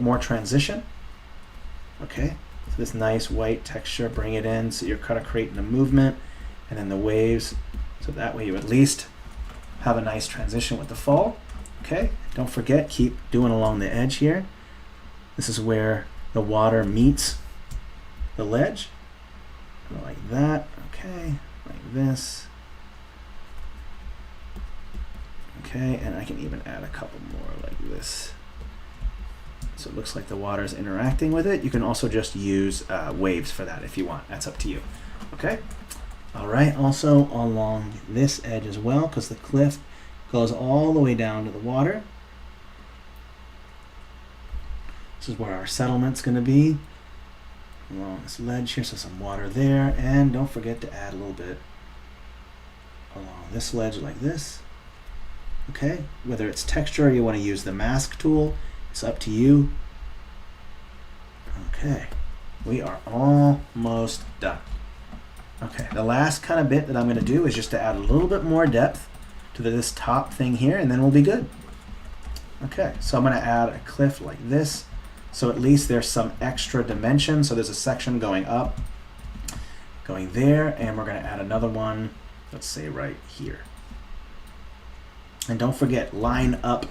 more transition. Okay, so this nice white texture, bring it in so you're kind of creating a movement, and then the waves, so that way you at least have a nice transition with the fall. Okay, don't forget, keep doing along the edge here. This is where the water meets the ledge. Go like that, okay, like this. Okay, and I can even add a couple more like this. So it looks like the water is interacting with it. You can also just use waves for that if you want. That's up to you. Okay. All right. Also along this edge as well, because the cliff goes all the way down to the water. This is where our settlement's going to be along this ledge here. So some water there, and don't forget to add a little bit along this ledge like this. Okay. Whether it's texture or you want to use the mask tool, it's up to you. Okay, we are almost done. Okay, the last kind of bit that I'm going to do is just to add a little bit more depth to this top thing here, and then we'll be good. Okay, so I'm going to add a cliff like this, so at least there's some extra dimension. So there's a section going up, going there, and we're going to add another one, let's say right here. And don't forget, line up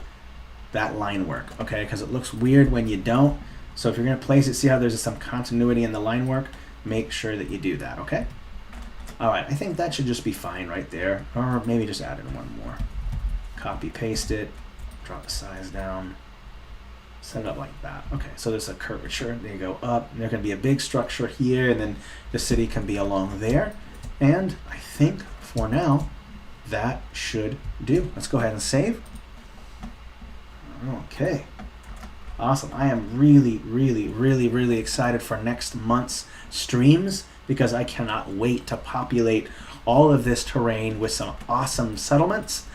that line work, okay? Because it looks weird when you don't. So if you're going to place it, see how there's some continuity in the line work? Make sure that you do that, okay? All right, I think that should just be fine right there. Or maybe just add in one more. Copy, paste it, drop the size down, set it up like that. Okay, so there's a curvature. They go up. There's going to be a big structure here, and then the city can be along there. And I think for now, that should do. Let's go ahead and save. Okay, awesome. I am really excited for next month's streams because I cannot wait to populate all of this terrain with some awesome settlements.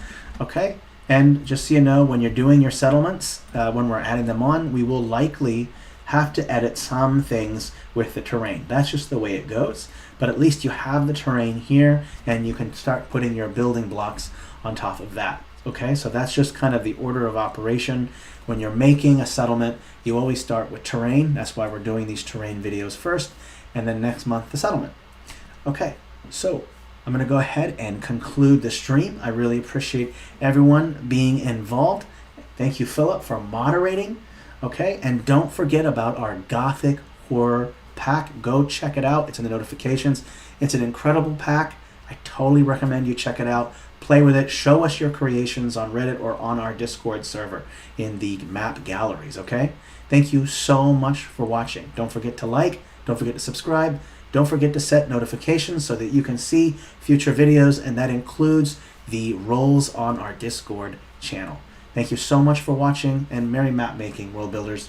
Okay, and just so you know, when you're doing your settlements, when we're adding them on, we will likely have to edit some things with the terrain. That's just the way it goes, but at least you have the terrain here and you can start putting your building blocks on top of that. Okay, so that's just kind of the order of operation. When you're making a settlement, you always start with terrain. That's why we're doing these terrain videos first, and then next month the settlement. Okay, so I'm going to go ahead and conclude the stream. I really appreciate everyone being involved. Thank you, Philip, for moderating. Okay, and don't forget about our Gothic Horror pack. Go check it out. It's in the notifications. It's an incredible pack. I totally recommend you check it out. Play with it. Show us your creations on Reddit or on our Discord server in the map galleries, okay? Thank you so much for watching. Don't forget to like. Don't forget to subscribe. Don't forget to set notifications so that you can see future videos, and that includes the roles on our Discord channel. Thank you so much for watching, and merry map making, world builders.